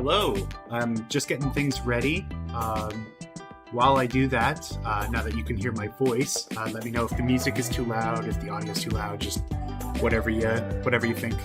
Hello. I'm just getting things ready. While I do that, now that you can hear my voice, let me know if the music is too loud, if the audio is too loud, just whatever you think.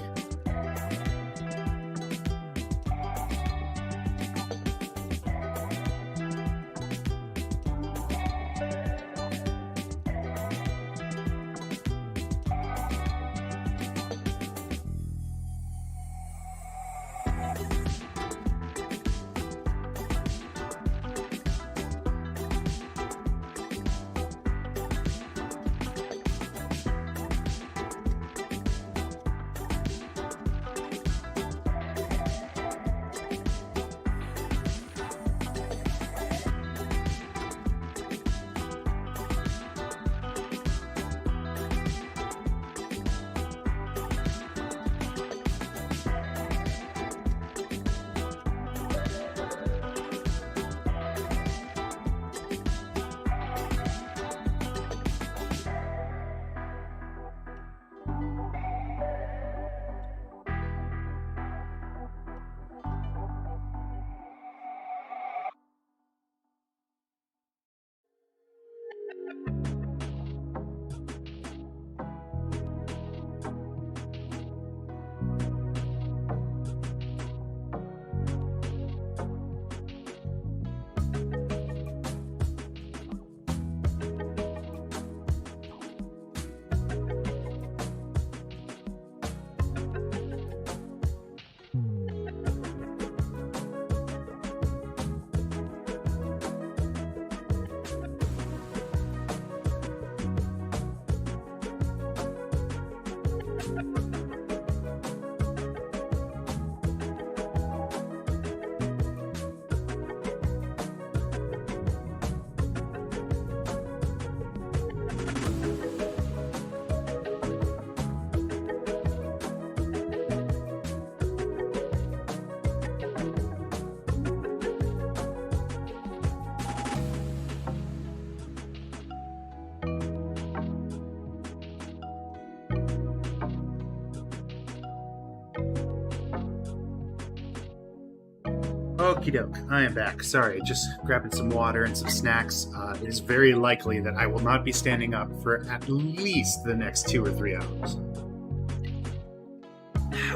Okie doke, I am back. Sorry, just grabbing some water and some snacks. It is very likely that I will not be standing up for at least the next 2 or 3 hours.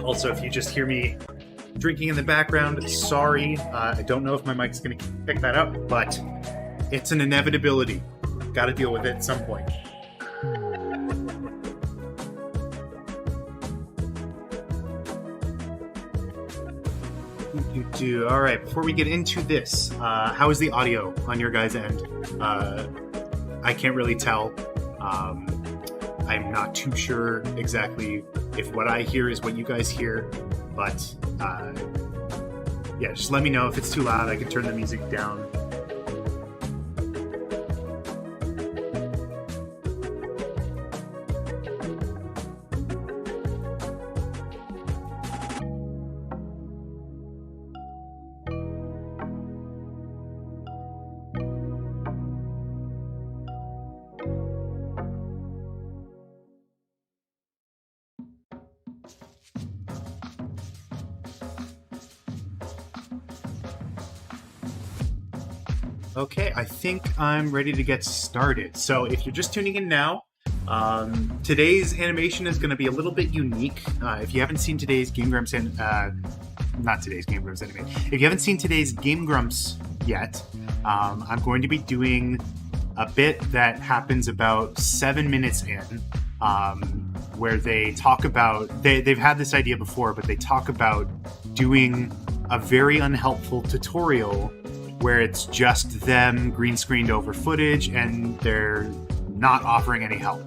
Also, if you just hear me drinking in the background, sorry. I don't know if my mic's going to pick that up, but it's an inevitability. Got to deal with it at some point. All right, before we get into this, how is the audio on your guys' end? I can't really tell. I'm not too sure exactly if what I hear is what you guys hear, but yeah, just let me know if it's too loud. I can turn the music down. Okay, I think I'm ready to get started. So if you're just tuning in now, today's animation is going to be a little bit unique. If you haven't seen today's Game Grumps, not today's Game Grumps animation, if you haven't seen today's Game Grumps yet, I'm going to be doing a bit that happens about 7 minutes in, where they talk about, they've had this idea before, but they talk about doing a very unhelpful tutorial where it's just them green screened over footage and they're not offering any help.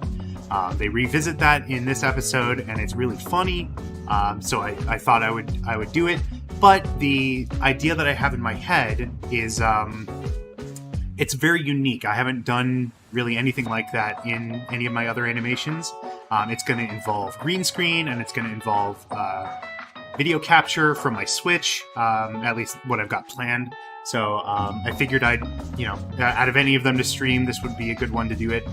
They revisit that in this episode and it's really funny. So I thought I would do it. But the idea that I have in my head is it's very unique. I haven't done really anything like that in any of my other animations. It's going to involve green screen and it's going to involve video capture from my Switch, at least what I've got planned. So I figured I'd, out of any of them to stream, this would be a good one to do it.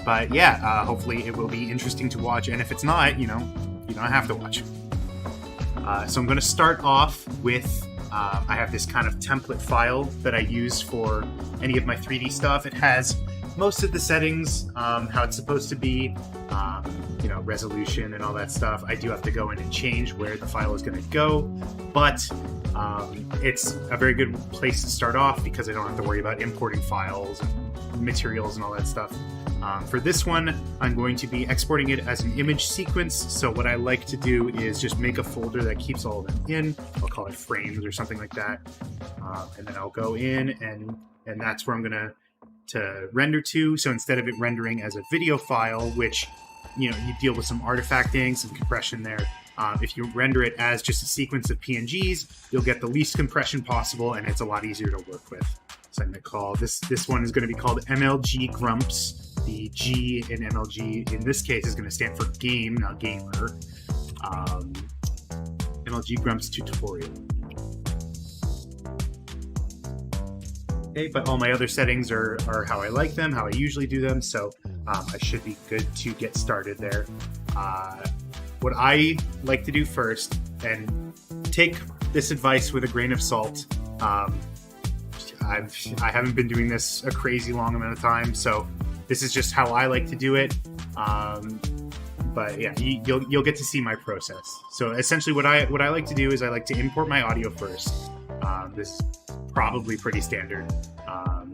But yeah, hopefully it will be interesting to watch. And if it's not, you don't have to watch. So I'm going to start off with, I have this kind of template file that I use for any of my 3D stuff. It has most of the settings, how it's supposed to be, resolution and all that stuff. I do have to go in and change where the file is going to go, but it's a very good place to start off because I don't have to worry about importing files and materials and all that stuff. For this one, I'm going to be exporting it as an image sequence. So what I like to do is just make a folder that keeps all of them in. I'll call it frames or something like that. And then I'll go in and that's where I'm going to render to. So instead of it rendering as a video file, which, you deal with some artifacting, some compression there. If you render it as just a sequence of PNGs, you'll get the least compression possible, and it's a lot easier to work with. So I'm going to call this one is going to be called MLG Grumps. The G in MLG in this case is going to stand for game, not gamer. MLG Grumps tutorial. Okay, but all my other settings are how I like them, how I usually do them, so I should be good to get started there. What I like to do first, and take this advice with a grain of salt, I haven't been doing this a crazy long amount of time, so this is just how I like to do it. But yeah, you'll get to see my process. So essentially what I like to do is I like to import my audio first. This is probably pretty standard.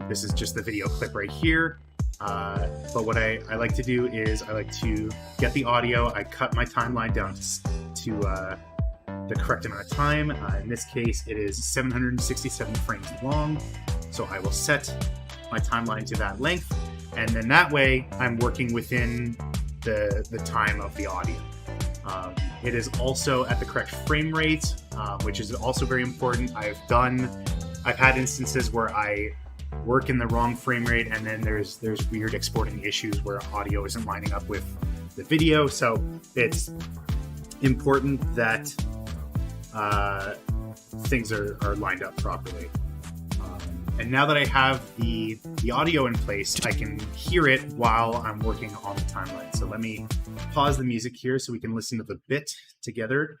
This is just the video clip right here. But what I like to do is I like to get the audio. I cut my timeline down to the correct amount of time. In this case, it is 767 frames long. So I will set my timeline to that length. And then that way I'm working within the time of the audio. It is also at the correct frame rate, which is also very important. I've had instances where I work in the wrong frame rate, and then there's weird exporting issues where audio isn't lining up with the video. So it's important that things are lined up properly. And now that I have the audio in place, I can hear it while I'm working on the timeline. So let me pause the music here so we can listen to the bit together.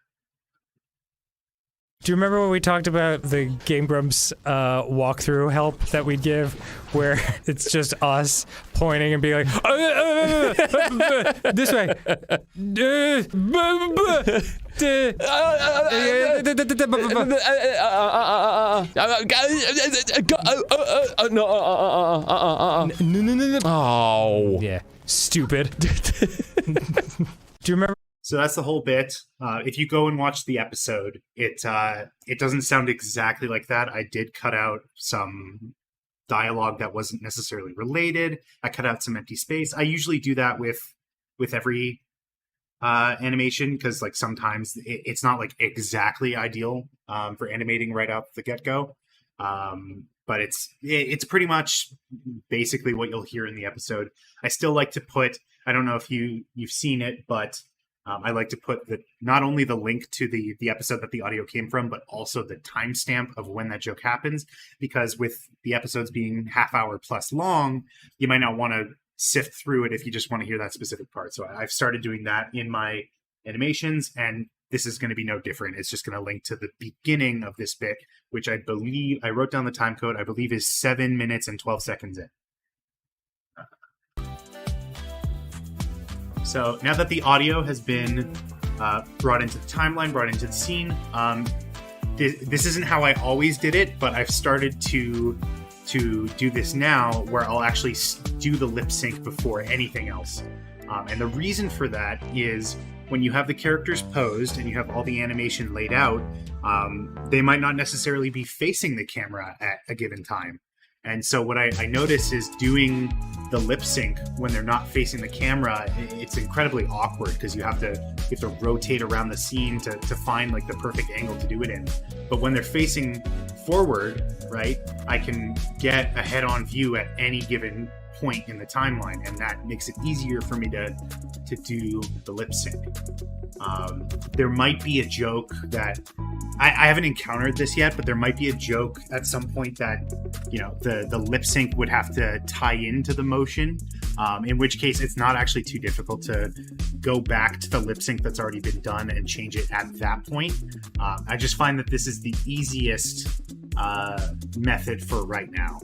Do you remember when we talked about the Game Grumps walkthrough help that we'd give, where it's just us pointing and being like, this way. Oh. Yeah, stupid. Do you remember? So that's the whole bit. If you go and watch the episode, it doesn't sound exactly like that. I did cut out some dialogue that wasn't necessarily related. I cut out some empty space. I usually do that with every animation because like sometimes it's not like exactly ideal for animating right out the get-go. But it's pretty much basically what you'll hear in the episode. I still like to put, I don't know if you've seen it, but I like to put not only the link to the episode that the audio came from, but also the timestamp of when that joke happens. Because with the episodes being half hour plus long, you might not want to sift through it if you just want to hear that specific part. So I've started doing that in my animations, and this is going to be no different. It's just going to link to the beginning of this bit, which I believe, I wrote down the time code, I believe is 7 minutes and 12 seconds in. So now that the audio has been brought into the timeline, brought into the scene, this isn't how I always did it, but I've started to do this now where I'll actually do the lip sync before anything else. And the reason for that is when you have the characters posed and you have all the animation laid out, they might not necessarily be facing the camera at a given time. And so what I notice is doing the lip sync when they're not facing the camera, it's incredibly awkward because you have to rotate around the scene to find like the perfect angle to do it in. But when they're facing forward, right, I can get a head-on view at any given point in the timeline, and that makes it easier for me to do the lip sync. There might be a joke that I haven't encountered this yet, but there might be a joke at some point that, you know, the lip sync would have to tie into the motion. in which case it's not actually too difficult to go back to the lip sync that's already been done and change it at that point. I just find that this is the easiest method for right now.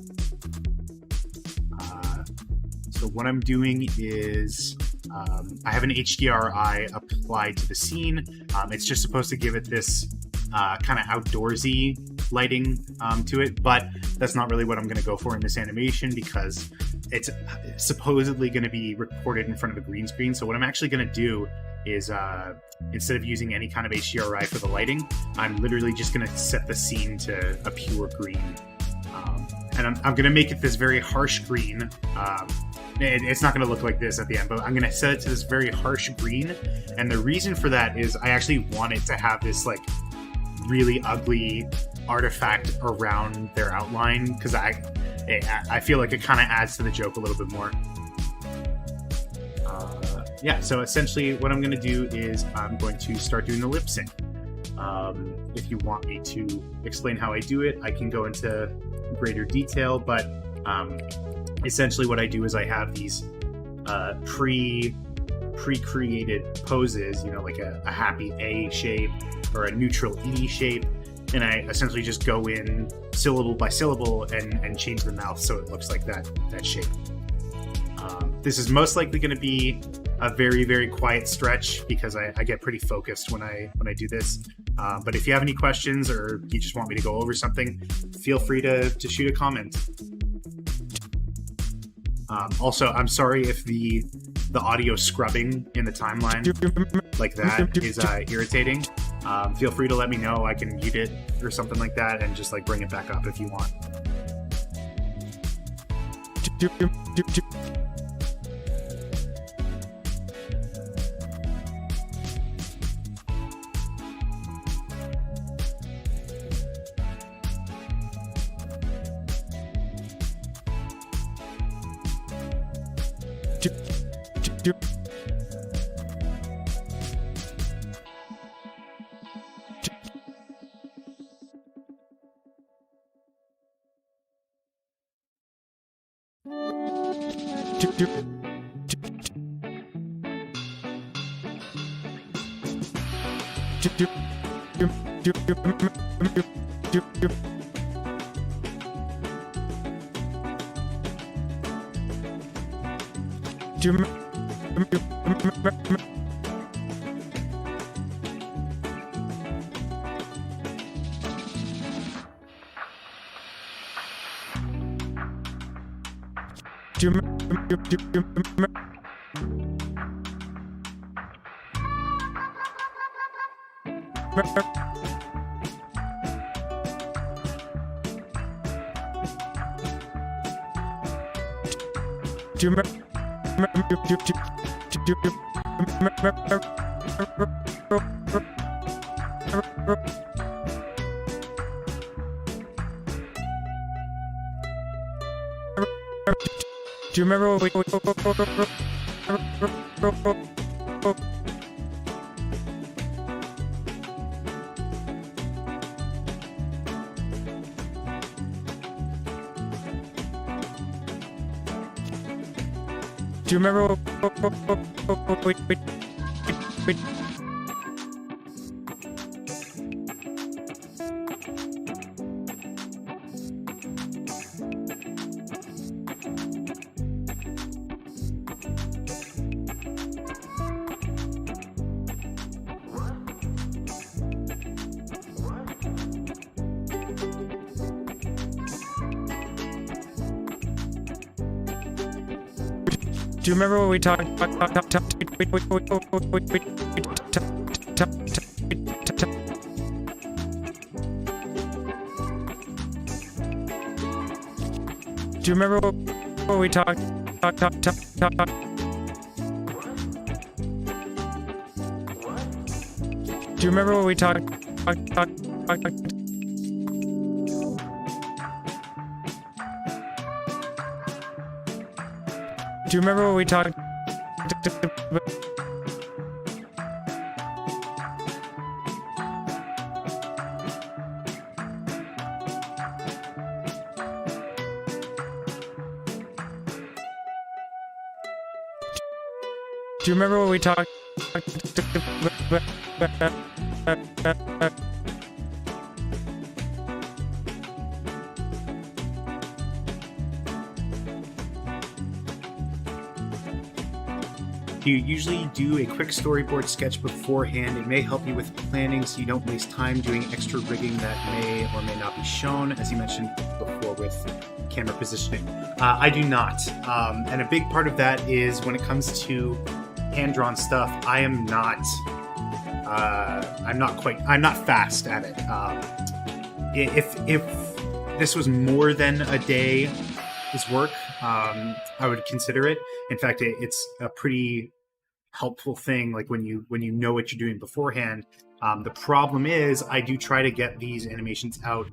So what I'm doing is I have an HDRI applied to the scene. It's just supposed to give it this kind of outdoorsy lighting to it, but that's not really what I'm going to go for in this animation because it's supposedly going to be recorded in front of a green screen. So what I'm actually going to do is instead of using any kind of HDRI for the lighting, I'm literally just going to set the scene to a pure green. And I'm going to make it this very harsh green. It's not going to look like this at the end, but I'm going to set it to this very harsh green. And the reason for that is I actually want it to have this like really ugly artifact around their outline because I feel like it kind of adds to the joke a little bit more. Yeah, so essentially what I'm going to do is I'm going to start doing the lip sync. If you want me to explain how I do it, I can go into greater detail, but essentially what I do is I have these pre-created poses, you know, like a happy A shape or a neutral E shape, and I essentially just go in syllable by syllable and change the mouth so it looks like that shape. This is most likely going to be a very, very quiet stretch because I get pretty focused when I do this. But if you have any questions or you just want me to go over something, feel free to shoot a comment. Also, I'm sorry if the audio scrubbing in the timeline like that is irritating. Feel free to let me know. I can mute it or something like that and just like bring it back up if you want. Do you remember what Do you remember Do you remember what we talked Do you remember what we talked Do you remember what we talked Do you remember what we talked Do you remember when we talked? You usually do a quick storyboard sketch beforehand. It may help you with planning so you don't waste time doing extra rigging that may or may not be shown, as you mentioned before with camera positioning. I do not. And a big part of that is when it comes to hand-drawn stuff, I'm not fast at it. If this was more than a day's work, I would consider it. In fact, it's a pretty helpful thing, like when you know what you're doing beforehand. The problem is I do try to get these animations out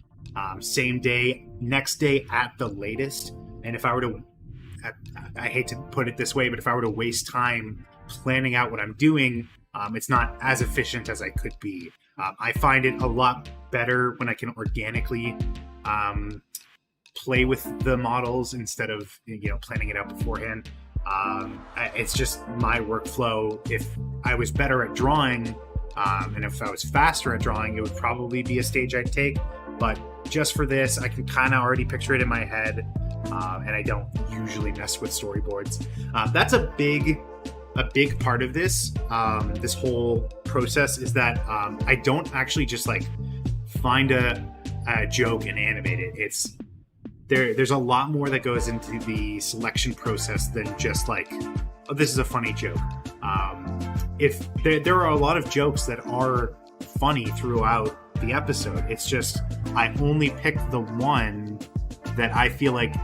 same day, next day at the latest. And if I were to, I hate to put it this way, but if I were to waste time planning out what I'm doing, it's not as efficient as I could be. I find it a lot better when I can organically play with the models instead of planning it out beforehand. It's just my workflow. If I was better at drawing, and if I was faster at drawing, it would probably be a stage I'd take. But just for this, I can kind of already picture it in my head, and I don't usually mess with storyboards. That's a big part of this whole process, is that I don't actually just like find a joke and animate it. There's a lot more that goes into the selection process than just like, oh, this is a funny joke. If there are a lot of jokes that are funny throughout the episode, it's just I only pick the one that I feel like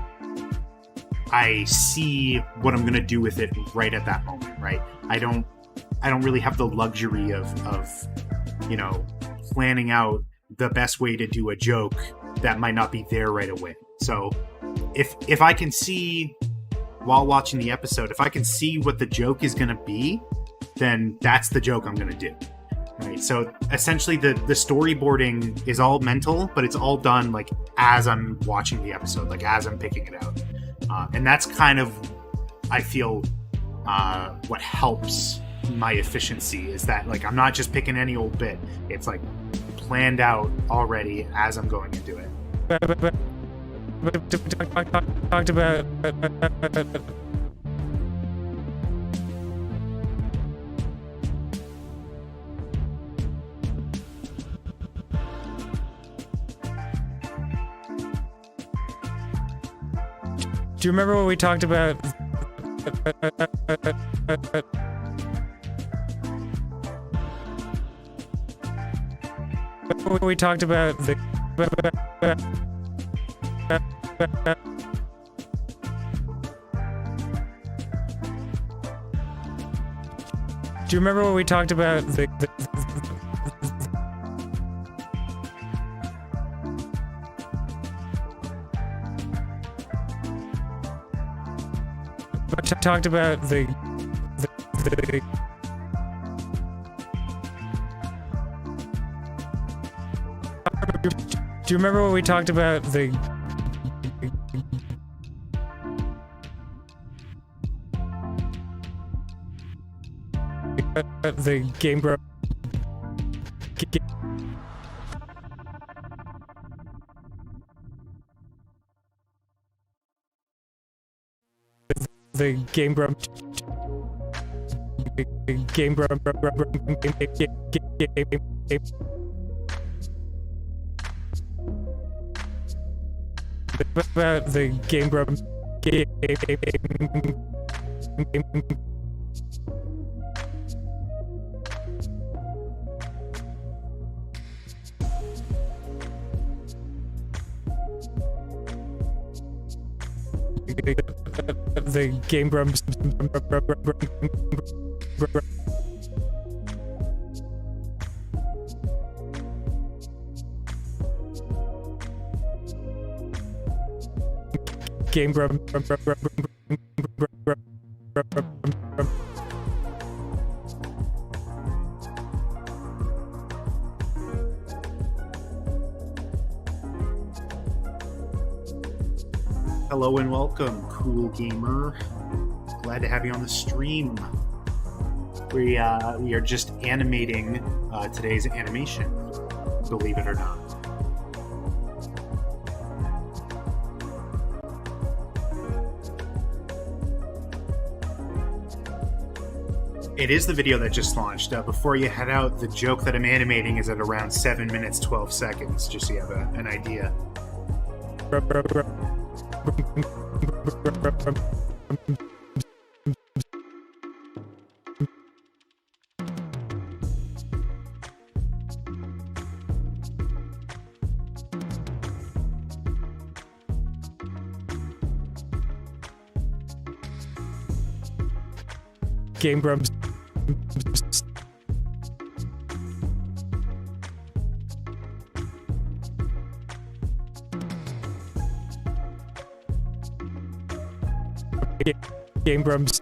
I see what I'm gonna do with it right at that moment, right? I don't really have the luxury of planning out the best way to do a joke that might not be there right away. So if I can see while watching the episode, if I can see what the joke is gonna be, then that's the joke I'm gonna do. Right. So essentially the storyboarding is all mental, but it's all done like as I'm watching the episode, like as I'm picking it out. And that's kind of, I feel, what helps my efficiency, is that like I'm not just picking any old bit. It's like planned out already as I'm going into it. Talked about Do you remember what we talked about? We talked about the. Do you remember what we talked about? Talked about the Do you remember what we talked about? The Game Bro. The Game Bro. Game Bro. About the Game Bro. The Game Bro. Game Bro. Hello and welcome, Cool Gamer. Glad to have you on the stream. We are just animating today's animation, believe it or not. It is the video that just launched. Before you head out, the joke that I'm animating is at around 7 minutes, 12 seconds, just so you have an idea. Game Grumps. Game Grumps.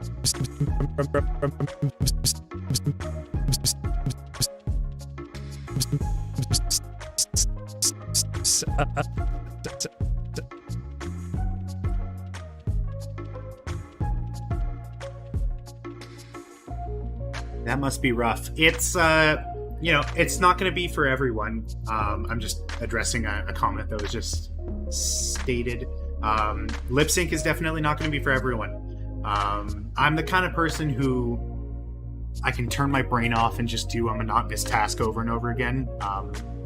That must be rough. It's it's not going to be for everyone. I'm just addressing a comment that was just stated. Lip sync is definitely not going to be for everyone. I'm the kind of person who I can turn my brain off and just do a monotonous task over and over again.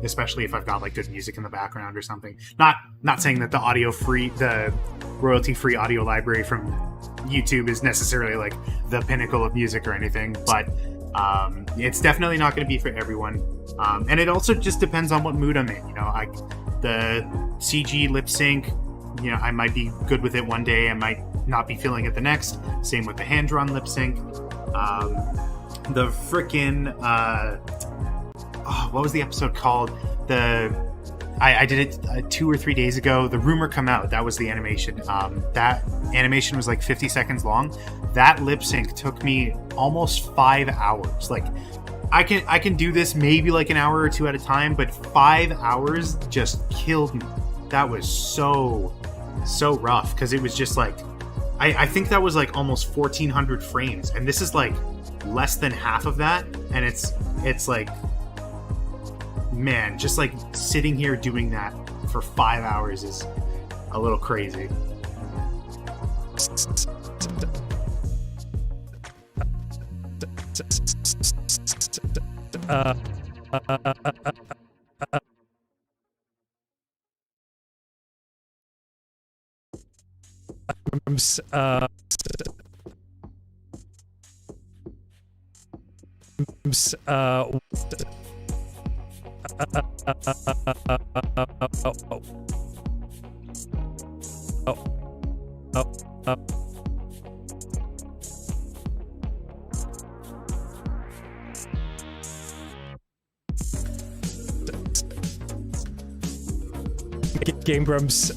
Especially if I've got like good music in the background or something. Not saying that the royalty-free audio library from YouTube is necessarily like the pinnacle of music or anything, but it's definitely not going to be for everyone. And it also just depends on what mood I'm in. The CG lip sync, I might be good with it one day, I might not be feeling it the next. Same with the hand-drawn lip sync. The frickin' what was the episode called? I did it 2 or 3 days ago. The Rumor Come Out, that was the animation. That animation was like 50 seconds long. That lip sync took me almost 5 hours. Like, I can do this maybe like an hour or two at a time, but 5 hours just killed me. That was so rough, because it was just like, I think that was like almost 1,400 frames, and this is like less than half of that, and it's like, man, just like sitting here doing that for 5 hours is a little crazy. Game Grumps.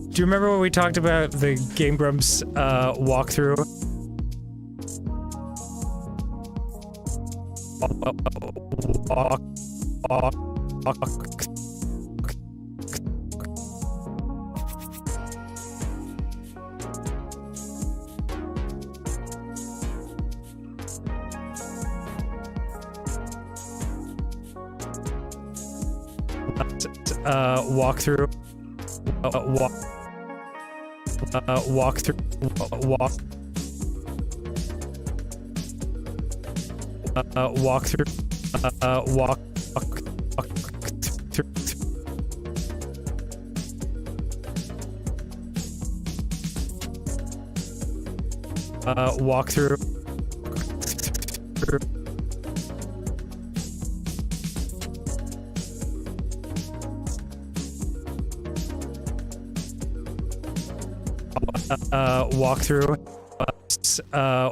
Do you remember when we talked about the Game Grumps walkthrough? Walkthrough. Walkthrough.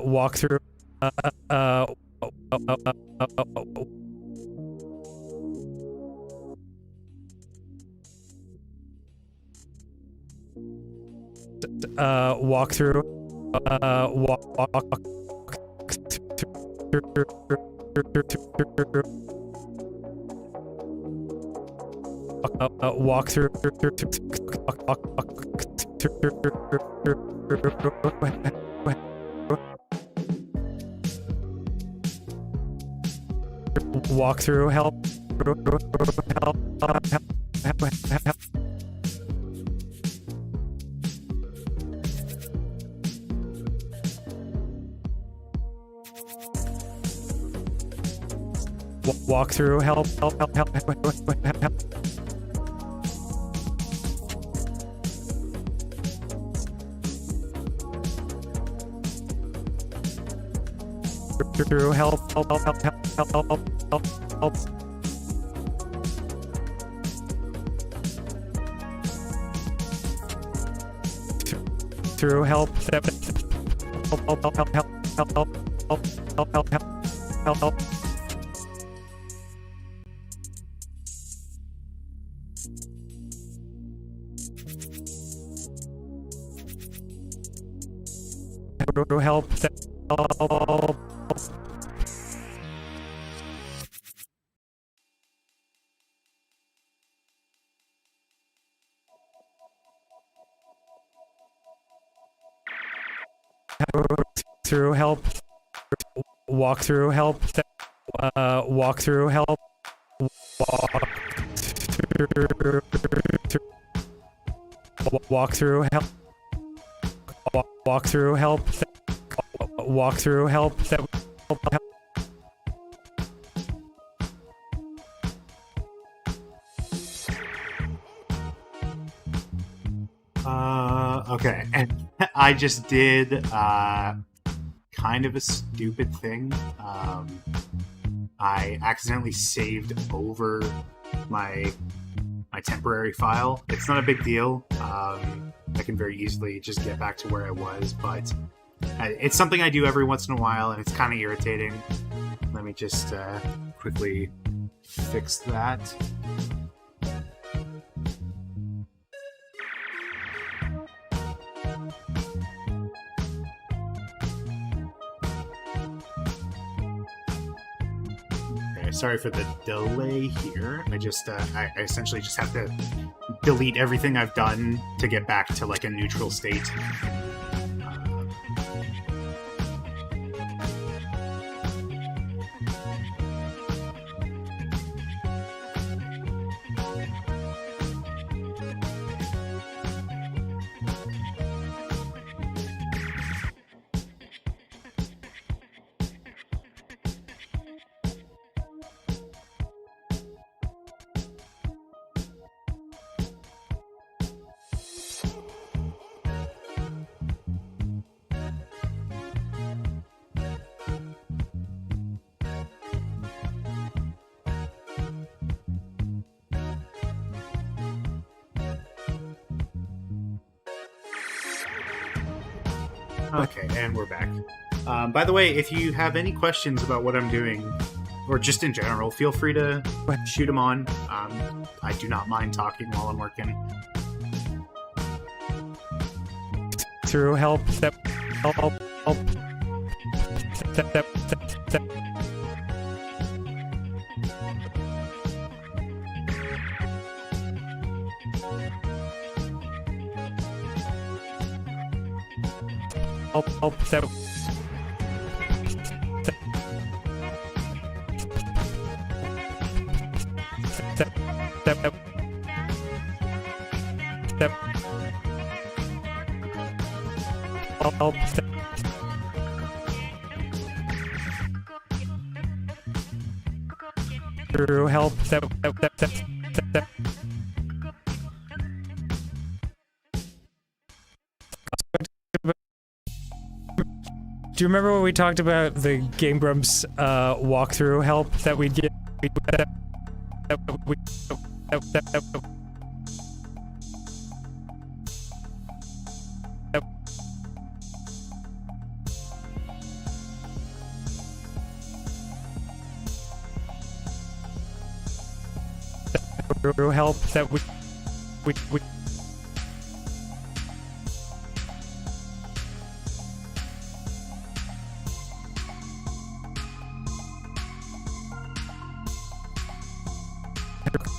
Walkthrough. Walk through. Walk through. Walk through. Help. Walk through. Help. Through. Help. Through. Help. Help. Help. Through. Help. Walk through. Help. Walk through. Help. Walk through. Help. Walk through. Help. Walk through. Help. Okay, and I just did kind of a stupid thing. I accidentally saved over my temporary file. It's not a big deal. I can very easily just get back to where I was, but it's something I do every once in a while, and it's kind of irritating. Let me just quickly fix that. Sorry for the delay here. I essentially just have to delete everything I've done to get back to like a neutral state. Okay, and we're back. By the way, if you have any questions about what I'm doing, or just in general, feel free to shoot them on. I do not mind talking while I'm working. Through. Help. Help. Through. Help. Do you remember when we talked about the Game Grumps walkthrough help that we'd get? through help that we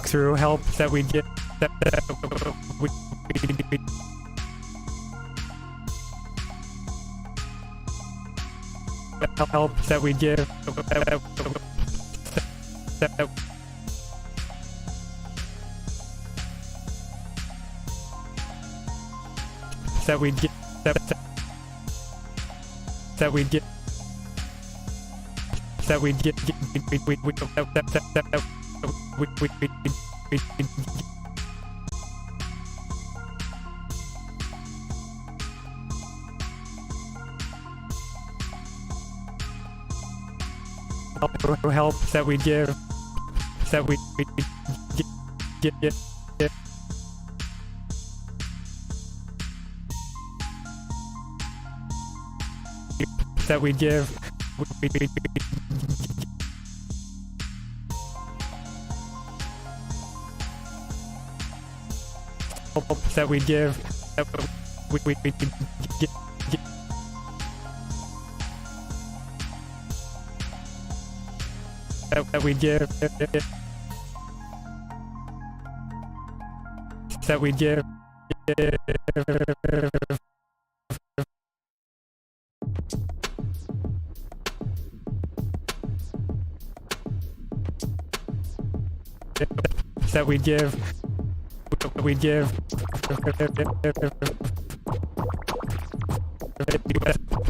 through help that we get that we help that we give that we get that we get that we get help that we give that we get that we give help that we give that we get that we give that we give that we give we give that we give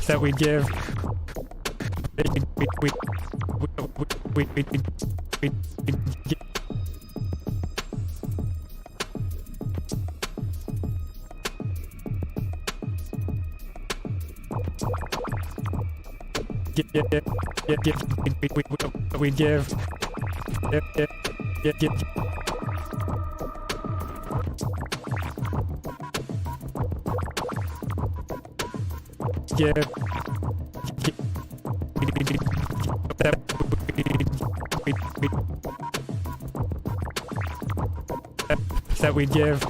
we we give that we give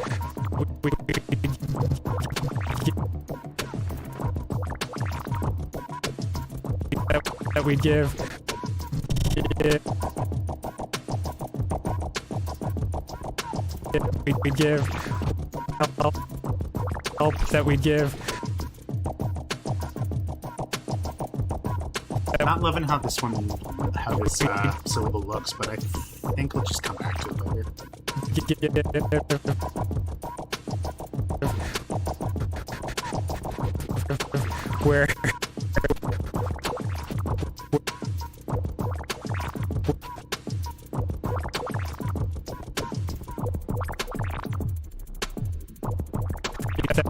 that we give we give help that we give. I'm not loving how this syllable looks, but I think we'll just come back to it later. Where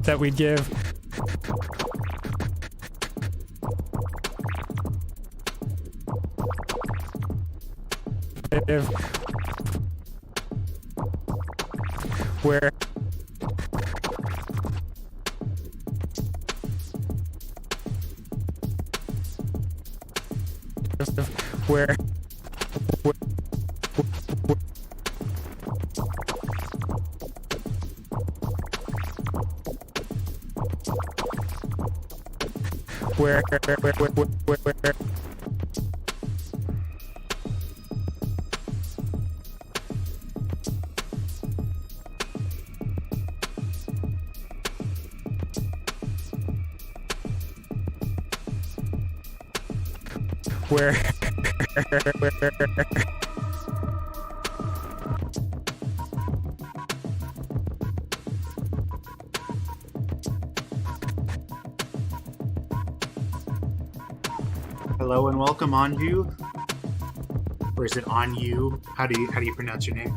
that we give where where Hello and welcome, Anju. Or is it on you? How do you pronounce your name?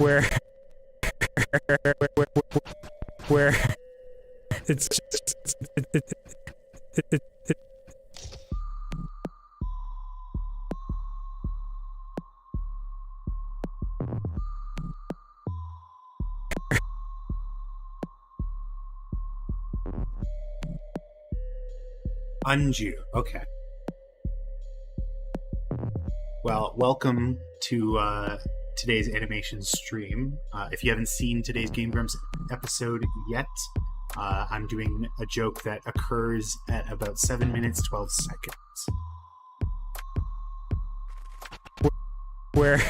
where where it's just Unju. Okay. Well, welcome to today's animation stream. If you haven't seen today's Game Grumps episode yet, I'm doing a joke that occurs at about 7 minutes 12 seconds. where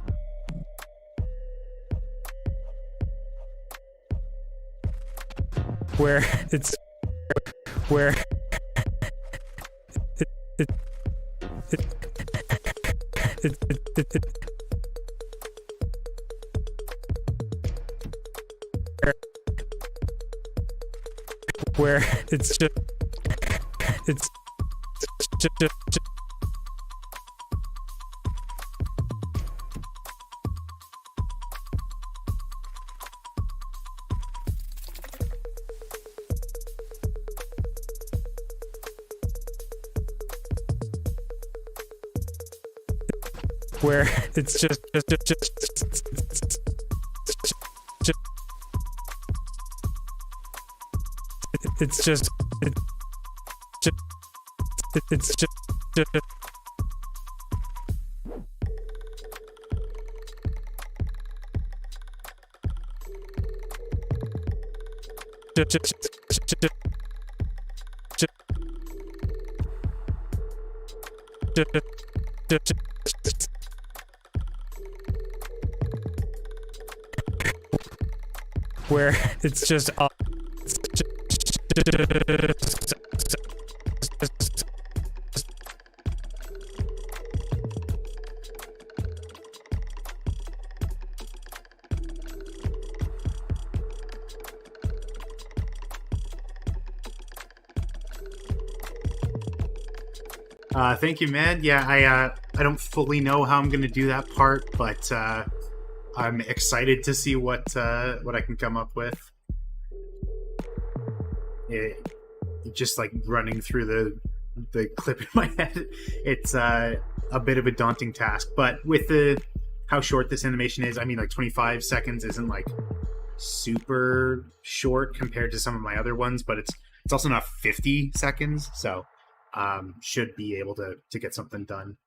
it's where it's where where it's just it's just where it's just it's just where it's just Thank you, man. Yeah, I don't fully know how I'm gonna do that part, but I'm excited to see what I can come up with. Just like running through the clip in my head, it's a bit of a daunting task. But with how short this animation is, I mean, like 25 seconds isn't like super short compared to some of my other ones, but it's also not 50 seconds, so should be able to get something done.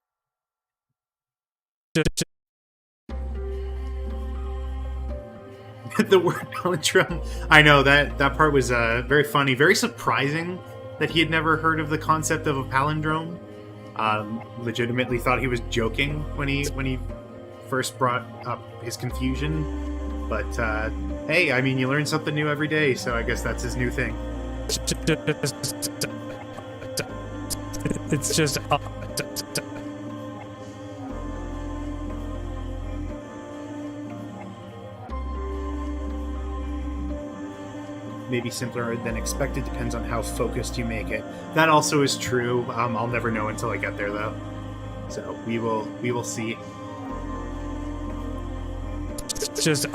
The word palindrome. I know that part was very funny, very surprising that he had never heard of the concept of a palindrome. Legitimately thought he was joking when he first brought up his confusion. But hey, I mean, you learn something new every day, so I guess that's his new thing. It's just maybe simpler than expected, depends on how focused you make it. That also is true. I'll never know until I get there, though. So we will see. it's just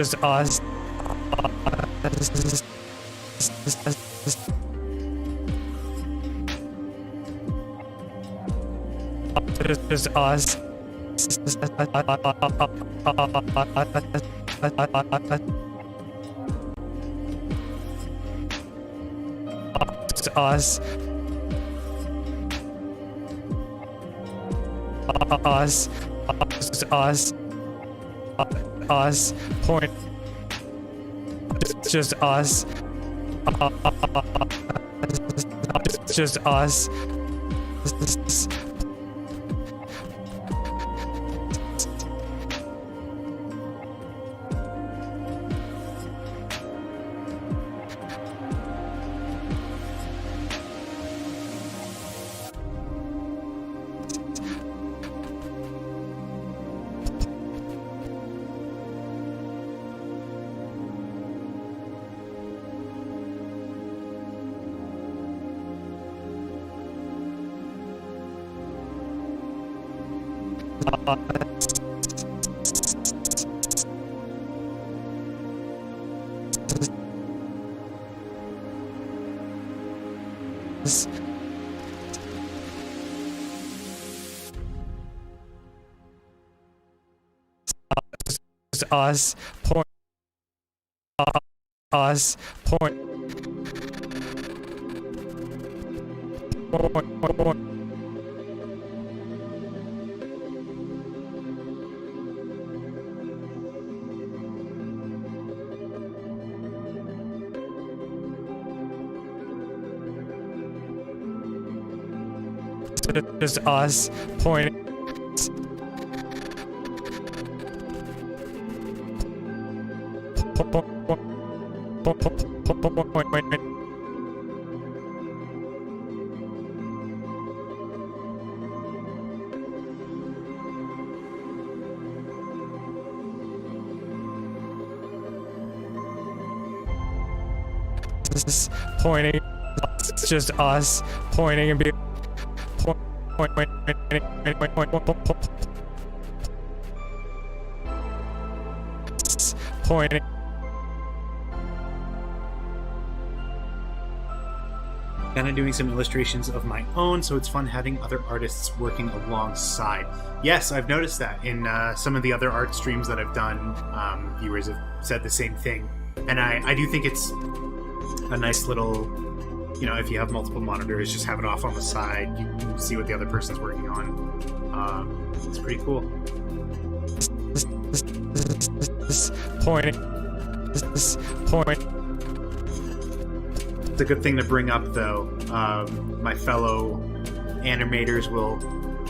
just us. Just us. Us. Us. Point. It's just us. It's just us. Us point us point just us pointing. Pointing. It's just us pointing and being pointing. Kind of doing some illustrations of my own, so it's fun having other artists working alongside. Yes, I've noticed that in some of the other art streams that I've done, viewers have said the same thing. And I do think it's a nice little, you know, if you have multiple monitors, just have it off on the side. You can see what the other person's working on. It's pretty cool. Pointing. Point. It's a good thing to bring up, though. My fellow animators will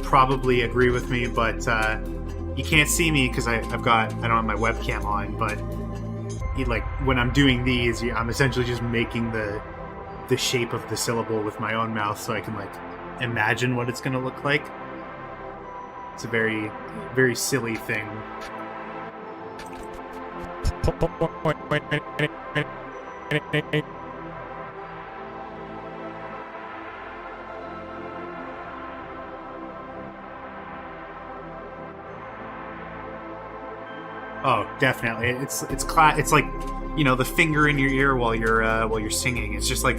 probably agree with me, but you can't see me because I don't have my webcam on. But like when I'm doing these, I'm essentially just making the shape of the syllable with my own mouth, so I can like imagine what it's going to look like. It's a very, very silly thing. Oh, definitely. It's like, you know, the finger in your ear while you're singing. It's just like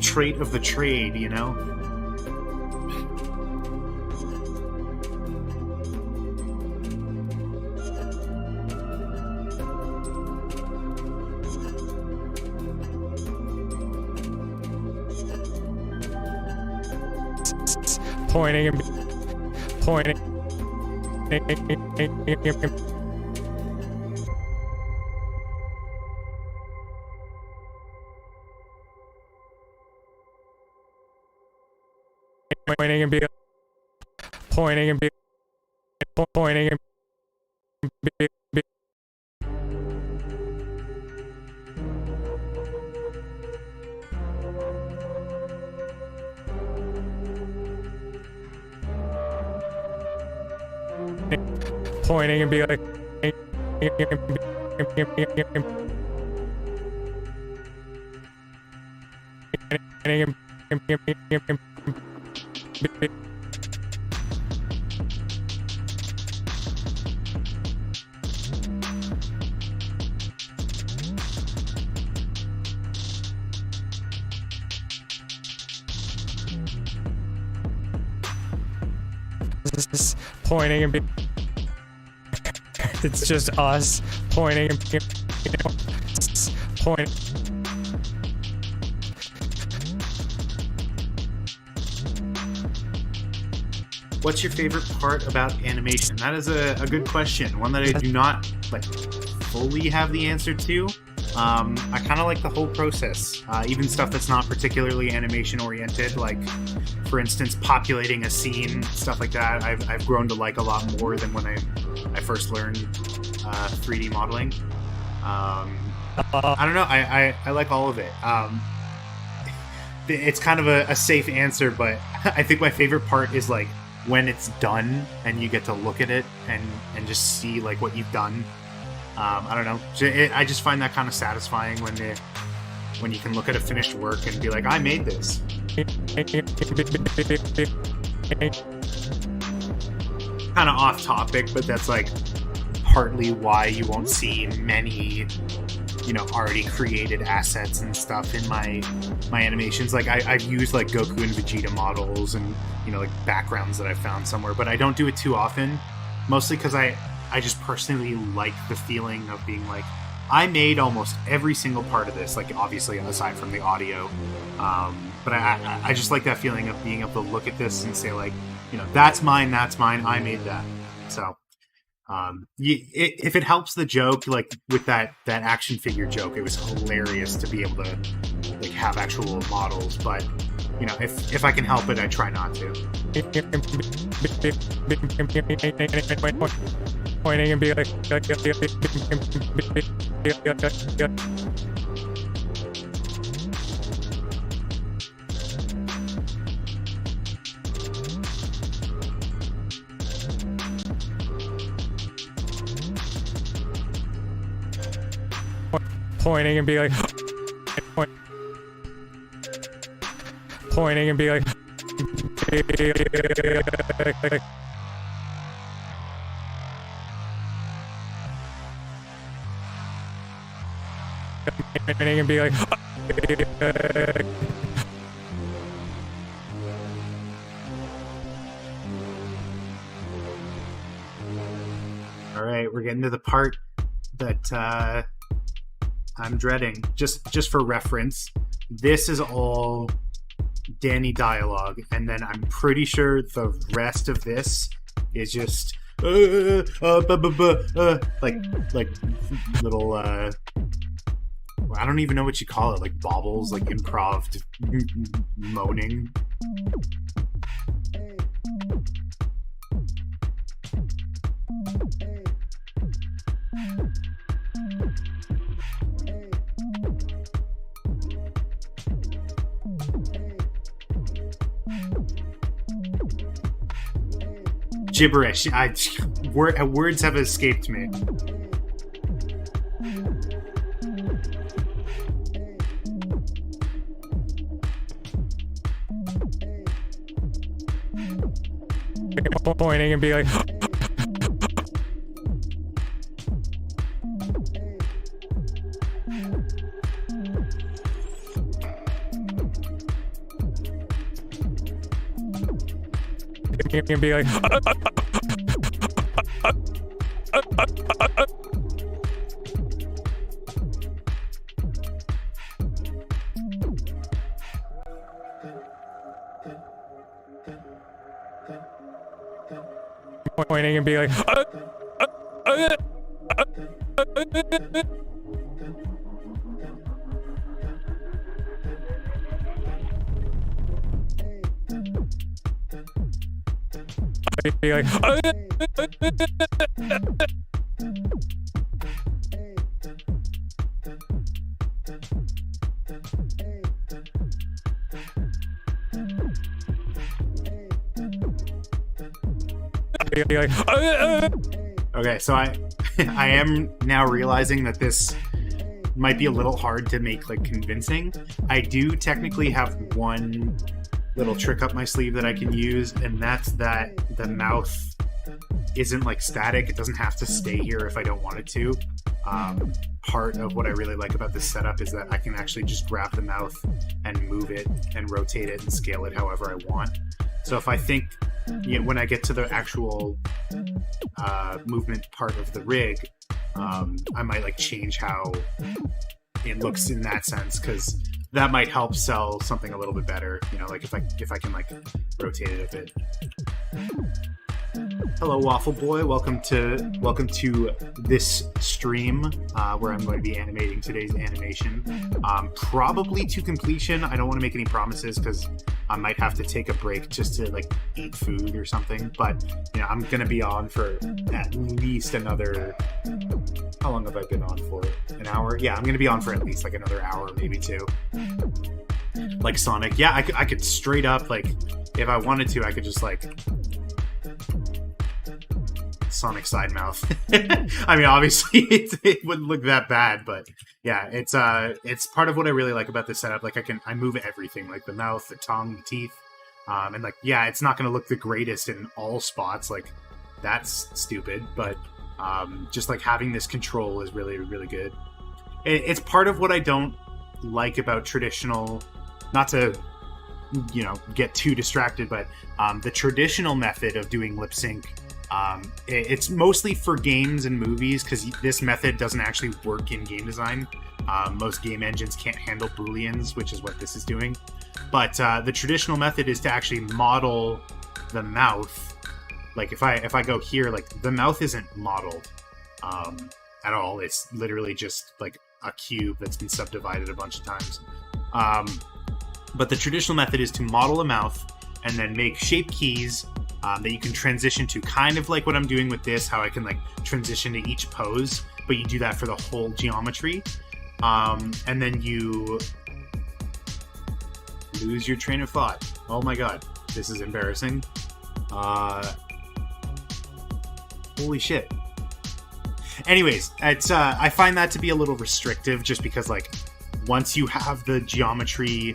trait of the trade, you know. Pointing and pointing. Pointing and be pointing and be pointing and be pointing and be like pointing and be it's just us pointing and point. What's your favorite part about animation? That is a good question. One that I do not like fully have the answer to. I kind of like the whole process, even stuff that's not particularly animation oriented, like for instance populating a scene, stuff like that. I've grown to like a lot more than when I first learned 3D modeling. I don't know, I like all of it. It's kind of a safe answer, but I think my favorite part is like when it's done and you get to look at it and just see like what you've done. I don't know. I just find that kind of satisfying when you can look at a finished work and be like, I made this. kind of off topic, but that's like partly why you won't see many, already created assets and stuff in my animations. Like I've used like Goku and Vegeta models and like backgrounds that I found somewhere, but I don't do it too often, mostly because I just personally like the feeling of being like, I made almost every single part of this, like obviously aside from the audio, but I just like that feeling of being able to look at this and say like, that's mine, I made that. So if it helps the joke, like with that action figure joke, it was hilarious to be able to like have actual models, but if I can help it, I try not to. Pointing and be like, pointing and be like, pointing and be like, pointing and be like, all right, we're getting to the part that I'm dreading. Just for reference, this is all Danny dialogue, and then I'm pretty sure the rest of this is just like little I don't even know what you call it, like baubles, like improv moaning. Gibberish. Words have escaped me. pointing and be like, and be like, pointing and be like, be like, Okay, so I am now realizing that this might be a little hard to make like convincing. I do technically have one little trick up my sleeve that I can use, and that's that the mouth isn't like static. It doesn't have to stay here if I don't want it to. Part of what I really like about this setup is that I can actually just grab the mouth and move it and rotate it and scale it however I want. So if I think, when I get to the actual movement part of the rig, I might like change how it looks in that sense, because that might help sell something a little bit better. Like if I can like rotate it a bit. Hello, Waffle Boy. Welcome to this stream where I'm going to be animating today's animation, probably to completion. I don't want to make any promises because I might have to take a break just to like eat food or something. But I'm going to be on for at least another. How long have I been on for? An hour? Yeah, I'm going to be on for at least like another hour, maybe two. Like Sonic. Yeah, I could straight up, like, if I wanted to, I could just like Sonic side mouth. I mean, obviously it wouldn't look that bad, but yeah, it's part of what I really like about this setup. Like I move everything, like the mouth, the tongue, the teeth, and like, yeah, it's not going to look the greatest in all spots. Like that's stupid, but just like having this control is really, really good. It's part of what I don't like about traditional, not to, get too distracted, but the traditional method of doing lip sync, it's mostly for games and movies, because this method doesn't actually work in game design. Most game engines can't handle Booleans, which is what this is doing. But the traditional method is to actually model the mouth. Like if I go here, like the mouth isn't modeled at all. It's literally just like a cube that's been subdivided a bunch of times. But the traditional method is to model a mouth and then make shape keys that you can transition to, kind of like what I'm doing with this, how I can like transition to each pose, but you do that for the whole geometry. And then you lose your train of thought. Oh my god, this is embarrassing. Holy shit. Anyways, it's I find that to be a little restrictive, just because like once you have the geometry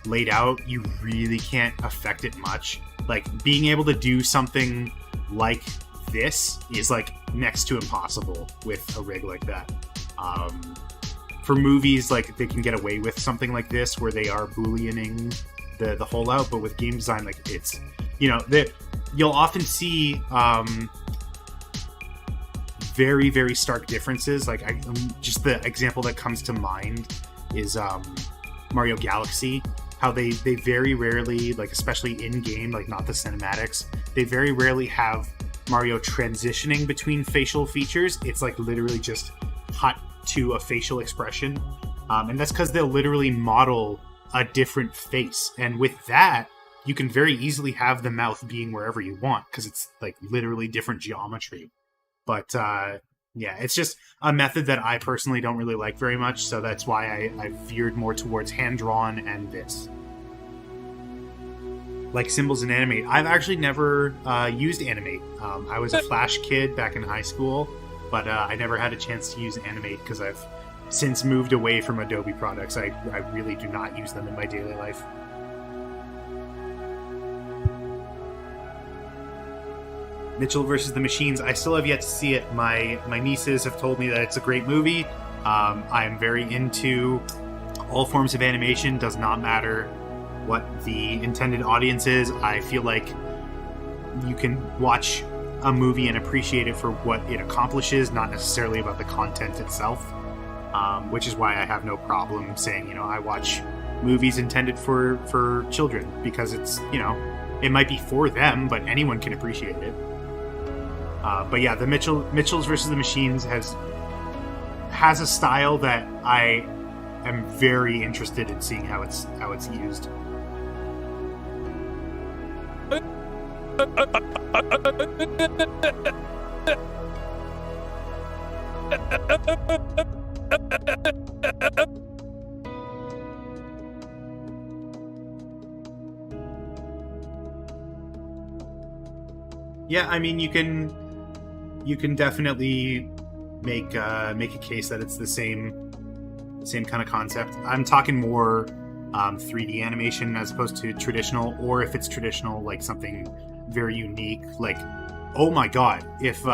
laid out, you really can't affect it much. Like being able to do something like this is like next to impossible with a rig like that. For movies, like they can get away with something like this where they are booleaning the whole out, but with game design, like it's, you'll often see very, very stark differences. Like just the example that comes to mind is Mario Galaxy. How they very rarely, like especially in game, like not the cinematics, they very rarely have Mario transitioning between facial features. It's like literally just cut to a facial expression, and that's because they'll literally model a different face, and with that you can very easily have the mouth being wherever you want because it's like literally different geometry. But yeah, it's just a method that I personally don't really like very much, so that's why I veered more towards hand-drawn and this. Like Symbols in Animate, I've actually never used Animate. I was a Flash kid back in high school, but I never had a chance to use Animate because I've since moved away from Adobe products. I really do not use them in my daily life. Mitchell versus the Machines, I still have yet to see it. My nieces have told me that it's a great movie. I'm very into all forms of animation. Does not matter what the intended audience is. I feel like you can watch a movie and appreciate it for what it accomplishes, not necessarily about the content itself, which is why I have no problem saying, I watch movies intended for children, because it's, it might be for them, but anyone can appreciate it. But yeah, the Mitchells versus the Machines has a style that I am very interested in seeing how it's used. Yeah, I mean, you can definitely make a case that it's the same kind of concept. I'm talking more 3D animation as opposed to traditional, or if it's traditional, like something very unique. Like, oh my god, if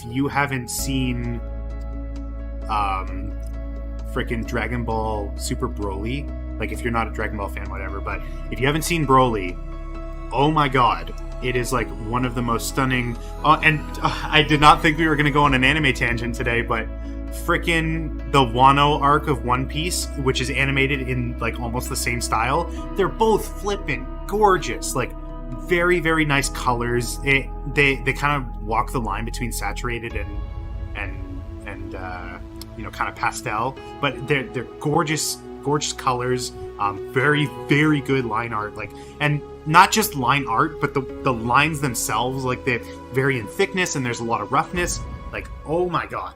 you haven't seen freaking Dragon Ball Super Broly, like if you're not a Dragon Ball fan, whatever, but if you haven't seen Broly, oh my god, it is like one of the most stunning. I did not think we were going to go on an anime tangent today, but frickin' the Wano arc of One Piece, which is animated in like almost the same style, they're both flippin' gorgeous. Like very, very nice colors. They kind of walk the line between saturated and kind of pastel, but they're gorgeous colors. Very, very good line art. Like, and not just line art, but the lines themselves, like they vary in thickness and there's a lot of roughness. Like, oh my god.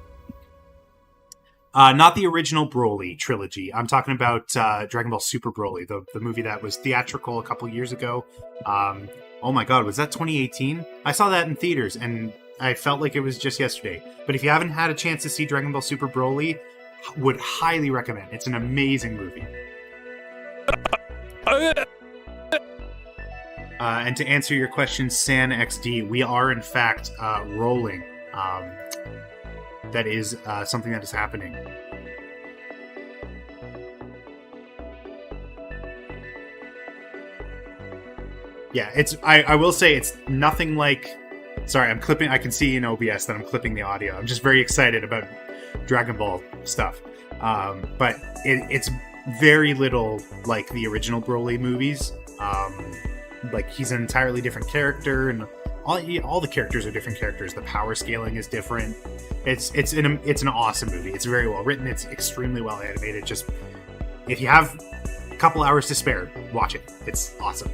Not the original Broly trilogy. I'm talking about Dragon Ball Super Broly, the movie that was theatrical a couple years ago. Oh my god, was that 2018? I saw that in theaters and I felt like it was just yesterday. But if you haven't had a chance to see Dragon Ball Super Broly, would highly recommend. It's an amazing movie. And to answer your question, San XD, we are in fact rolling. That is something that is happening. Yeah, it's. I will say it's nothing like. Sorry, I'm clipping. I can see in OBS that I'm clipping the audio. I'm just very excited about Dragon Ball stuff. But it's very little like the original Broly movies. Like he's an entirely different character, and all the characters are different characters. The power scaling is different. It's an awesome movie. It's very well written. It's extremely well animated. Just if you have a couple hours to spare, watch it. It's awesome.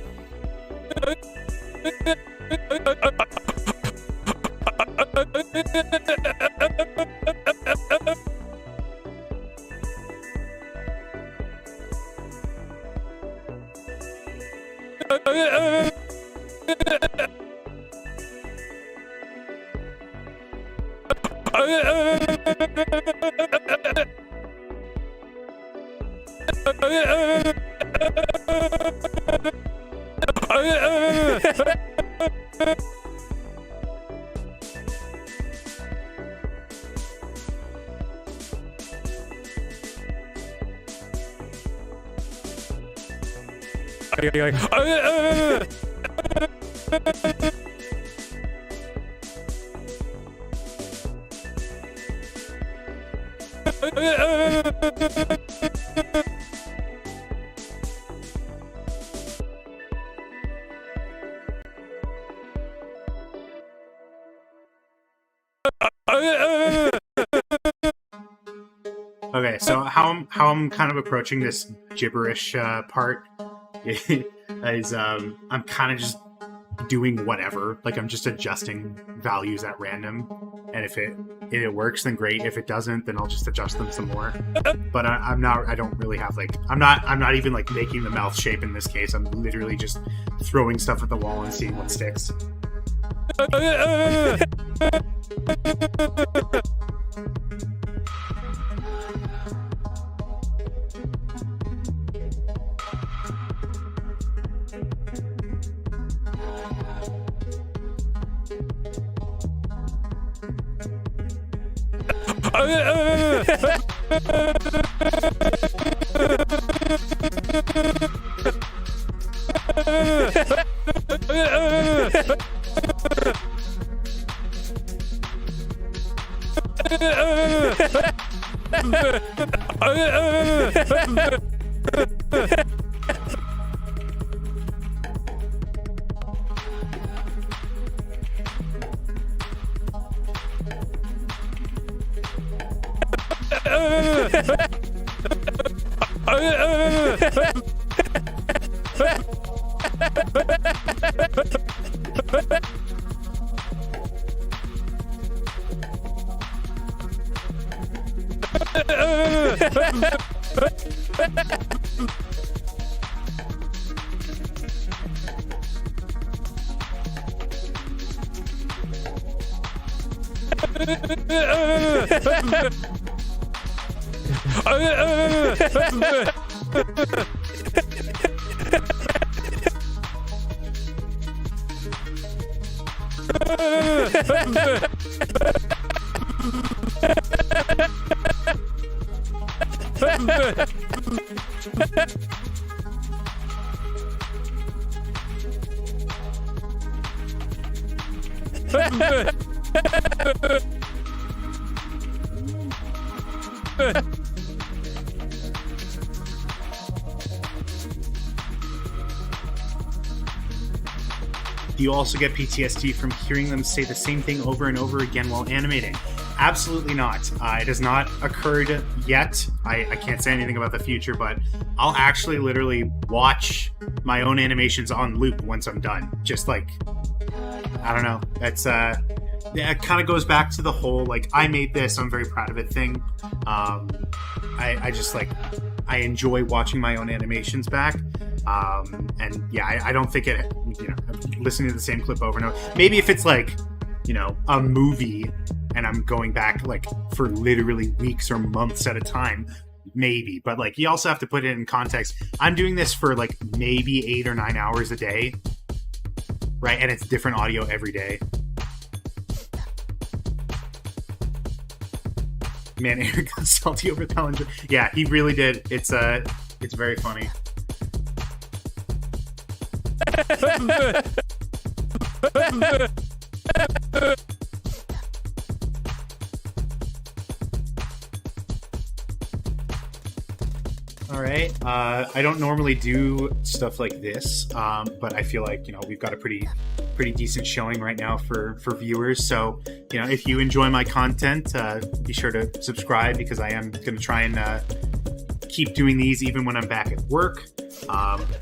Okay, so how I'm kind of approaching this gibberish part is I'm kind of just doing whatever. Like I'm just adjusting values at random, and if it works, then great. If it doesn't, then I'll just adjust them some more. But I'm not. I don't really have like. I'm not even like making the mouth shape in this case. I'm literally just throwing stuff at the wall and seeing what sticks. Do you also get PTSD from hearing them say the same thing over and over again while animating? Absolutely not. It has not occurred yet. I can't say anything about the future, but I'll actually literally watch my own animations on loop once I'm done. Just like, I don't know. That's it kind of goes back to the whole like I made this, I'm very proud of it thing. I just like I enjoy watching my own animations back. And yeah, I don't think it, you know, listening to the same clip over and over. Maybe if it's like, you know, a movie and I'm going back like for literally weeks or months at a time, maybe. But like, you also have to put it in context. I'm doing this for like maybe 8 or 9 hours a day. right? And it's different audio every day. Man, Eric got salty over Bellinger. Yeah, he really did. It's very funny. All right. I don't normally do stuff like this, but I feel like we've got a pretty decent showing right now for viewers. So if you enjoy my content, be sure to subscribe, because I am going to try and keep doing these even when I'm back at work.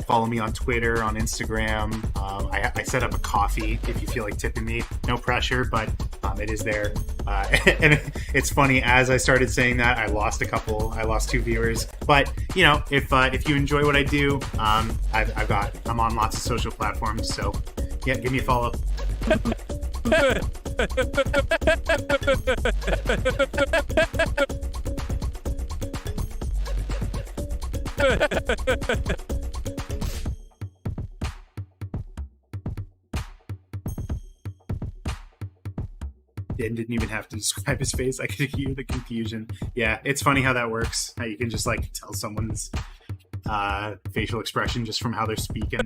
Follow me on Twitter, on Instagram. I set up a coffee if you feel like tipping me. No pressure, but it is there. And it's funny, as I started saying that, I lost 2 viewers. But if you enjoy what I do, I'm on lots of social platforms. So yeah, give me a follow. Dan didn't even have to describe his face. I could hear the confusion. Yeah, it's funny how that works. How you can just tell someone's facial expression just from how they're speaking.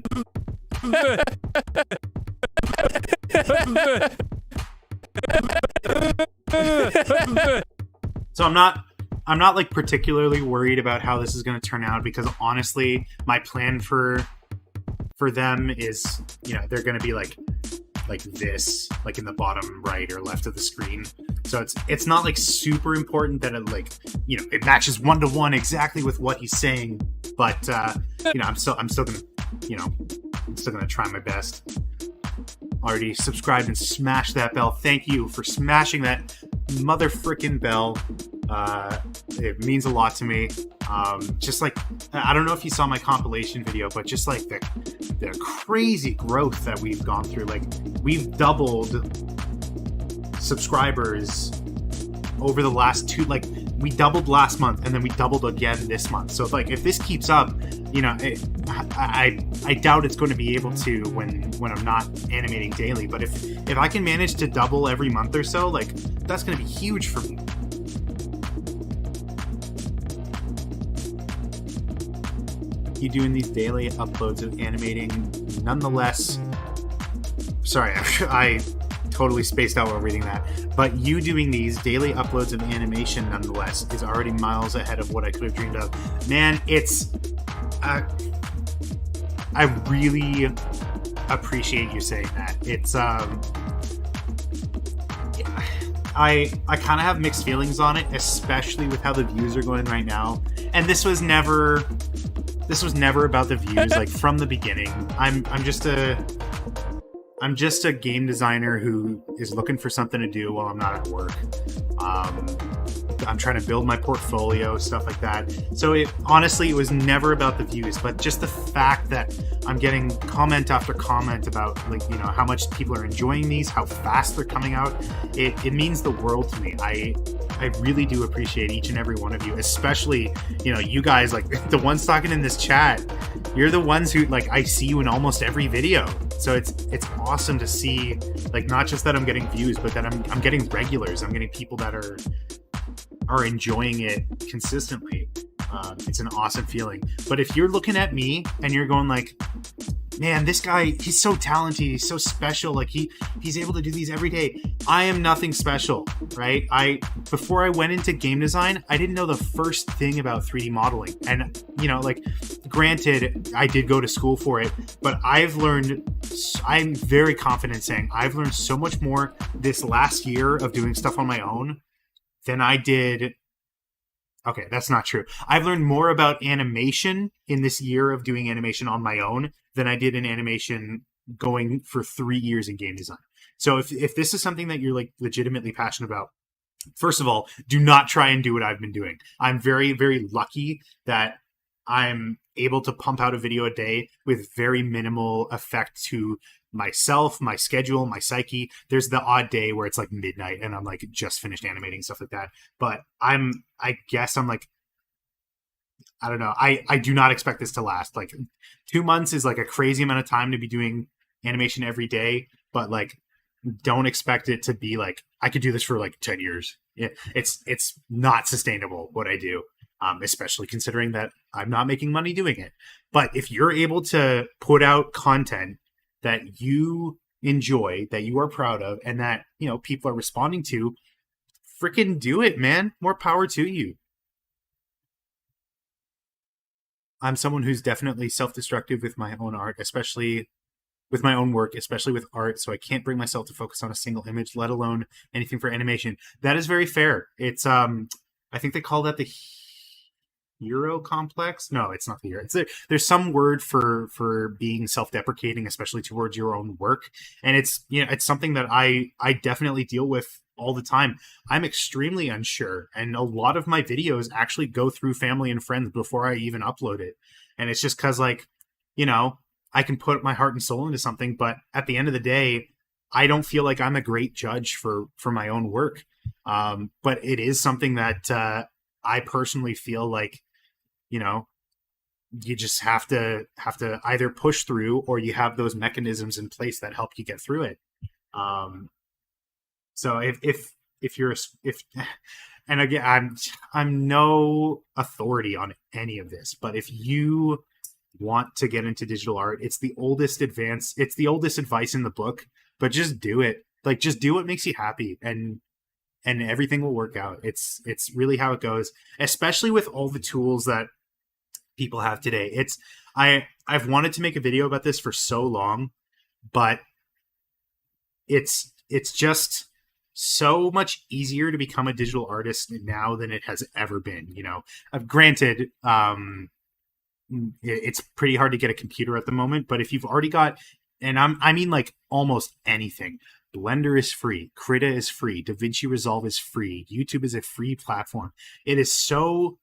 So I'm not particularly worried about how this is going to turn out, because honestly, my plan for them is, they're going to be like this, in the bottom right or left of the screen. So it's not super important that it it matches 1-to-1 exactly with what he's saying. But I'm still gonna try my best. Already subscribed and smashed that bell. Thank you for smashing that mother frickin' bell. It means a lot to me. I don't know if you saw my compilation video, but just the crazy growth that we've gone through. We've doubled subscribers over the last 2. We doubled last month, and then we doubled again this month. So if this keeps up, I doubt it's going to be able to when I'm not animating daily. But if I can manage to double every month or so, that's going to be huge for me. You doing these daily uploads of animating, nonetheless. Sorry, I totally spaced out while reading that. But you doing these daily uploads of animation, nonetheless, is already miles ahead of what I could have dreamed of. Man, it's. I really appreciate you saying that. It's I kind of have mixed feelings on it, especially with how the views are going right now. And this was never about the views. From the beginning, I'm just a game designer who is looking for something to do while I'm not at work. I'm trying to build my portfolio, stuff like that. So it was never about the views, but just the fact that I'm getting comment after comment about how much people are enjoying these, how fast they're coming out. It means the world to me. I really do appreciate each and every one of you, especially, you guys, the ones talking in this chat. You're the ones who, I see you in almost every video. So it's awesome to see, not just that I'm getting views, but that I'm getting regulars. I'm getting people that are enjoying it consistently. It's an awesome feeling. But if you're looking at me and you're going man, this guy, he's so talented, he's so special, he's able to do these every day. I am nothing special, right? Before I went into game design, I didn't know the first thing about 3D modeling. And granted, I did go to school for it, but I'm very confident saying I've learned so much more this last year of doing stuff on my own than I did. Okay, that's not true. I've learned more about animation in this year of doing animation on my own than I did in animation going for 3 years in game design. So if this is something that you're legitimately passionate about, first of all, do not try and do what I've been doing. I'm very, very lucky that I'm able to pump out a video a day with very minimal effect to myself, my schedule, my psyche. There's the odd day where it's midnight and I'm just finished animating, stuff like that. But I guess I'm I don't know. I do not expect this to last. 2 months is a crazy amount of time to be doing animation every day, but like don't expect it to be like I could do this for like 10 years. Yeah, it's not sustainable what I do, especially considering that I'm not making money doing it. But if you're able to put out content that you enjoy, that you are proud of, and that, you know, people are responding to, freaking do it, man. More power to you. I'm someone who's definitely self-destructive with my own art, especially with my own work, especially with art. So I can't bring myself to focus on a single image, let alone anything for animation. That is very fair. It's I think they call that the hero complex. No, it's not the hero. There's some word for being self-deprecating, especially towards your own work, and it's, you know, it's something that I definitely deal with all the time. I'm extremely unsure, and a lot of my videos actually go through family and friends before I even upload it. And it's just because, like, you know, I can put my heart and soul into something, but at the end of the day, I don't feel like I'm a great judge for my own work. But it is something that I personally feel like, you know, you just have to either push through, or you have those mechanisms in place that help you get through it. So if you're if and again, I'm no authority on any of this, but if you want to get into digital art, it's the oldest advice in the book, but just do it. Like, just do what makes you happy, and everything will work out. It's really how it goes, especially with all the tools that people have today. I've wanted to make a video about this for so long, but it's just so much easier to become a digital artist now than it has ever been. You know, granted, it's pretty hard to get a computer at the moment, but if you've already got, and I mean like almost anything, Blender is free, Krita is free, DaVinci Resolve is free, YouTube is a free platform. It is so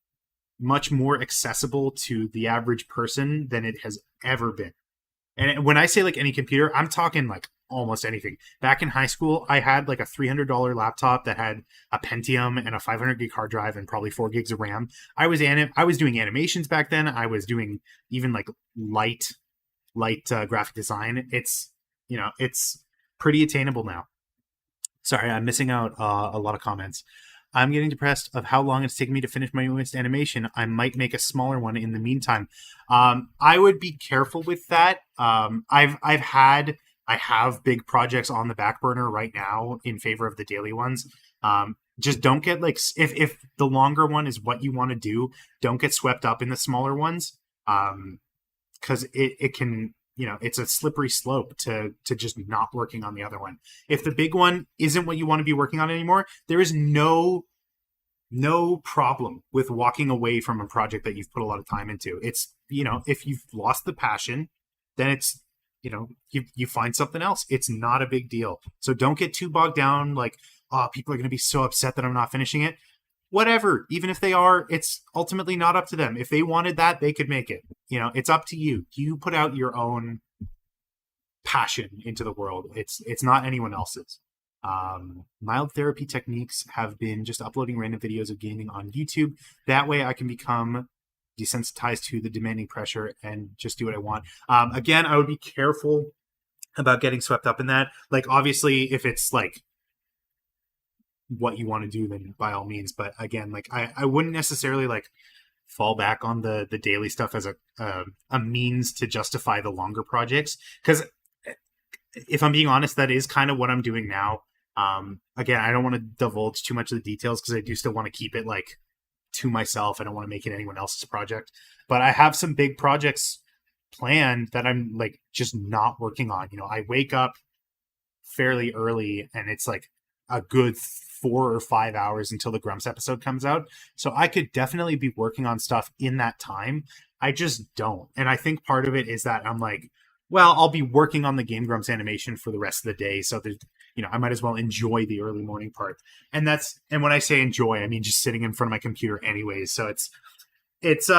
much more accessible to the average person than it has ever been. And when I say like any computer, I'm talking like almost anything. Back in high school, I had like a $300 laptop that had a Pentium and a 500 gig hard drive and probably 4 gigs of RAM. I was doing animations back then. I was doing even like light graphic design. It's, you know, it's pretty attainable now. Sorry, I'm missing out a lot of comments. I'm getting depressed of how long it's taken me to finish my newest animation. I might make a smaller one in the meantime. I would be careful with that. I have big projects on the back burner right now in favor of the daily ones. Just don't get like, if the longer one is what you want to do, don't get swept up in the smaller ones. Because it can, you know, it's a slippery slope to just not working on the other one. If the big one isn't what you want to be working on anymore, there is no problem with walking away from a project that you've put a lot of time into. It's, you know, if you've lost the passion, then it's, you know, you find something else. It's not a big deal. So don't get too bogged down like, oh, people are going to be so upset that I'm not finishing it. Whatever, even if they are, it's ultimately not up to them. If they wanted that, they could make it. You know, it's up to you. You put out your own passion into the world. It's not anyone else's. Mild therapy techniques have been just uploading random videos of gaming on YouTube. That way I can become desensitized to the demanding pressure and just do what I want. Again, I would be careful about getting swept up in that. Like, obviously, if it's like what you want to do, then by all means. But again, like I wouldn't necessarily like fall back on the daily stuff as a means to justify the longer projects, because if I'm being honest, that is kind of what I'm doing now. Again, I don't want to divulge too much of the details because I do still want to keep it like to myself. I don't want to make it anyone else's project, but I have some big projects planned that I'm like just not working on. You know, I wake up fairly early and it's like a good 4 or 5 hours until the Grumps episode comes out. So I could definitely be working on stuff in that time. I just don't. And I think part of it is that I'm like, well, I'll be working on the Game Grumps animation for the rest of the day. So there's, you know, I might as well enjoy the early morning part. And when I say enjoy, I mean just sitting in front of my computer anyways. So it's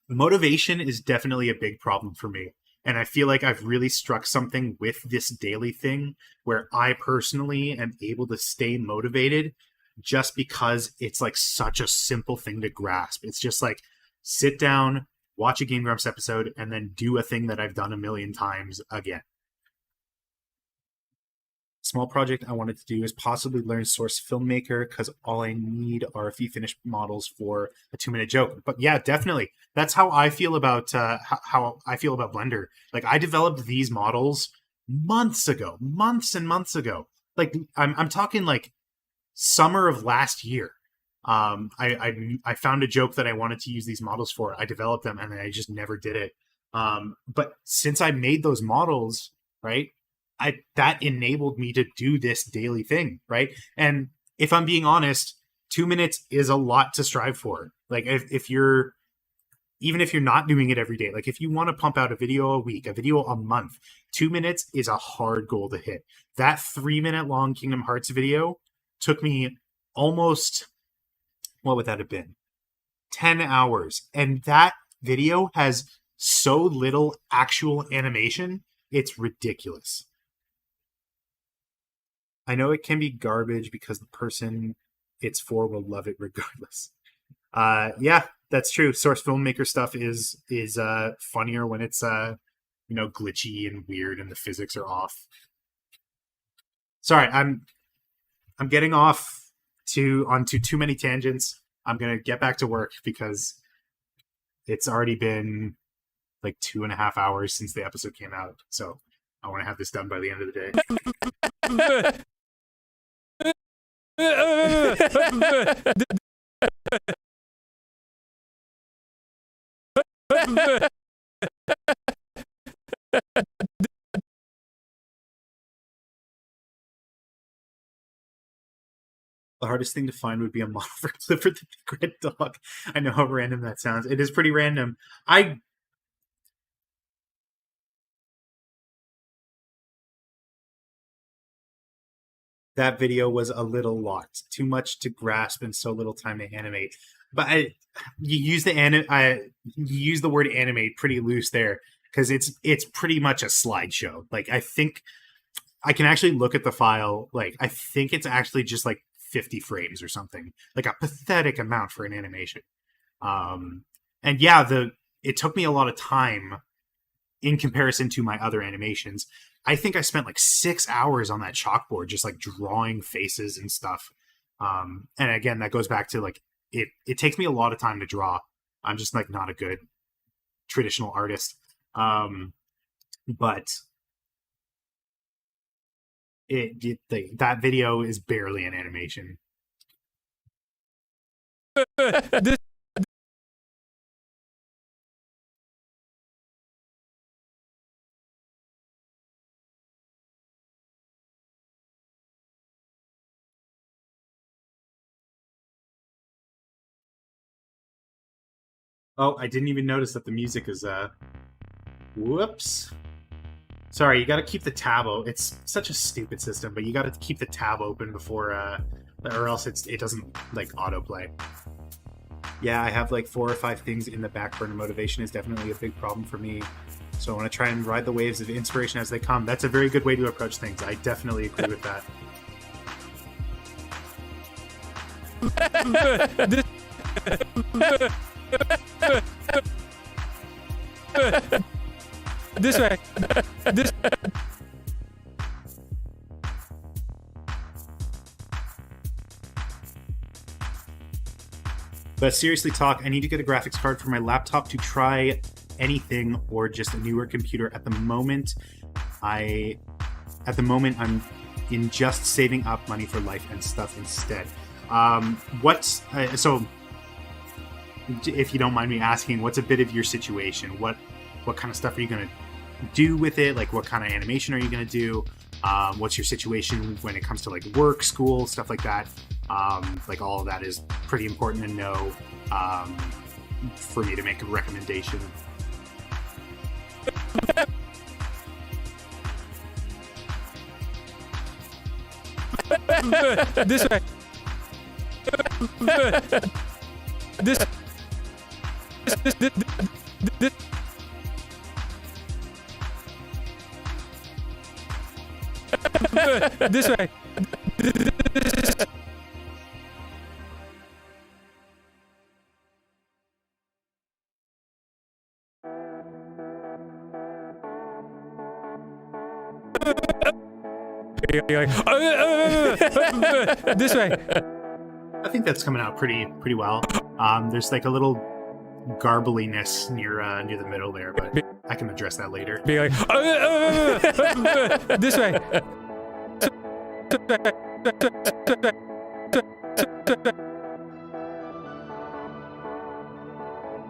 motivation is definitely a big problem for me. And I feel like I've really struck something with this daily thing where I personally am able to stay motivated just because it's like such a simple thing to grasp. It's just like sit down, watch a Game Grumps episode, and then do a thing that I've done a million times again. small project I wanted to do is possibly learn Source Filmmaker because all I need are a few finished models for a 2-minute joke. But yeah, definitely, that's how I feel about how I feel about Blender. Like I developed these models months ago, months and months ago. Like I'm talking like summer of last year. I found a joke that I wanted to use these models for. I developed them and then I just never did it. But since I made those models, right, that enabled me to do this daily thing, right? And if I'm being honest, 2 minutes is a lot to strive for. Like if you're, even if you're not doing it every day, like if you want to pump out a video a week, a video a month, 2 minutes is a hard goal to hit. That 3-minute long Kingdom Hearts video took me almost, what would that have been? 10 hours. And that video has so little actual animation, it's ridiculous. I know it can be garbage because the person it's for will love it regardless. Yeah, that's true. Source Filmmaker stuff is funnier when it's glitchy and weird and the physics are off. Sorry, I'm getting off onto too many tangents. I'm gonna get back to work because it's already been like 2.5 hours since the episode came out. So I want to have this done by the end of the day. The hardest thing to find would be a model for Clifford the Big Red Dog. I know how random that sounds. It is pretty random. That video was a little lot. Too much to grasp and so little time to animate. But you use the word animate pretty loose there because it's pretty much a slideshow. Like I think I can actually look at the file. Like I think it's actually just like 50 frames or something, like a pathetic amount for an animation. And yeah, it took me a lot of time in comparison to my other animations. I think I spent like 6 hours on that chalkboard, just like drawing faces and stuff. And again, that goes back to like, it takes me a lot of time to draw. I'm just like not a good traditional artist. But that video is barely an animation. Oh, I didn't even notice that the music is whoops. Sorry, you got to keep the tab open. It's such a stupid system, but you got to keep the tab open before, or else it doesn't like autoplay. Yeah, I have like 4 or 5 things in the back burner. Motivation is definitely a big problem for me. So I want to try and ride the waves of inspiration as they come. That's a very good way to approach things. I definitely agree with that. This way. This. But seriously, talk. I need to get a graphics card for my laptop to try anything or just a newer computer. At the moment, I'm in just saving up money for life and stuff instead. So if you don't mind me asking, what's a bit of your situation? What kind of stuff are you going to do with it? Like, what kind of animation are you going to do? What's your situation when it comes to like work, school, stuff like that? Like all of that is pretty important to know for me to make a recommendation. This way. This. This way. Be like, this way. I think that's coming out pretty well. There's like a little garbliness near the middle there, but I can address that later. Be like, this way.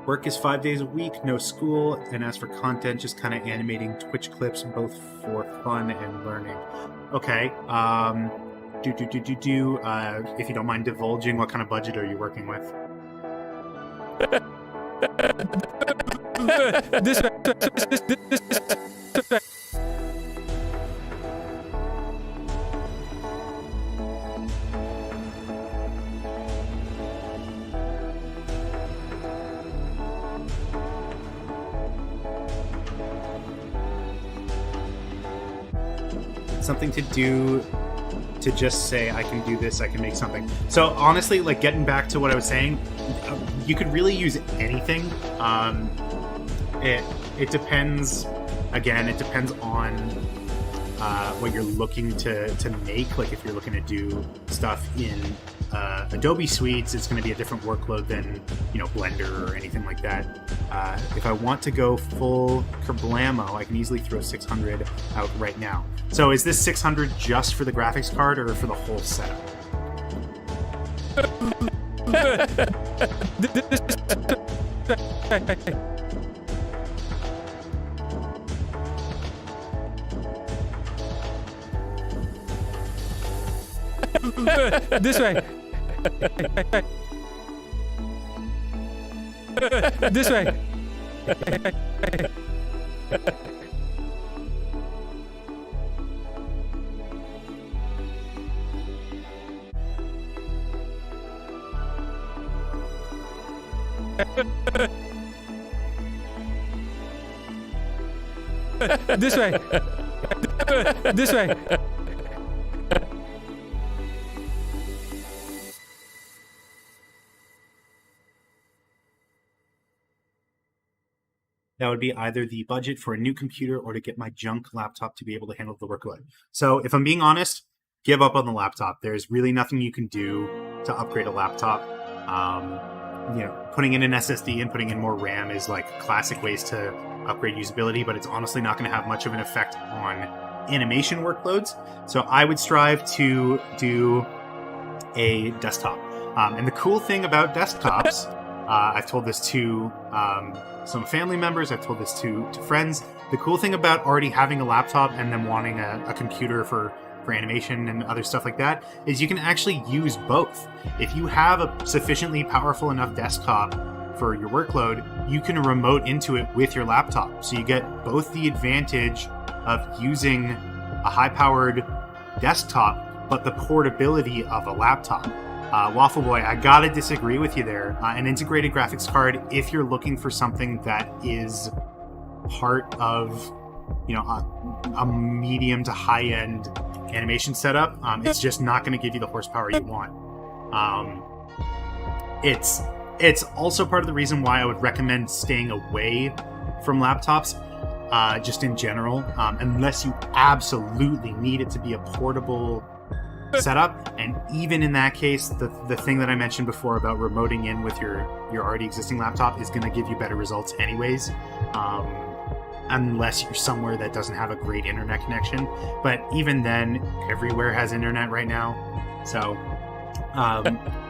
Work is 5 days a week, no school, and as for content, just kind of animating Twitch clips, both for fun and learning. Okay. If you don't mind divulging, what kind of budget are you working with? This way. Something to do to just say I can do this, I can make something. So honestly, like getting back to what I was saying, you could really use anything. It depends. Again, it depends on what you're looking to make. Like if you're looking to do stuff in Adobe Suites, it's going to be a different workload than Blender or anything like that. If I want to go full kerblamo, I can easily throw 600 out right now. So is this 600 just for the graphics card or for the whole setup? This way. This way. This way. This way. That would be either the budget for a new computer or to get my junk laptop to be able to handle the workload. So if I'm being honest, give up on the laptop. There's really nothing you can do to upgrade a laptop. Putting in an SSD and putting in more RAM is like classic ways to upgrade usability, but it's honestly not going to have much of an effect on animation workloads. So I would strive to do a desktop. And the cool thing about desktops, I've told this to some family members, I've told this to friends. The cool thing about already having a laptop and then wanting a computer for animation and other stuff like that is you can actually use both. If you have a sufficiently powerful enough desktop for your workload, you can remote into it with your laptop. So you get both the advantage of using a high-powered desktop, but the portability of a laptop. Waffle Boy, I gotta disagree with you there. An integrated graphics card, if you're looking for something that is part of a medium to high-end animation setup, it's just not going to give you the horsepower you want. It's also part of the reason why I would recommend staying away from laptops, just in general, unless you absolutely need it to be a portable setup. And even in that case, the thing that I mentioned before about remoting in with your already existing laptop is going to give you better results anyways. Unless you're somewhere that doesn't have a great internet connection. But even then, everywhere has internet right now. So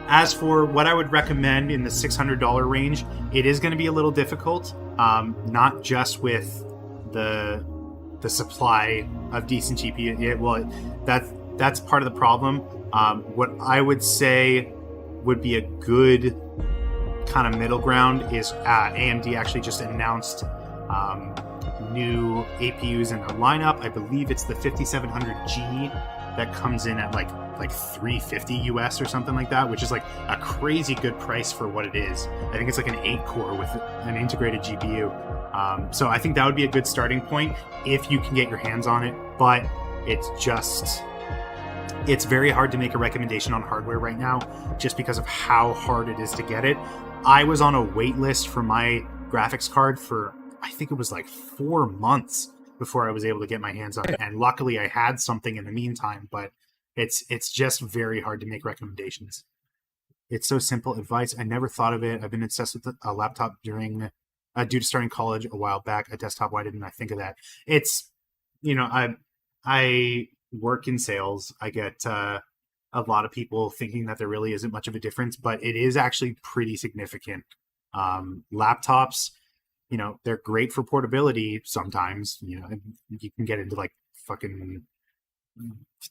as for what I would recommend in the $600 range, it is going to be a little difficult, not just with the supply of decent GPU. That's part of the problem. What I would say would be a good kind of middle ground is AMD actually just announced new APUs in their lineup. I believe it's the 5700G that comes in at like $350 US or something like that, which is like a crazy good price for what it is. I think it's like an 8-core with an integrated GPU. So I think that would be a good starting point if you can get your hands on it, but it's very hard to make a recommendation on hardware right now just because of how hard it is to get it. I was on a wait list for my graphics card for, I think it was like 4 months before I was able to get my hands on it. And luckily I had something in the meantime, but it's just very hard to make recommendations. It's so simple advice. I never thought of it. I've been obsessed with a laptop due to starting college a while back. A desktop. Why didn't I think of that? It's, I work in sales. I get a lot of people thinking that there really isn't much of a difference, but it is actually pretty significant. Laptops, they're great for portability sometimes. You can get into like fucking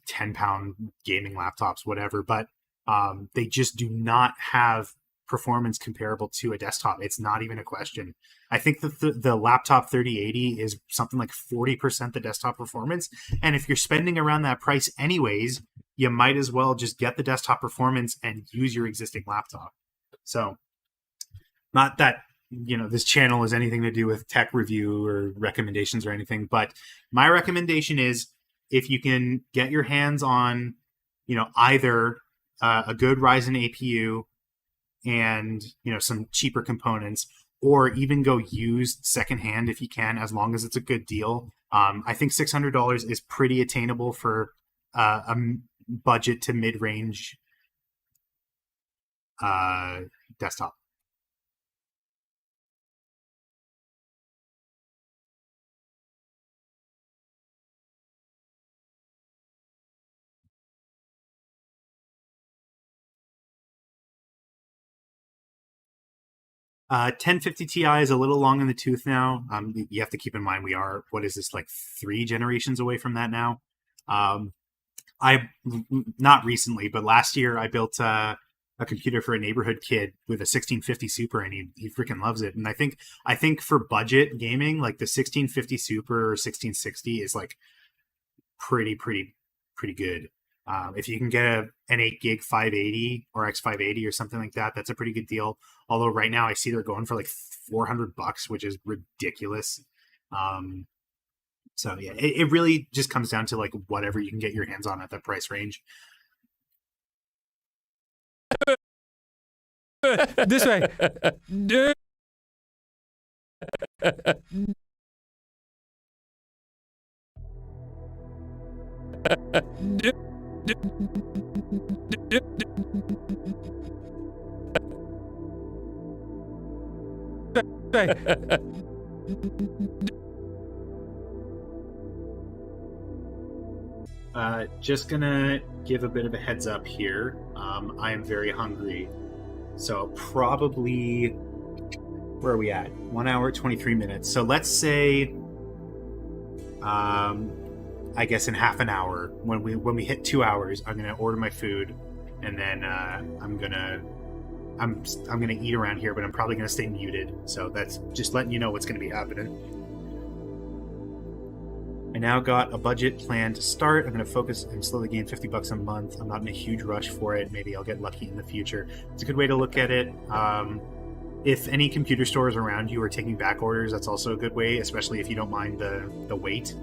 10-pound gaming laptops, whatever, but they just do not have performance comparable to a desktop. It's not even a question. I think the laptop 3080 is something like 40% the desktop performance. And if you're spending around that price anyways, you might as well just get the desktop performance and use your existing laptop. So not that, this channel is anything to do with tech review or recommendations or anything, but my recommendation is if you can get your hands on, either a good Ryzen APU and, some cheaper components, or even go used secondhand if you can, as long as it's a good deal. I think $600 is pretty attainable for a budget to mid-range desktop. Uh, 1050 Ti is a little long in the tooth now. You have to keep in mind we are, what is this, like 3 generations away from that now. I, not recently, but last year I built a computer for a neighborhood kid with a 1650 Super, and he freaking loves it. And I think for budget gaming, like the 1650 Super or 1660 is like pretty good. If you can get an 8 gig 580 or X580 or something like that, that's a pretty good deal. Although right now I see they're going for like $400, which is ridiculous. So yeah, it really just comes down to like whatever you can get your hands on at that price range. This way. Just gonna give a bit of a heads up here. I am very hungry, so probably, where are we at? 1 hour 23 minutes. So let's say, I guess in half an hour, when we hit 2 hours, I'm gonna order my food, and then I'm gonna eat around here, but I'm probably gonna stay muted. So that's just letting you know what's gonna be happening. I now got a budget plan to start. I'm going to focus and slowly gain $50 a month. I'm not in a huge rush for it. Maybe I'll get lucky in the future. It's a good way to look at it. If any computer stores around you are taking back orders, that's also a good way, especially if you don't mind the wait.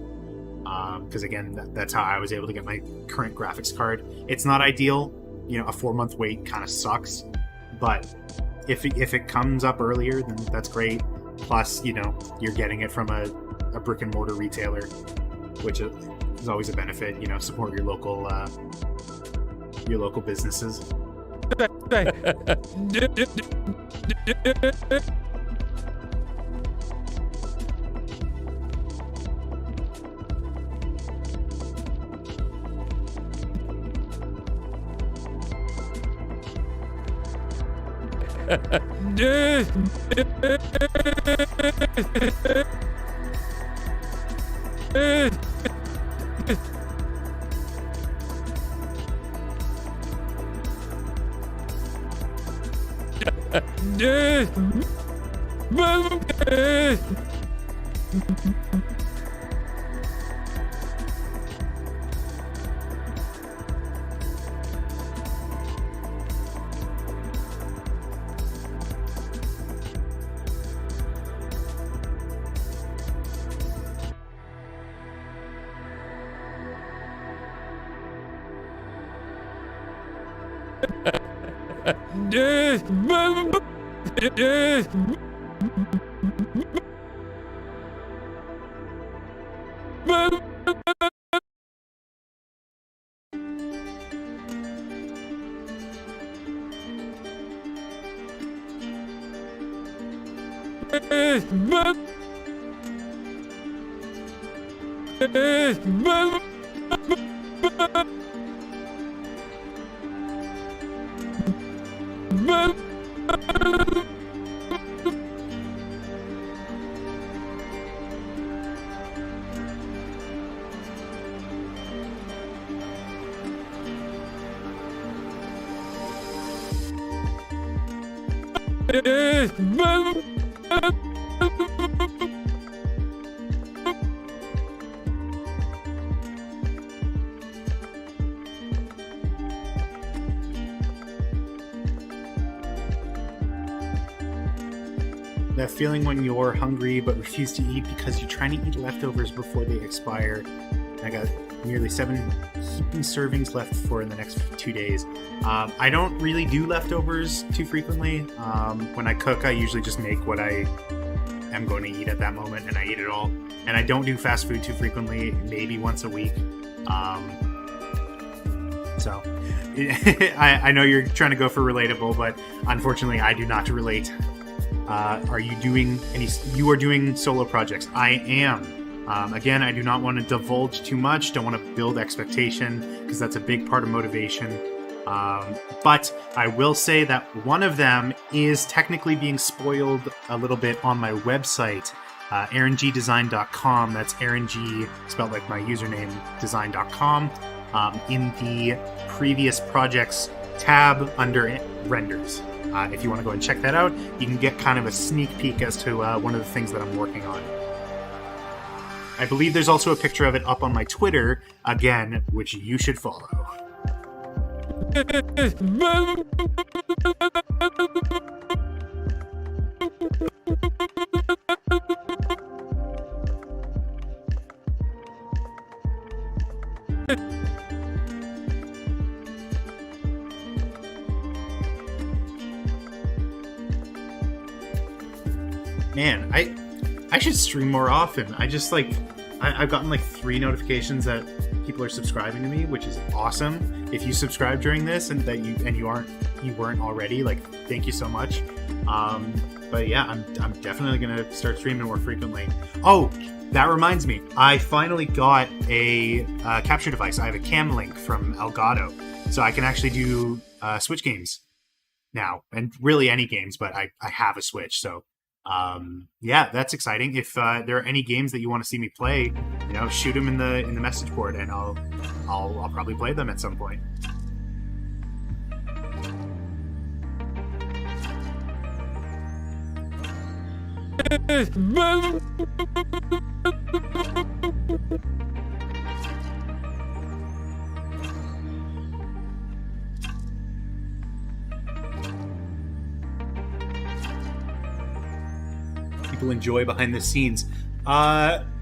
Because again, that's how I was able to get my current graphics card. It's not ideal. A 4-month wait kind of sucks. But if it comes up earlier, then that's great. Plus, you're getting it from a brick and mortar retailer, which is always a benefit. Support your local businesses. That feeling when you're hungry but refuse to eat because you're trying to eat leftovers before they expire. I got nearly 7 heaping servings left for in the next 2 days. I don't really do leftovers too frequently. When I cook, I usually just make what I am going to eat at that moment, and I eat it all. And I don't do fast food too frequently, maybe once a week. So I know you're trying to go for relatable, but unfortunately I do not relate. Are you doing any? You are doing solo projects. I am. Again, I do not want to divulge too much. Don't want to build expectation because that's a big part of motivation. But I will say that one of them is technically being spoiled a little bit on my website, AaronGDesign.com. That's Aaron G, spelled like my username, design.com. In the previous projects tab under renders. If you want to go and check that out, you can get kind of a sneak peek as to one of the things that I'm working on. I believe there's also a picture of it up on my Twitter, again, which you should follow. Man, I should stream more often. I've gotten like 3 notifications that people are subscribing to me, which is awesome. If you subscribe during this and that you weren't already, like, thank you so much. But yeah, I'm definitely gonna start streaming more frequently. Oh, that reminds me, I finally got a capture device. I have a Cam Link from Elgato, so I can actually do Switch games now, and really any games. But I have a Switch, so. Yeah, that's exciting. If there are any games that you want to see me play, shoot them in the message board, and I'll probably play them at some point. People enjoy behind the scenes.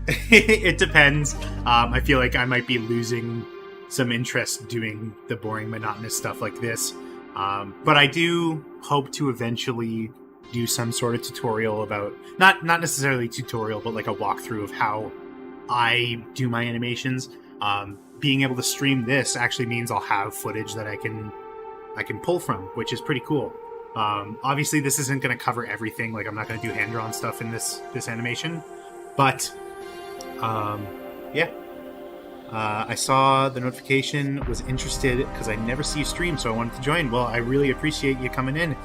It depends. I feel like I might be losing some interest doing the boring, monotonous stuff like this. But I do hope to eventually do some sort of tutorial about, not necessarily tutorial, but like a walkthrough of how I do my animations. Being able to stream this actually means I'll have footage that I can pull from, which is pretty cool. Obviously this isn't going to cover everything. Like, I'm not going to do hand-drawn stuff in this animation, but yeah. I saw the notification, was interested because I never see you stream, so I wanted to join. Well, I really appreciate you coming in.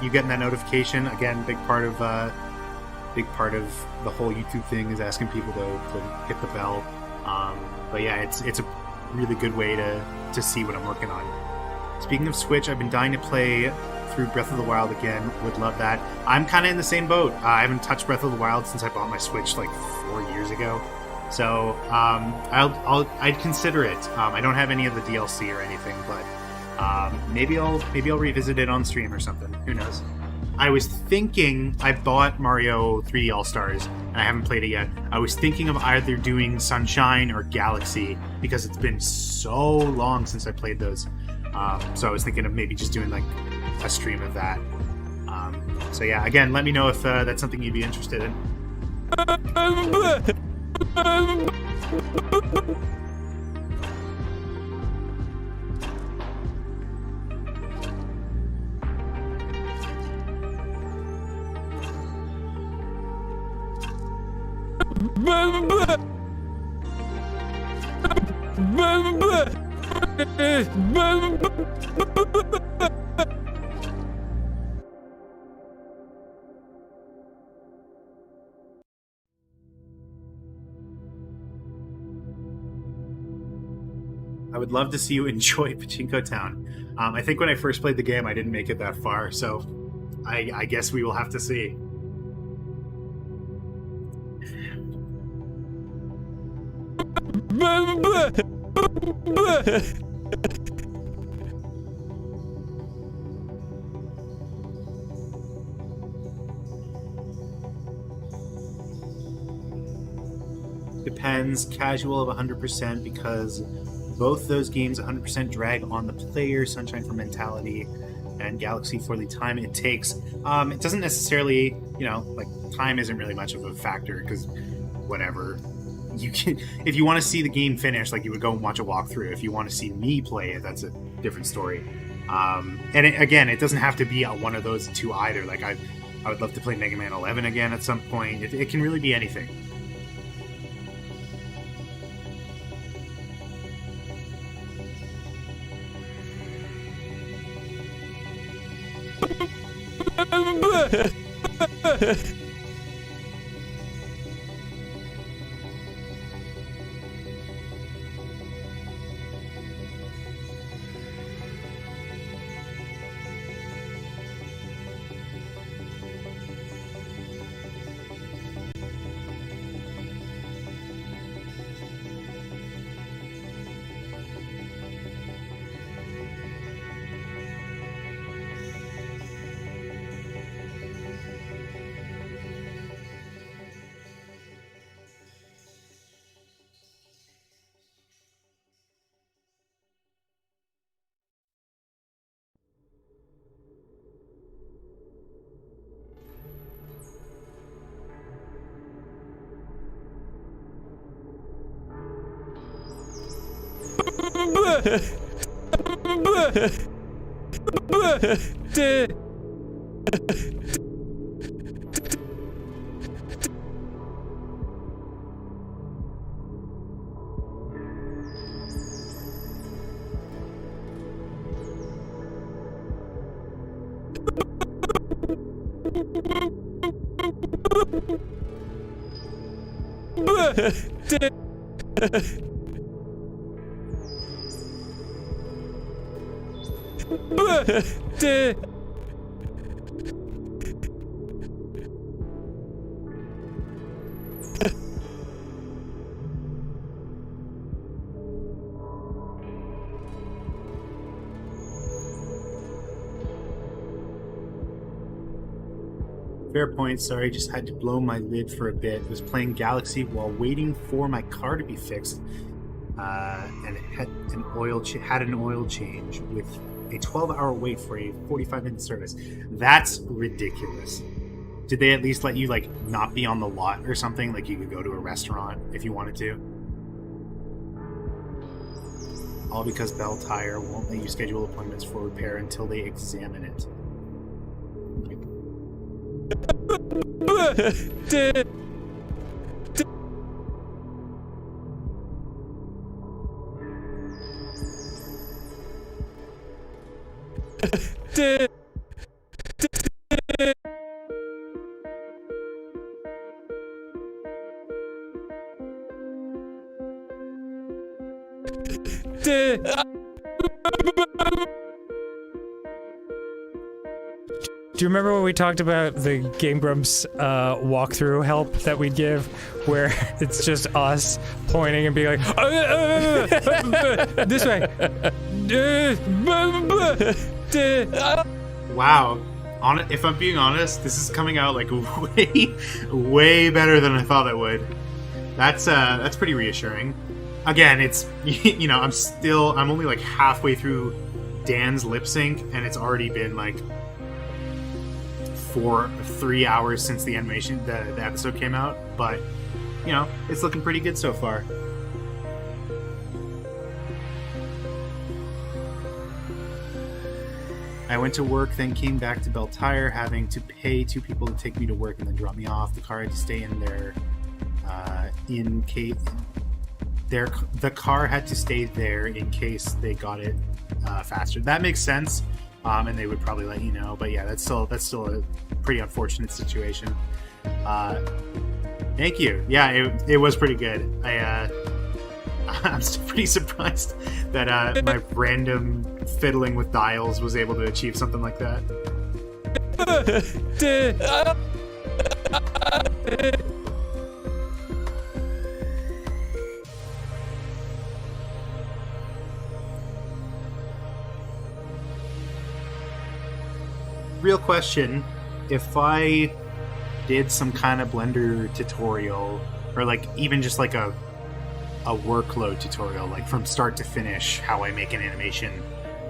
You getting that notification, again, big part of the whole YouTube thing is asking people to hit the bell. But yeah, it's a really good way to see what I'm working on. Speaking of Switch, I've been dying to play through Breath of the Wild again. Would love that. I'm kind of in the same boat. I haven't touched Breath of the Wild since I bought my Switch like 4 years ago. So I'd consider it. I don't have any of the DLC or anything, but maybe I'll revisit it on stream or something. Who knows? I was thinking, I bought Mario 3D All-Stars and I haven't played it yet. I was thinking of either doing Sunshine or Galaxy because it's been so long since I played those. So I was thinking of maybe just doing like a stream of that. So yeah, again, let me know if that's something you'd be interested in. I would love to see you enjoy Pachinko Town. I think when I first played the game, I didn't make it that far, so I guess we will have to see. Depends. Casual of 100% because both those games 100% drag on the player. Sunshine for Mentality and Galaxy for the time it takes. It doesn't necessarily, like time isn't really much of a factor because whatever. You can, if you want to see the game finish, like you would go and watch a walkthrough. If you want to see me play it, that's a different story. And it doesn't have to be one of those two either. Like I would love to play Mega Man 11 again at some point. It can really be anything. Fair point. Sorry, just had to blow my lid for a bit. Was playing Galaxy while waiting for my car to be fixed, and had an oil change with a 12-hour wait for a 45-minute service. That's ridiculous. Did they at least let you not be on the lot or something? Like you could go to a restaurant if you wanted to? All because Bell Tire won't let you schedule appointments for repair until they examine it. Do you remember when we talked about the Game Grumps walkthrough help that we'd give, where it's just us pointing and being like, this way. Wow. If I'm being honest, this is coming out way better than I thought it would. That's pretty reassuring. Again, it's I'm only halfway through Dan's lip sync, and it's already been 3 hours since the episode came out, but it's looking pretty good so far. I went to work, then came back to Beltire, having to pay 2 people to take me to work and then drop me off. The car had to stay in there in case the car had to stay there in case they got it faster. That makes sense, and they would probably let you know. But yeah, that's still a pretty unfortunate situation. Thank you. Yeah, it was pretty good. I'm still pretty surprised that my random fiddling with dials was able to achieve something like that. Real question, if I did some kind of Blender tutorial, or like even just like a workload tutorial, like from start to finish, how I make an animation,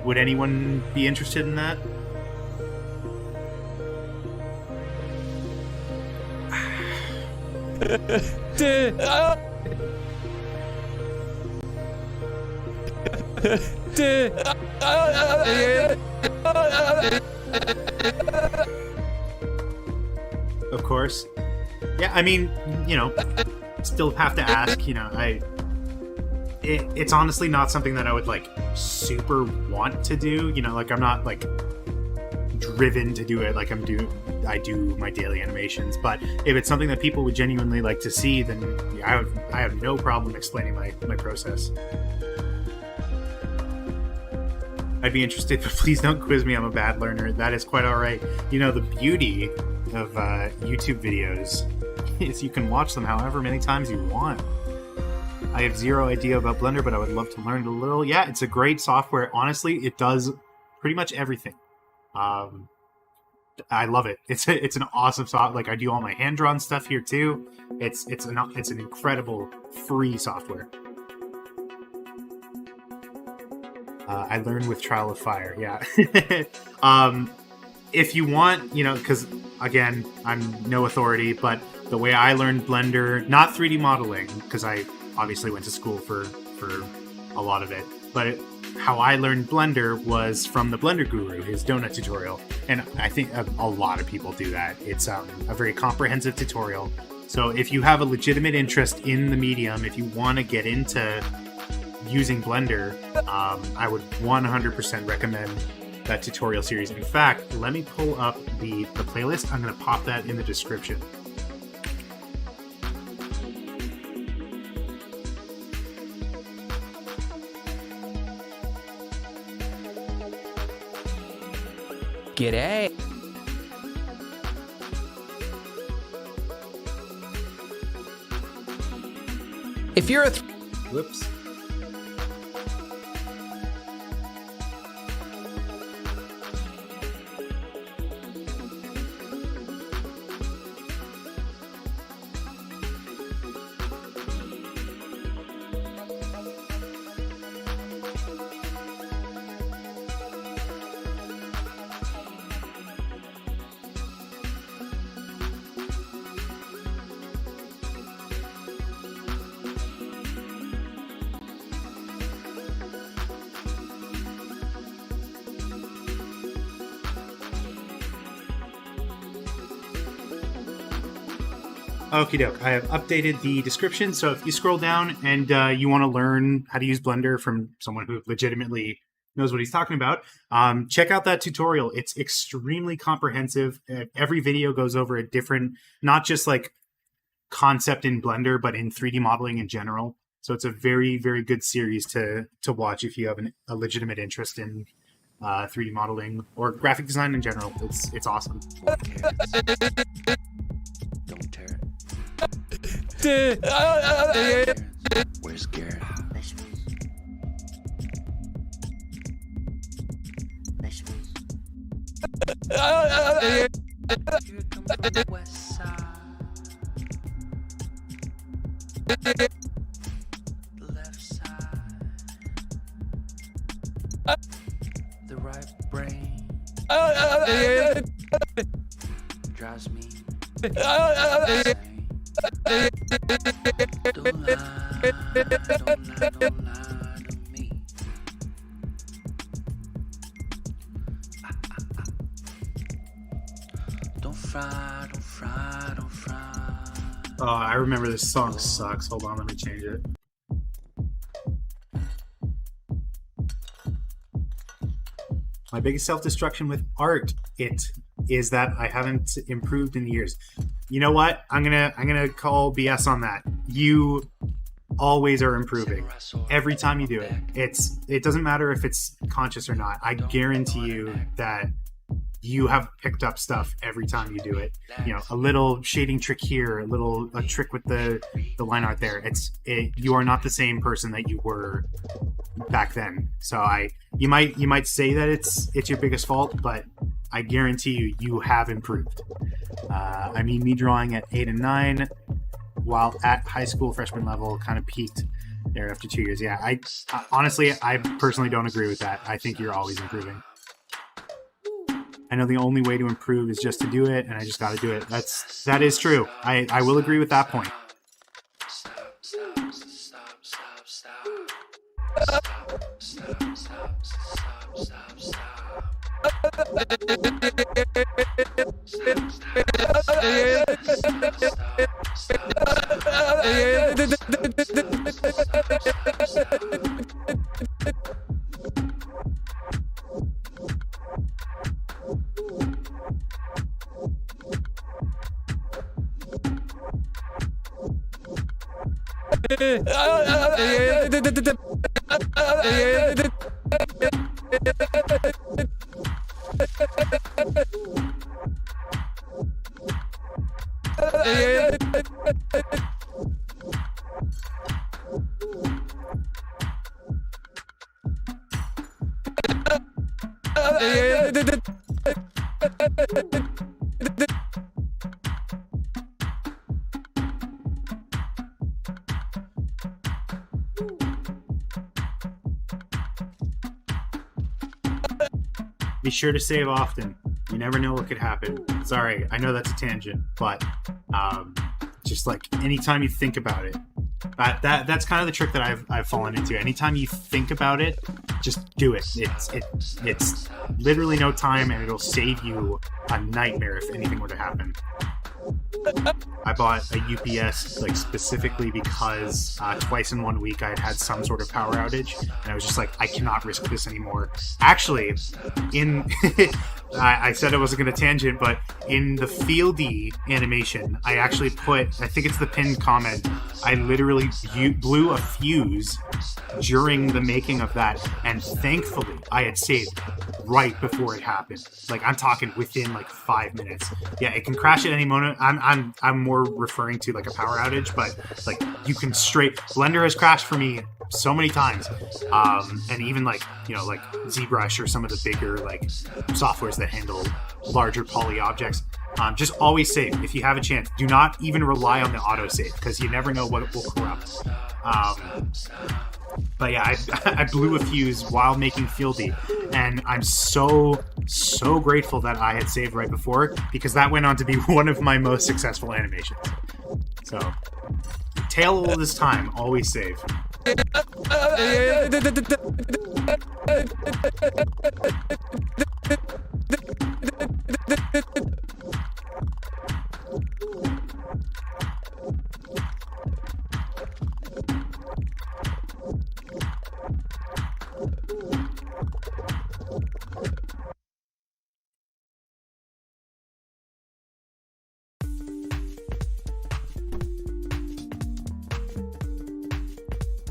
would anyone be interested in that? Of course. Yeah, I mean, you know, still have to ask, you know, it's honestly not something that I would like super want to do, you know, like I'm not like driven to do it like I do my daily animations, but if it's something that people would genuinely like to see, then yeah, I have no problem explaining my process. I'd be interested, but please don't quiz me. I'm a bad learner. That is quite all right. You know, the beauty of YouTube videos is you can watch them however many times you want. I have zero idea about Blender, but I would love to learn it a little. Yeah, it's a great software. Honestly, it does pretty much everything. I love it. It's an awesome software. Like I do all my hand-drawn stuff here too. It's an incredible free software. I learned with Trial of Fire. Yeah. If you want, you know, because again, I'm no authority, but the way I learned Blender, not 3D modeling, because I obviously went to school for a lot of it, but how I learned Blender was from the Blender Guru, his donut tutorial, and I think a lot of people do that. It's a very comprehensive tutorial. So if you have a legitimate interest in the medium, if you want to get into using Blender, I would 100% recommend that tutorial series. In fact, let me pull up the playlist. I'm going to pop that in the description. G'day. If you're a Whoops. Okie doke. I have updated the description, so if you scroll down and you want to learn how to use Blender from someone who legitimately knows what he's talking about, check out that tutorial. It's extremely comprehensive. Every video goes over a different, not just like concept in Blender, but in 3D modeling in general. So it's a very, very good series to watch if you have a legitimate interest in 3D modeling or graphic design in general. It's awesome. Don't tear it. Where's Garrett? Here come from the west side. The left side. The right brain drives me insane. Don't lie to me. fry, don't fry, don't fry. Oh, I remember this song sucks. Hold on, let me change it. My biggest self-destruction with art is that I haven't improved in years. You know what? I'm gonna call BS on that. You always are improving every time you do it. It doesn't matter if it's conscious or not. I guarantee you that you have picked up stuff every time you do it. You know, a little shading trick here, a trick with the line art there. You are not the same person that you were back then. So you might say that it's your biggest fault, but I guarantee you have improved. I mean, me drawing at 8 and 9 while at high school freshman level kind of peaked there after 2 years. Yeah, I honestly, I personally don't agree with that. I think you're always improving. I know the only way to improve is just to do it, and I just got to do it. That is true. I will agree with that point. Be sure to save often. You never know what could happen. Sorry, I know that's a tangent, but just like anytime you think about it, that's kind of the trick that I've fallen into. Anytime you think about it, just do it. It's literally no time, and it'll save you a nightmare if anything were to happen. I bought a UPS like specifically because twice in 1 week I had some sort of power outage, and I was just like, I cannot risk this anymore. Actually, I said I wasn't going to tangent, but in the Fieldy animation, I actually put, I think it's the pinned comment, I literally blew a fuse during the making of that, and thankfully I had saved right before it happened. Like, I'm talking within like 5 minutes. Yeah, it can crash at any moment. I'm more referring to like a power outage, but like you can Blender has crashed for me so many times, and even like, you know, like ZBrush or some of the bigger like softwares that handle larger poly objects. Just always save if you have a chance. Do not even rely on the autosave because you never know what will corrupt. But yeah, I blew a fuse while making Fieldy, and I'm so grateful that I had saved right before, because that went on to be one of my most successful animations. So, tail all this time, always save.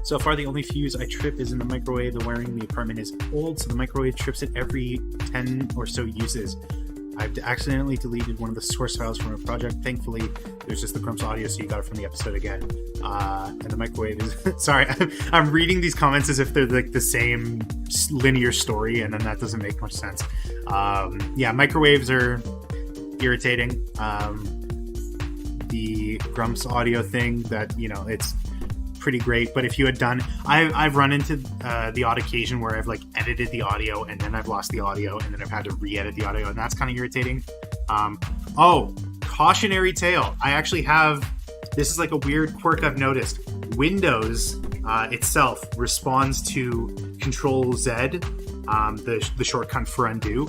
So far, the only fuse I trip is in the microwave. The wiring in the apartment is old, so the microwave trips it every 10 or so uses. I've accidentally deleted one of the source files from a project. Thankfully, there's just the Grumps audio, so you got it from the episode again. And the microwave is... Sorry, I'm reading these comments as if they're like the same linear story, and then that doesn't make much sense. Yeah, microwaves are irritating. The Grumps audio thing, that, you know, it's pretty great, but if you had done, I've run into the odd occasion where I've like edited the audio and then I've lost the audio and then I've had to re-edit the audio, and that's kind of irritating. Oh, cautionary tale. I actually have, this is like a weird quirk I've noticed. Windows itself responds to Control Z, the shortcut for undo.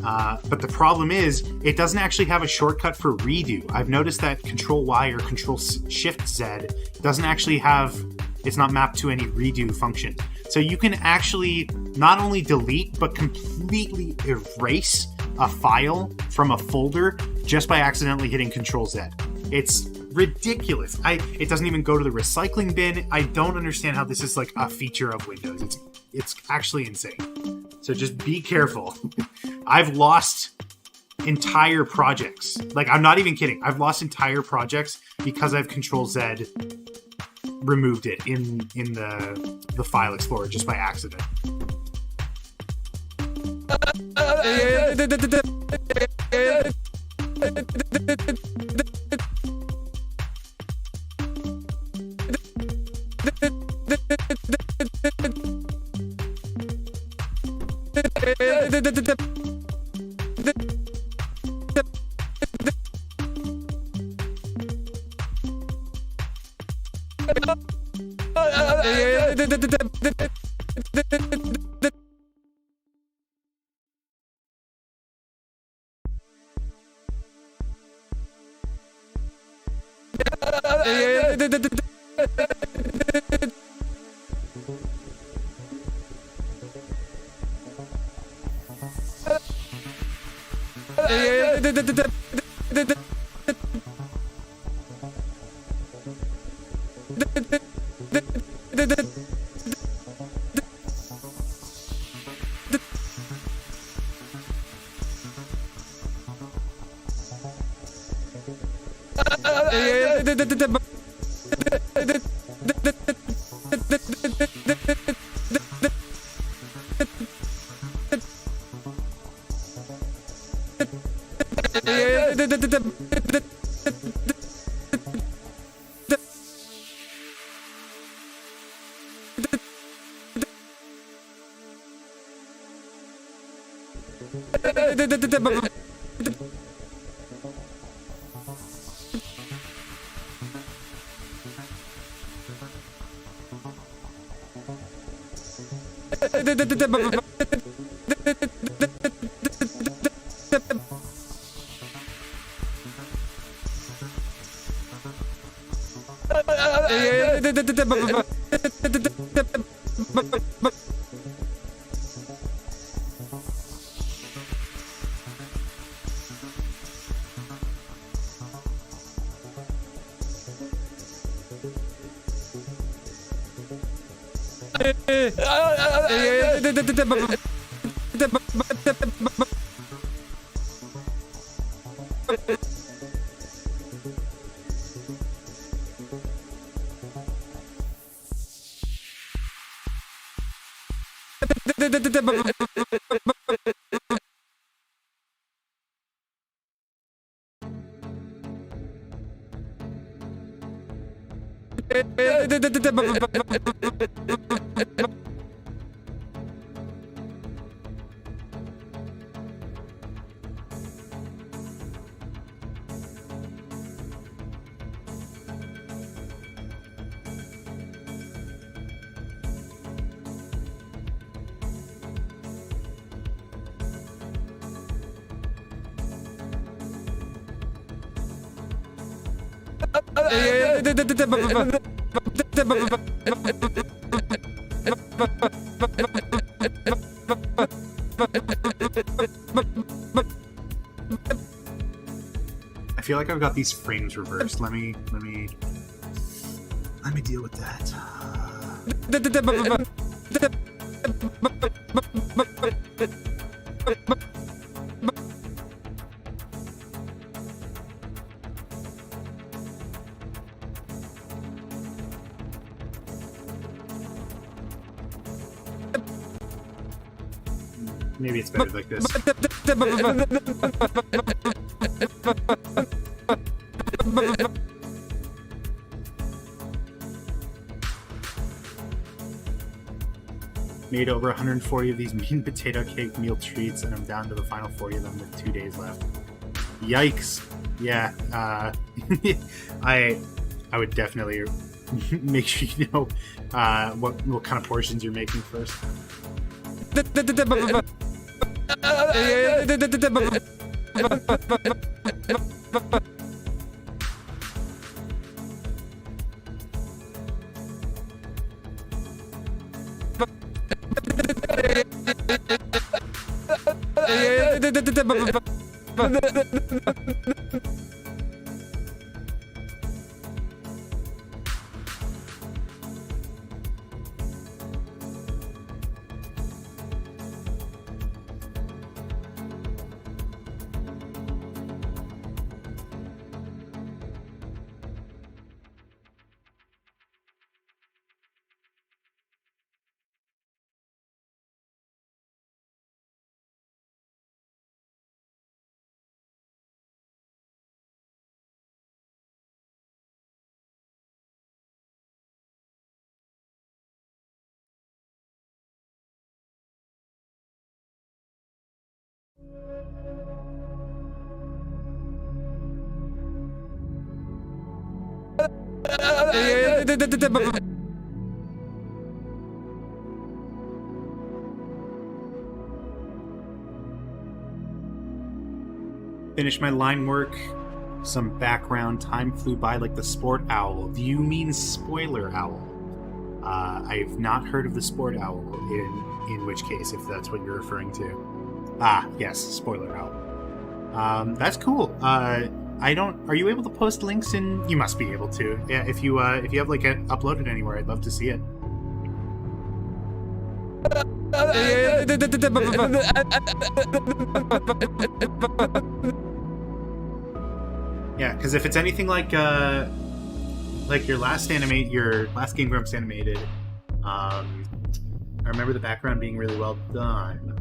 But the problem is, it doesn't actually have a shortcut for redo. I've noticed that Control Y or Control Shift Z doesn't actually have, it's not mapped to any redo function. So you can actually not only delete, but completely erase a file from a folder just by accidentally hitting Control Z. It's ridiculous. It doesn't even go to the recycling bin. I don't understand how this is like a feature of Windows. It's actually insane. So just be careful. I've lost entire projects. Like, I'm not even kidding. I've lost entire projects because I've Control Z removed it in the file explorer just by accident. I feel like I've got these frames reversed. Let me deal with that. Maybe it's better like this. Made over 140 of these mean potato cake meal treats, and I'm down to the final 40 of them with 2 days left. Yikes! Yeah, I would definitely make sure you know what kind of portions you're making first. Finish my line work. Some background. Time flew by like the sport owl. Do you mean spoiler owl? I've not heard of the sport owl, in which case, if that's what you're referring to. Ah, yes, spoiler owl. That's cool. I don't. Are you able to post links in? You must be able to. Yeah, if you have like it uploaded anywhere, I'd love to see it. Yeah, because if it's anything like your last Game Grumps animated, I remember the background being really well done.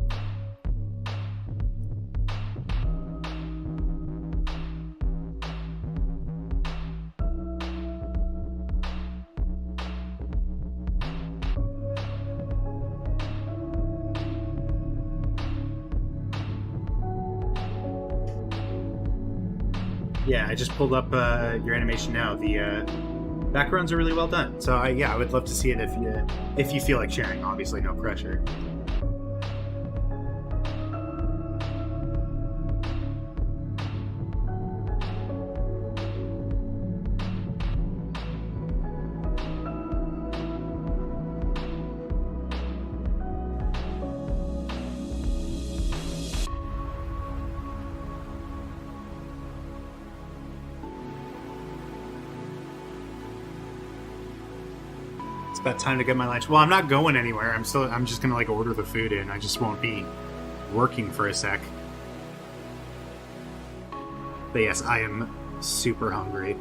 Yeah, I just pulled up your animation now. The backgrounds are really well done. So I would love to see it if you feel like sharing. Obviously, no pressure. It's about time to get my lunch. Well, I'm not going anywhere. I'm just gonna like order the food in. I just won't be working for a sec. But yes, I am super hungry.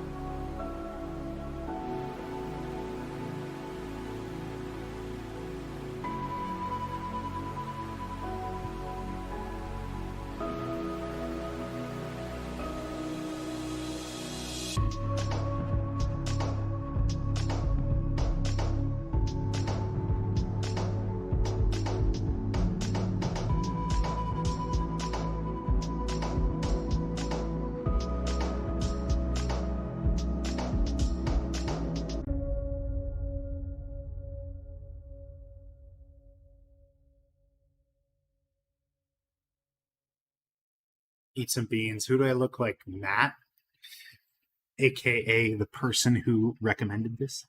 Eat some beans. Who do I look like? Matt? AKA the person who recommended this?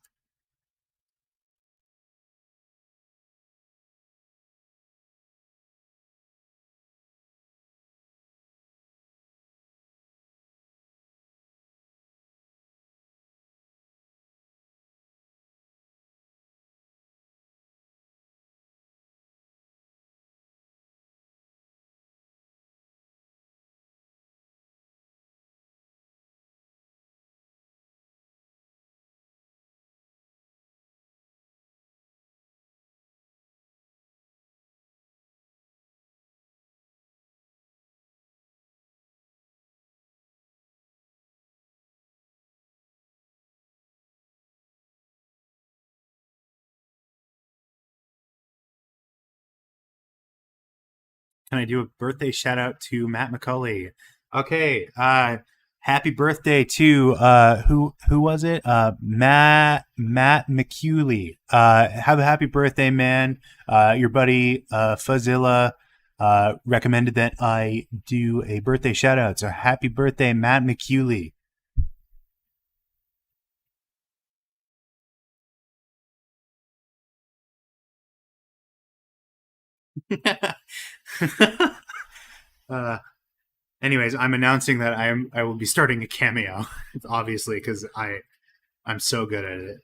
Can I do a birthday shout out to Matt McCulley? Okay, happy birthday to who was it? Matt McCulley. Have a happy birthday, man. Your buddy Fuzzilla recommended that I do a birthday shout out. So happy birthday, Matt McCuley. uh, anyways, I'm announcing that I will be starting a cameo, obviously, because I'm so good at it.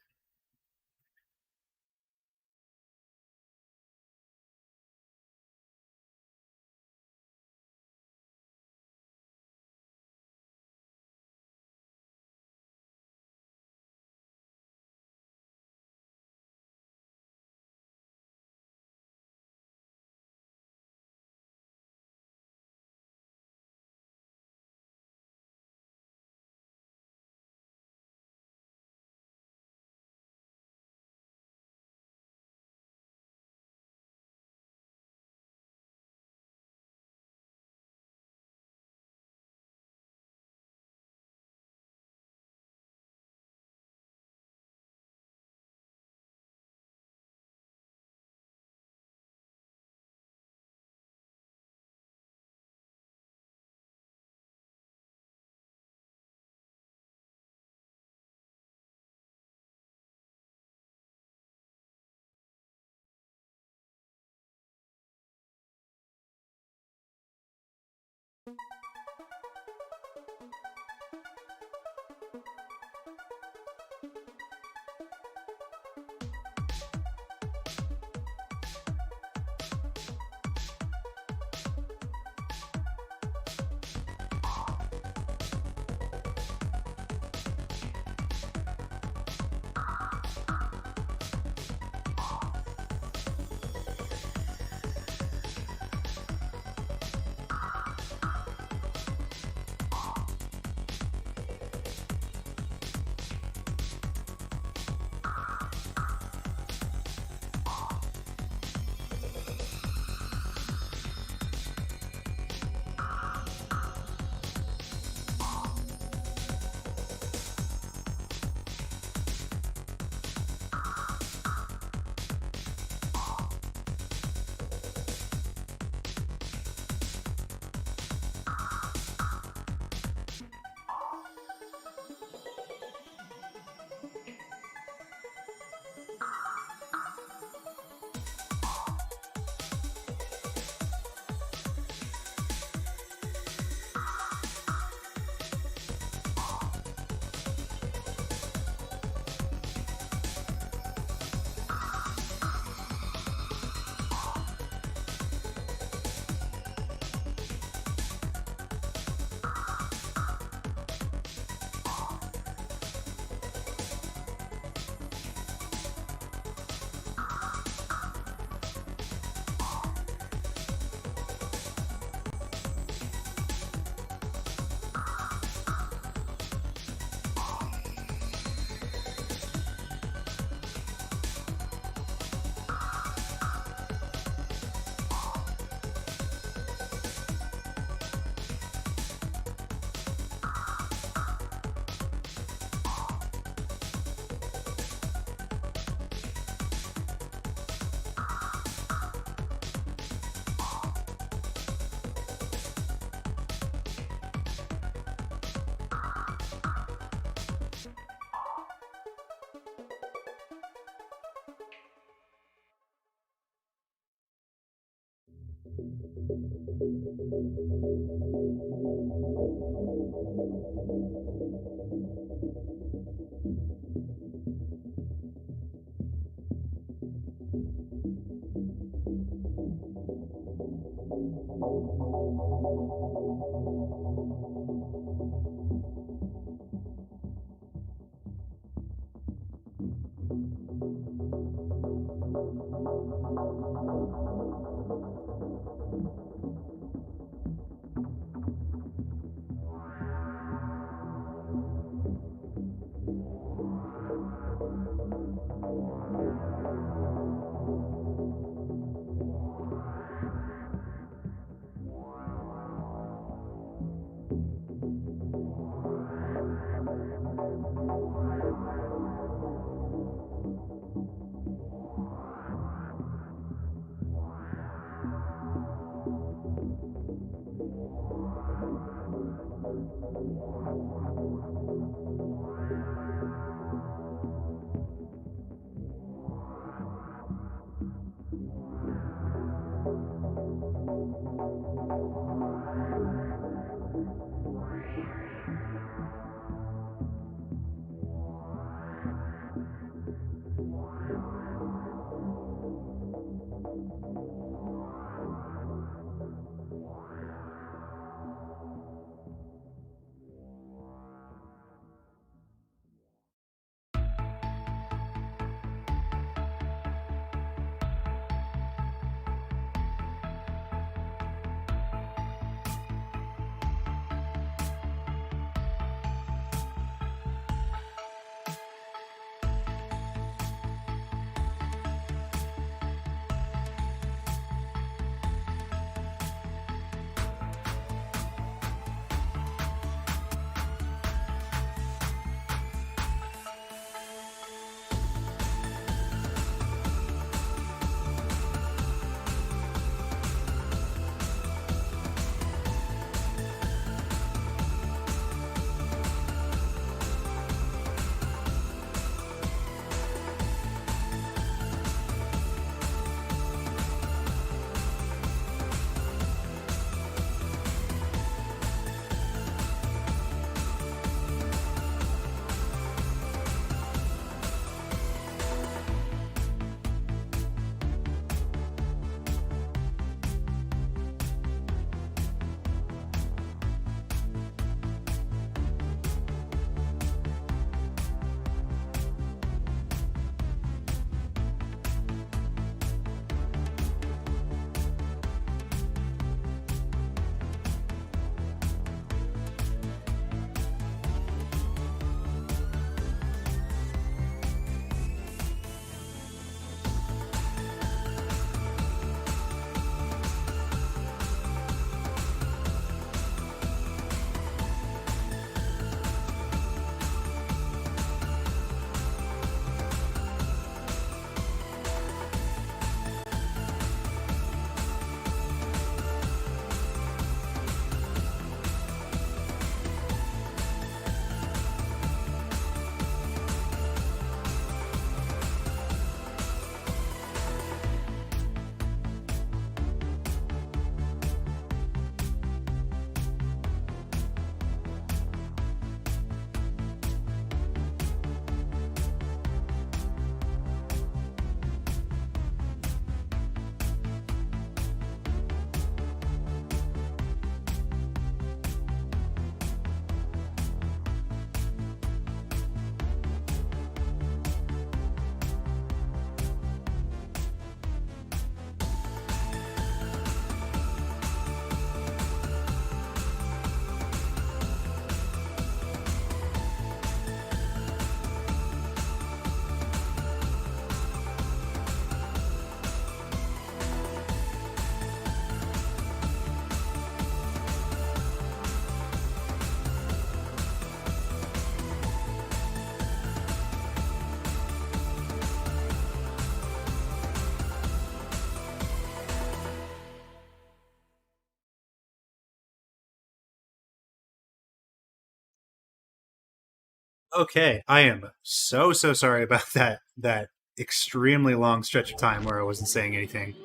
Okay, I am so sorry about that extremely long stretch of time where I wasn't saying anything.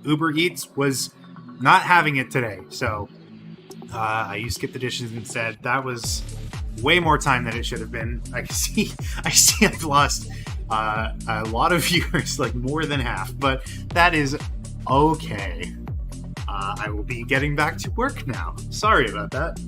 Uber Eats was not having it today, so I used Skip the Dishes instead. That was way more time than it should have been. I see I've lost a lot of viewers, like more than half, but that is okay. I will be getting back to work now. Sorry about that.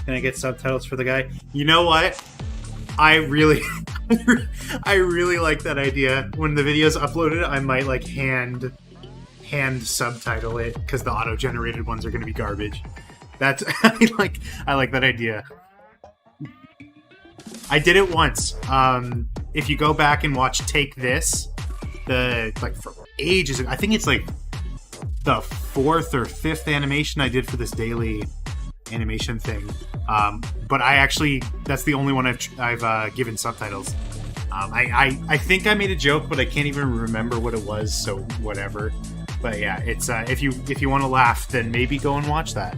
Can I get subtitles for the guy? You know what? I really I really like that idea. When the video's uploaded, I might like hand subtitle it because the auto-generated ones are going to be garbage. That's I like that idea. I did it once. If you go back and watch Take This, for ages, I think it's like the 4th or 5th animation I did for this daily animation thing. But that's the only one I've given subtitles. I think I made a joke, but I can't even remember what it was, so whatever. But yeah, it's if you want to laugh, then maybe go and watch that.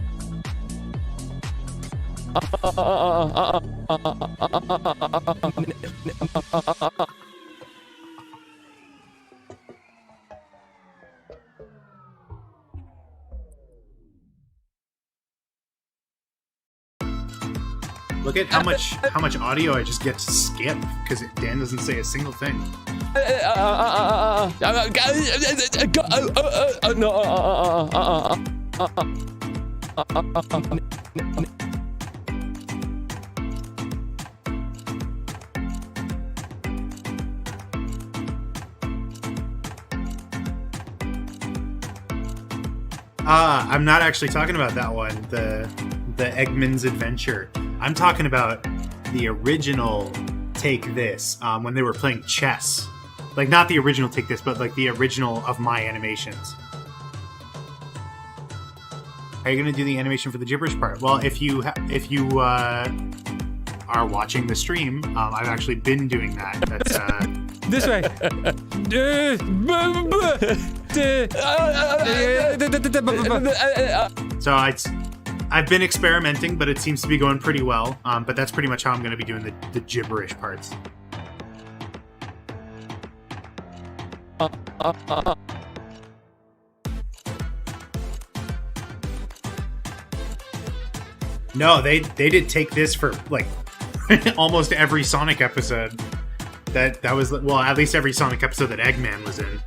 Look at how much audio I just get to skip because Dan doesn't say a single thing. I'm not actually talking about that one, the Eggman's Adventure. I'm talking about the original Take This, when they were playing chess. Like, not the original Take This, but like the original of my animations. Are you going to do the animation for the gibberish part? Well, if you are watching the stream, I've actually been doing that. That's This way. So I've been experimenting, but it seems to be going pretty well. But that's pretty much how I'm going to be doing the gibberish parts. No, they did Take This for like almost every Sonic episode. That was, well, at least every Sonic episode that Eggman was in.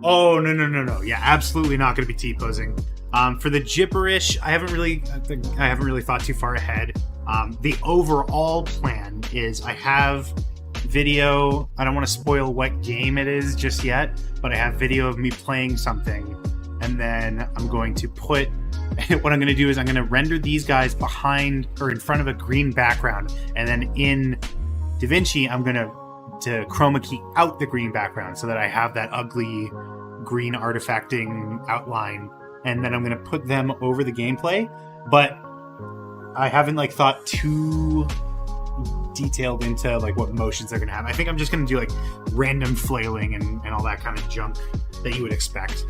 Oh, no. Yeah, absolutely not going to be T-posing. For the gibberish, I haven't really thought too far ahead. The overall plan is I have video. I don't want to spoil what game it is just yet, but I have video of me playing something, and then I'm going to put. What I'm going to do is I'm going to render these guys behind or in front of a green background, and then in DaVinci I'm going to chroma key out the green background so that I have that ugly green artifacting outline, and then I'm going to put them over the gameplay. But I haven't like thought too detailed into like what motions they're going to have. I think I'm just going to do like random flailing and all that kind of junk that you would expect.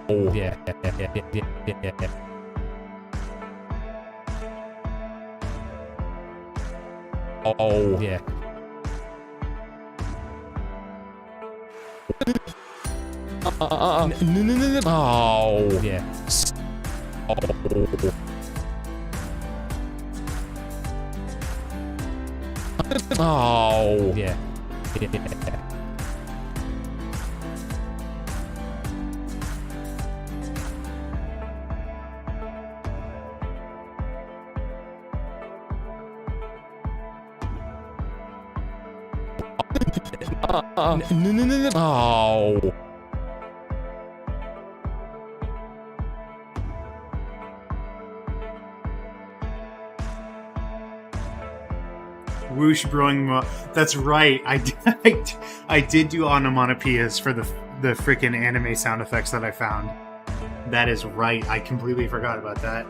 Oh yeah. Oh yeah. Oh. Oh yeah. Oh yeah. Oh yeah. Oh yeah. Oh. Whoosh brewing. That's right. I did do onomatopoeias for the freaking anime sound effects that I found. That is right. I completely forgot about that.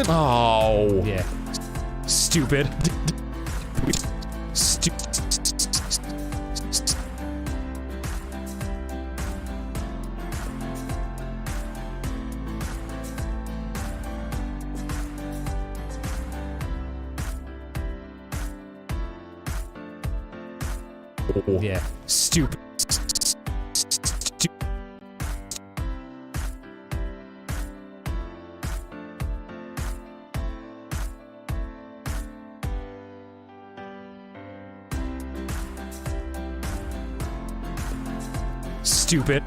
Oh yeah. Stupid. Stupid. Yeah. Stupid. Stupid.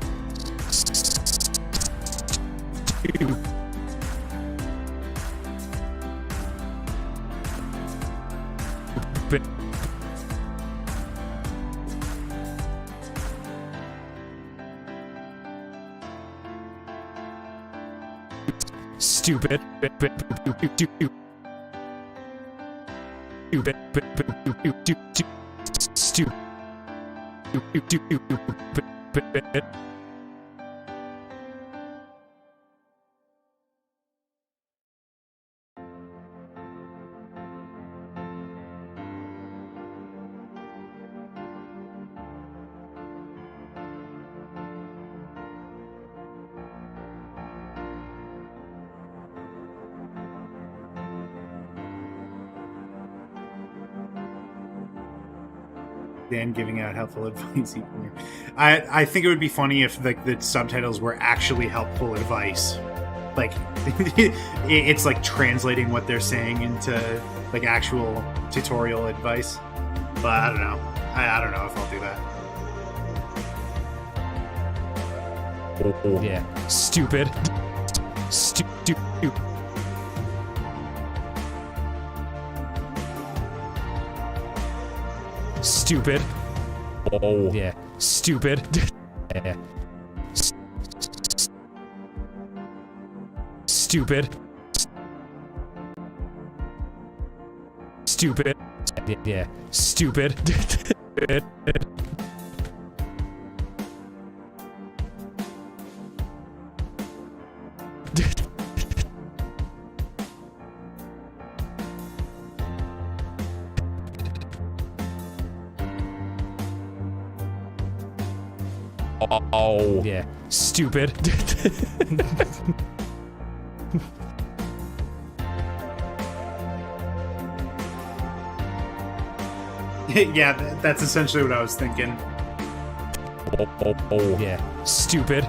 Stupid. Stupid. Dan giving out helpful advice. I think it would be funny if like the subtitles were actually helpful advice. Like it's like translating what they're saying into like actual tutorial advice. But I don't know. I don't know if I'll do that. Yeah. Stupid. Stupid. Stupid. Oh. Yeah. Stupid. Yeah. Stupid. Stupid. Yeah. Stupid. Oh. Yeah. Stupid. Yeah, that's essentially what I was thinking. Oh. Yeah. Stupid.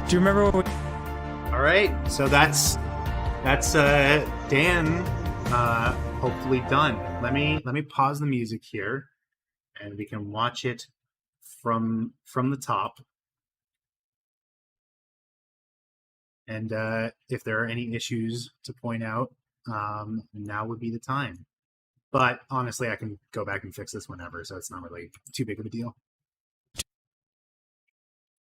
Do you remember what we... All right, so that's Dan hopefully done. Let me pause the music here, and we can watch it from the top. And if there are any issues to point out, now would be the time. But honestly, I can go back and fix this whenever, so it's not really too big of a deal.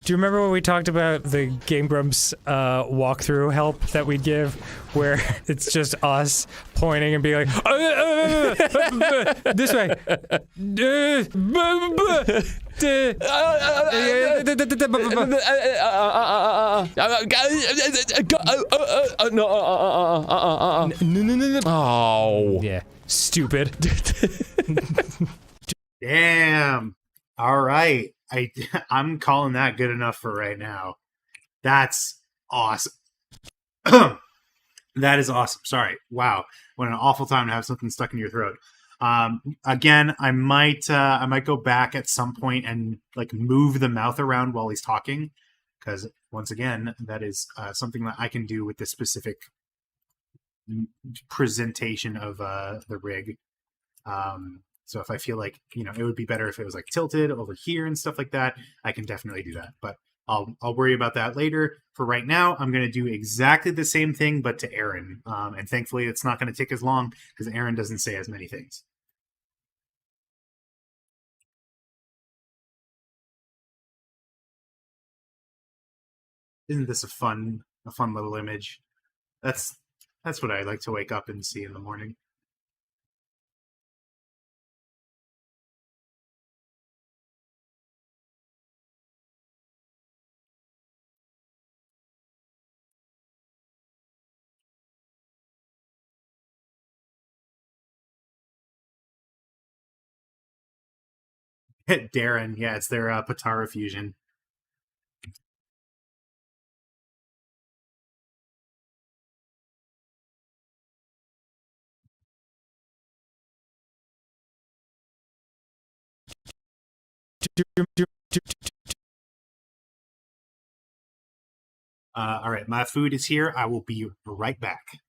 Do you remember when we talked about the Game Grumps walkthrough help that we'd give, where it's just us pointing and being like, this way. Oh. Yeah. Stupid. Damn. All right. I'm calling that good enough for right now. That's awesome. That is awesome. Sorry. Wow. What an awful time to have something stuck in your throat. Again, I might go back at some point and like move the mouth around while he's talking, because once again, that is something that I can do with this specific presentation of the rig. So if I feel like, it would be better if it was like tilted over here and stuff like that, I can definitely do that. But I'll worry about that later. For right now, I'm going to do exactly the same thing, but to Aaron. And thankfully, it's not going to take as long because Aaron doesn't say as many things. Isn't this a fun little image? That's what I like to wake up and see in the morning. Darren, yeah, it's their Patara fusion. All right, my food is here. I will be right back.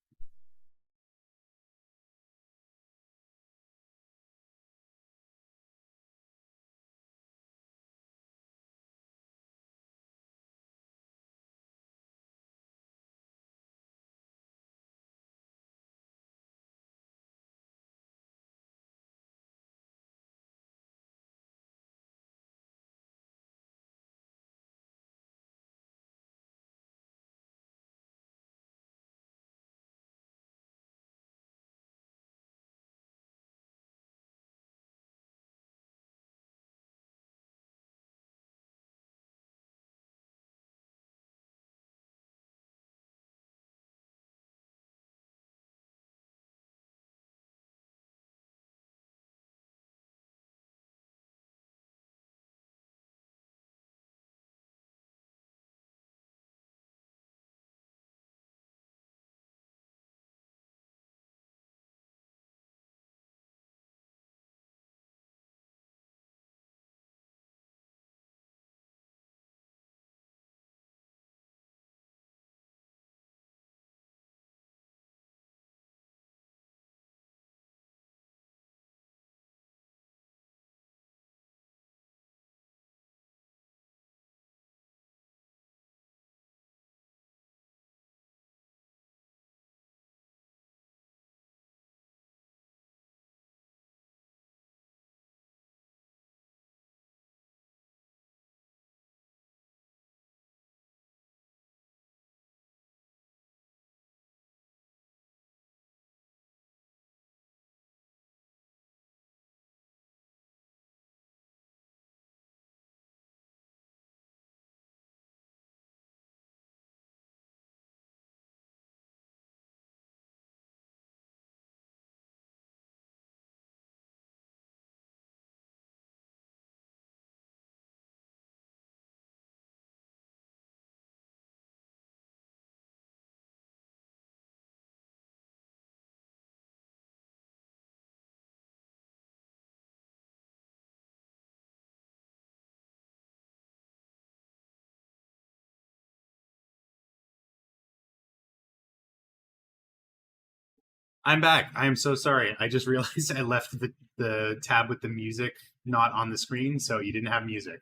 I'm back. I am so sorry. I just realized I left the tab with the music not on the screen, so you didn't have music.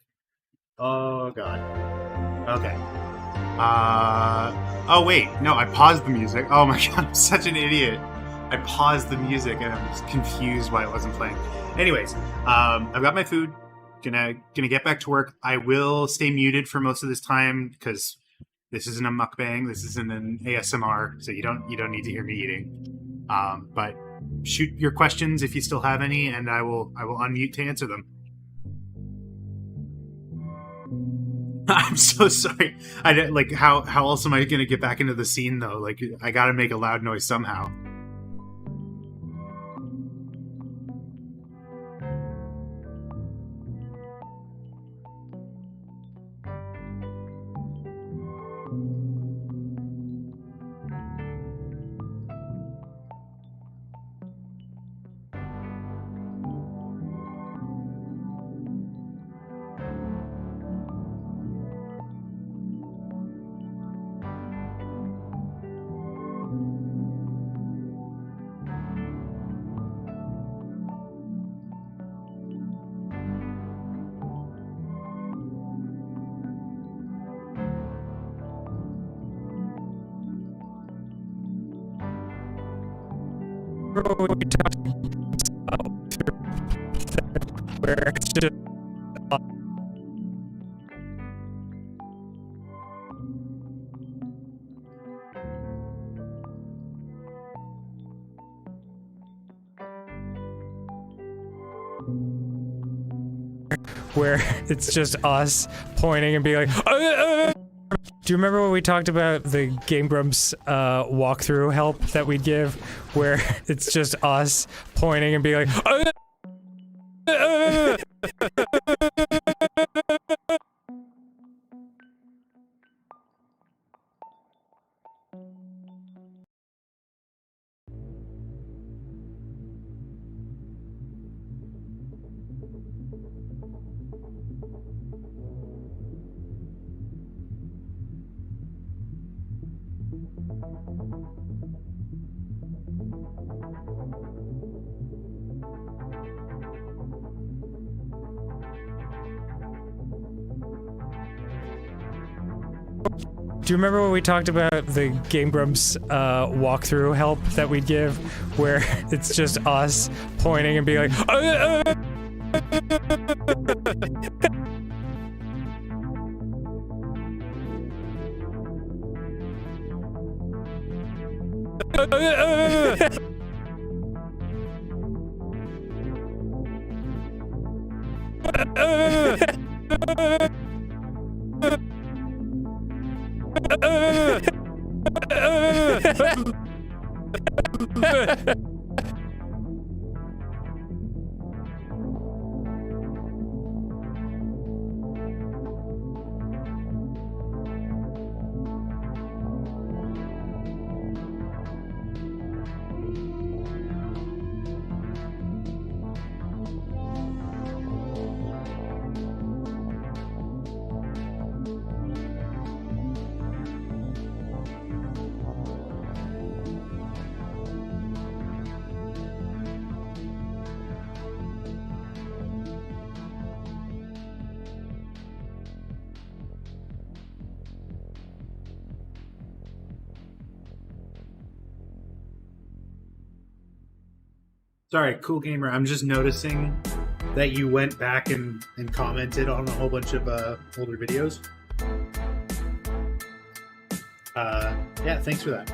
Oh god. Okay. Oh wait, no, I paused the music. Oh my god, I'm such an idiot. I paused the music and I'm just confused why it wasn't playing. Anyways, I've got my food. Gonna get back to work. I will stay muted for most of this time because this isn't a mukbang. This isn't an ASMR, so you don't need to hear me eating. But shoot your questions if you still have any, and I will unmute to answer them. I'm so sorry. I didn't, like how else am I gonna get back into the scene though? Like I gotta make a loud noise somehow. We talked about where it's just where it's just us pointing and being like, Do you remember when we talked about the Game Grumps walkthrough help that we'd give, where it's just us pointing and being like, Do you remember when we talked about the Game Grumps walkthrough help that we'd give, where it's just us pointing and being like, Sorry, Cool Gamer. I'm just noticing that you went back and commented on a whole bunch of older videos. Yeah, thanks for that.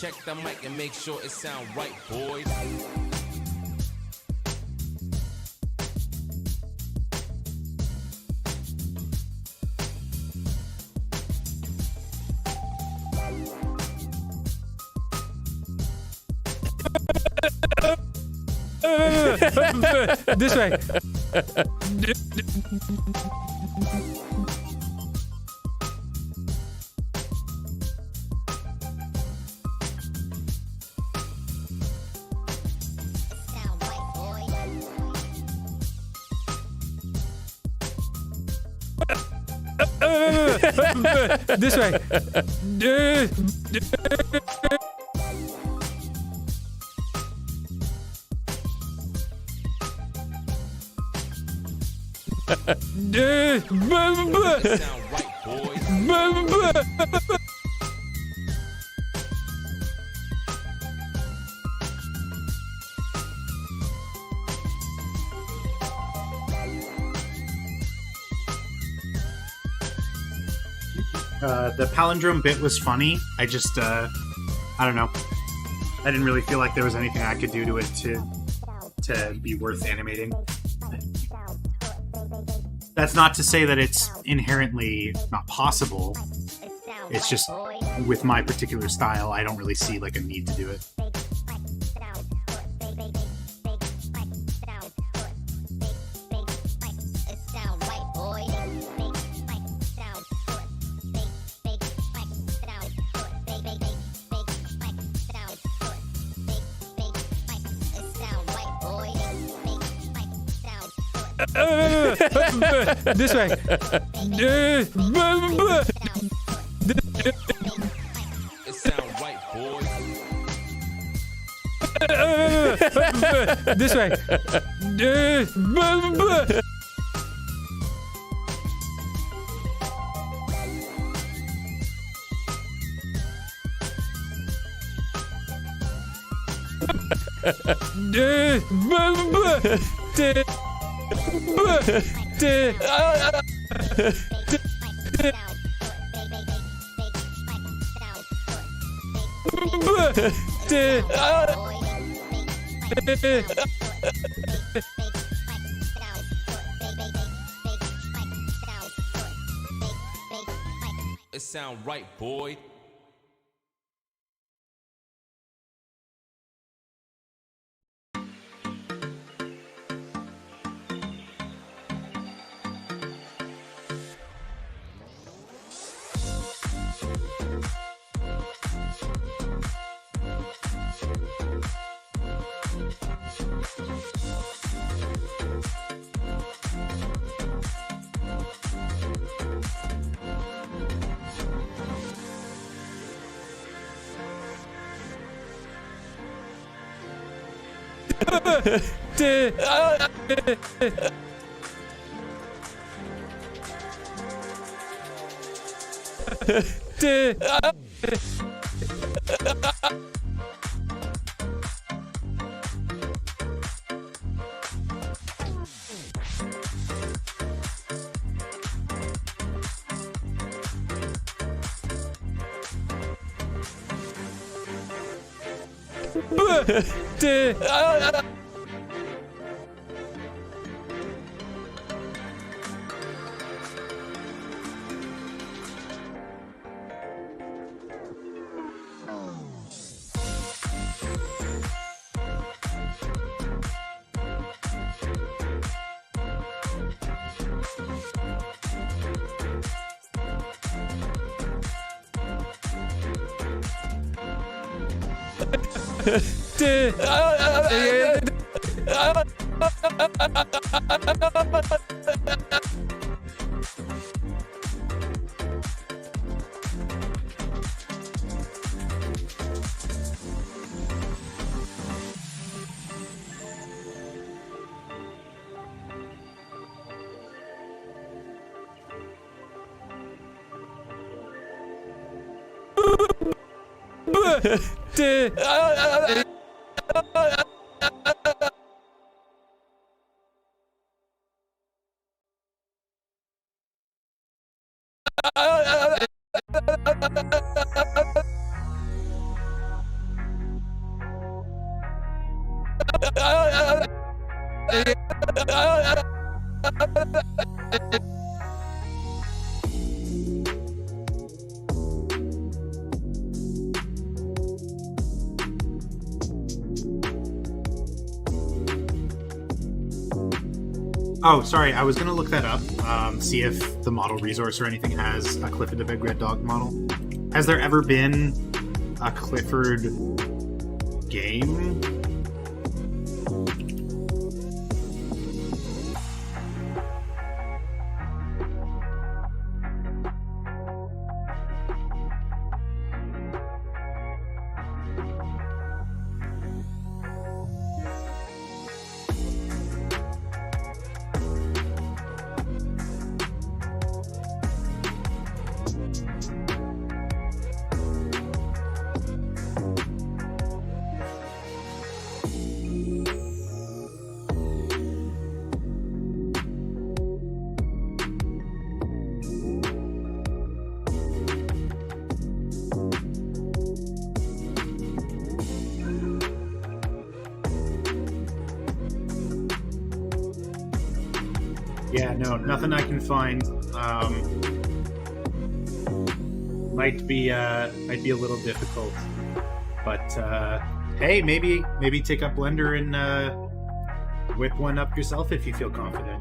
Check the mic and make sure it sound right, boys. This way. This way. It sound right, boys. The palindrome bit was funny. I just, I don't know. I didn't really feel like there was anything I could do to it to be worth animating. That's not to say that it's inherently not possible. It's just, with my particular style, I don't really see like a need to do it. This way. It sound right, boys. This way. It sound right, boy. Oh, sorry, I was gonna look that up, see if the model resource or anything has a Clifford the Big Red Dog model. Has there ever been a Clifford game? Yeah, no, nothing I can find. Might be a little difficult, but hey, maybe take up Blender and whip one up yourself if you feel confident.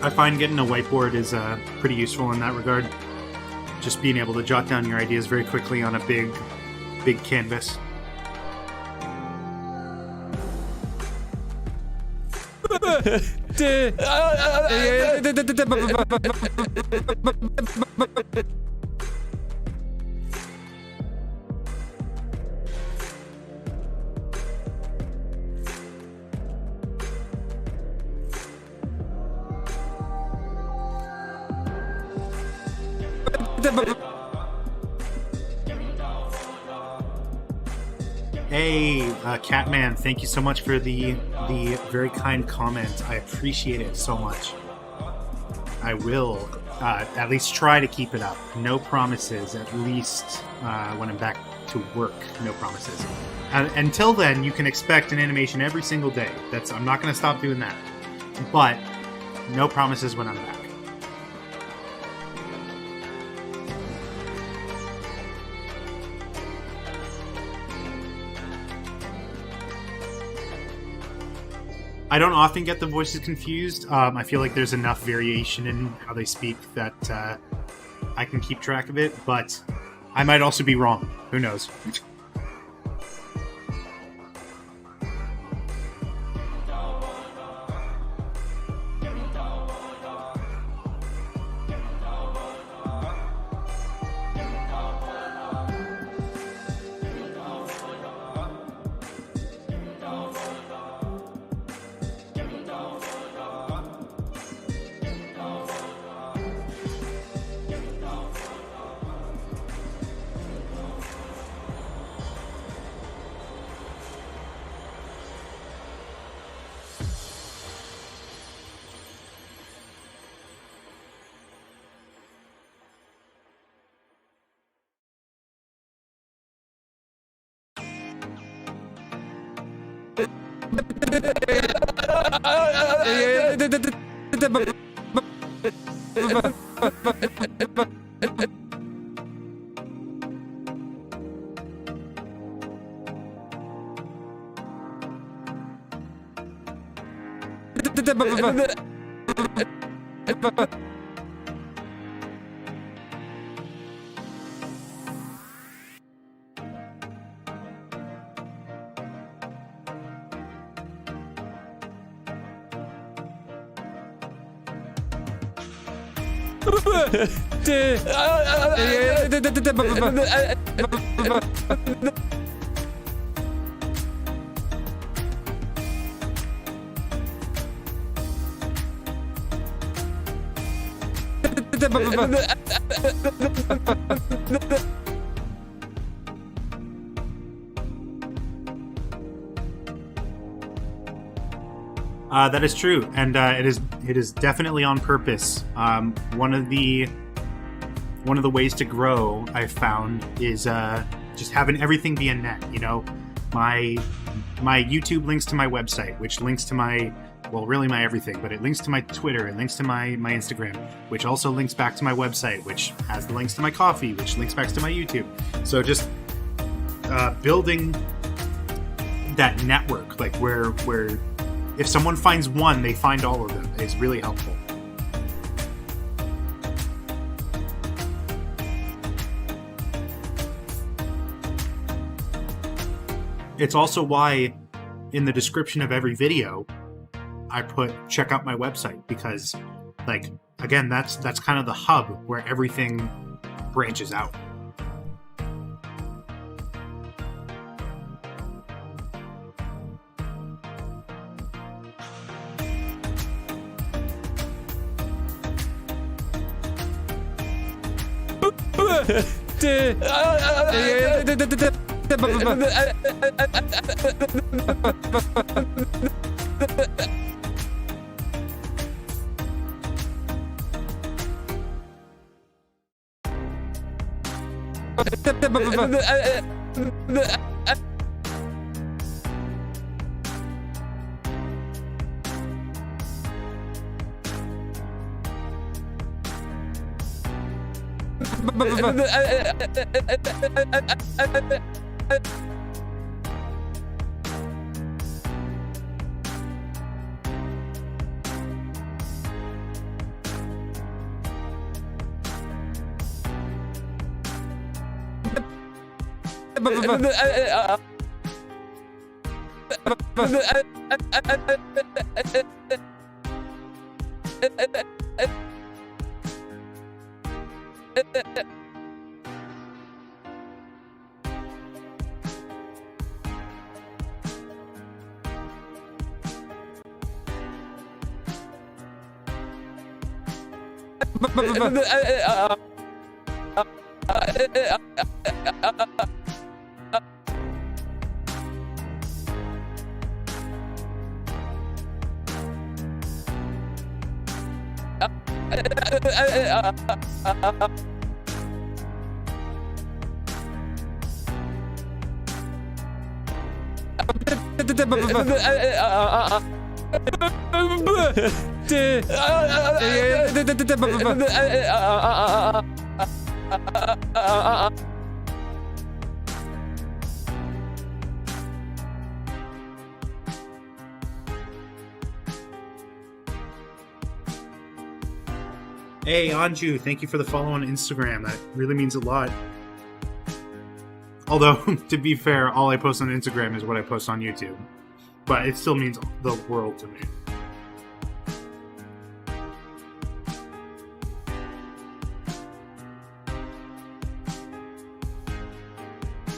I find getting a whiteboard is pretty useful in that regard. Just being able to jot down your ideas very quickly on a big canvas. Hey, Catman, thank you so much for the very kind comment. I appreciate it so much. I will at least try to keep it up. No promises, at least when I'm back to work. No promises. Until then, you can expect an animation every single day. I'm not going to stop doing that. But no promises when I'm back. I don't often get the voices confused. I feel like there's enough variation in how they speak that I can keep track of it, but I might also be wrong. Who knows? That is true, and it is definitely on purpose. One of the ways to grow I've found is just having everything be a net. You know, my YouTube links to my website, which links to my everything, but it links to my Twitter, it links to my Instagram, which also links back to my website, which has the links to my Ko-fi, which links back to my YouTube. So just building that network, like where if someone finds one, they find all of them, is really helpful. It's also why in the description of every video I put check out my website, because like again that's kind of the hub where everything branches out. Hey, Anju, thank you for the follow on Instagram. That really means a lot. Although, to be fair, all I post on Instagram is what I post on YouTube. But it still means the world to me.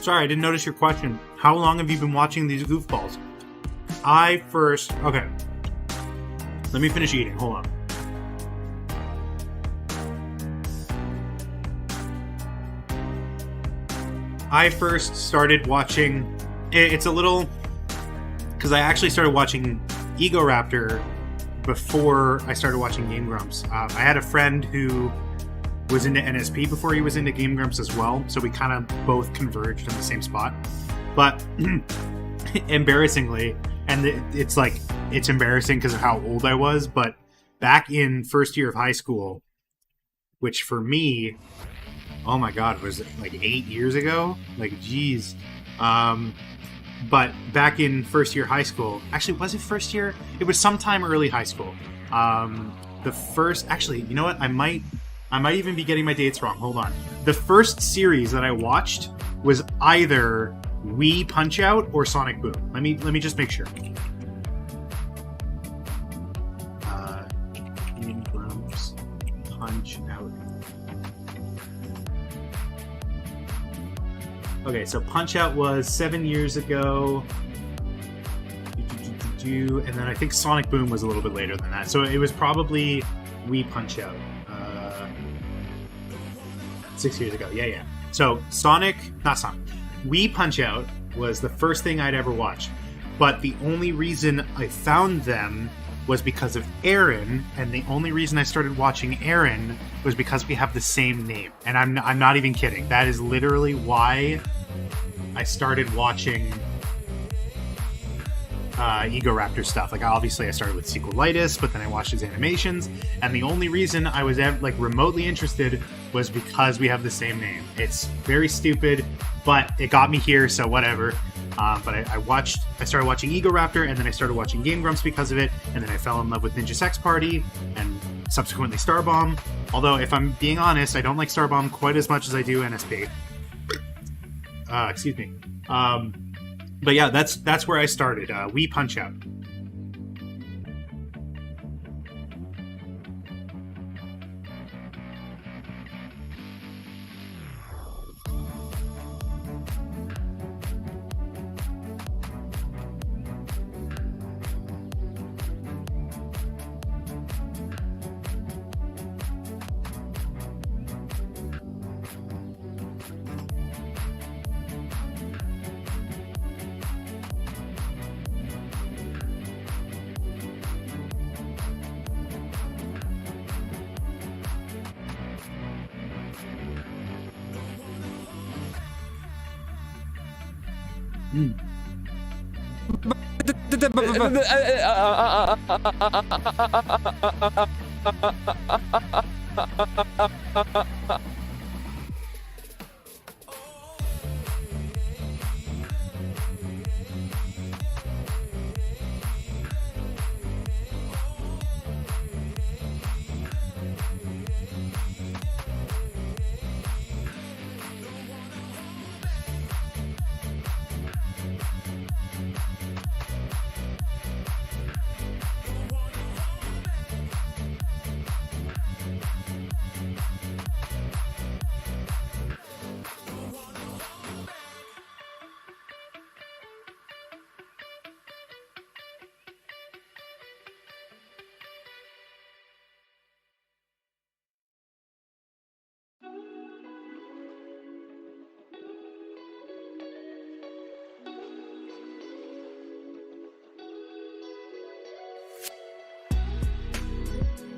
Sorry, I didn't notice your question. How long have you been watching these goofballs? Okay. Let me finish eating. Hold on. I first started watching... It's a little... Because I actually started watching Egoraptor before I started watching Game Grumps. I had a friend who was into NSP before he was into Game Grumps as well, so we kind of both converged in the same spot. But embarrassingly, and it's embarrassing because of how old I was, but back in first year of high school, which for me, oh my god, was it like 8 years ago? Like, geez. But back in first year high school, actually, was it first year? It was sometime early high school. Actually, you know what? I might even be getting my dates wrong. Hold on. The first series that I watched was either Wii Punch-Out or Sonic Boom. Let me just make sure. Game Grumps Punch-Out. Okay, so Punch-Out was 7 years ago. And then I think Sonic Boom was a little bit later than that. So it was probably Wii Punch-Out. 6 years ago. Yeah. So Wii Punch-Out was the first thing I'd ever watched. But the only reason I found them was because of Aaron, and the only reason I started watching Aaron was because we have the same name. And I'm not even kidding. That is literally why I started watching Egoraptor stuff. Like, obviously I started with Sequelitis, but then I watched his animations, and the only reason I was like remotely interested was because we have the same name. It's very stupid, but it got me here, so whatever. But I started watching Egoraptor, and then I started watching Game Grumps because of it, and then I fell in love with Ninja Sex Party, and subsequently Starbomb. Although, if I'm being honest, I don't like Starbomb quite as much as I do NSP. Excuse me. But yeah, that's where I started. Wii Punch-Out.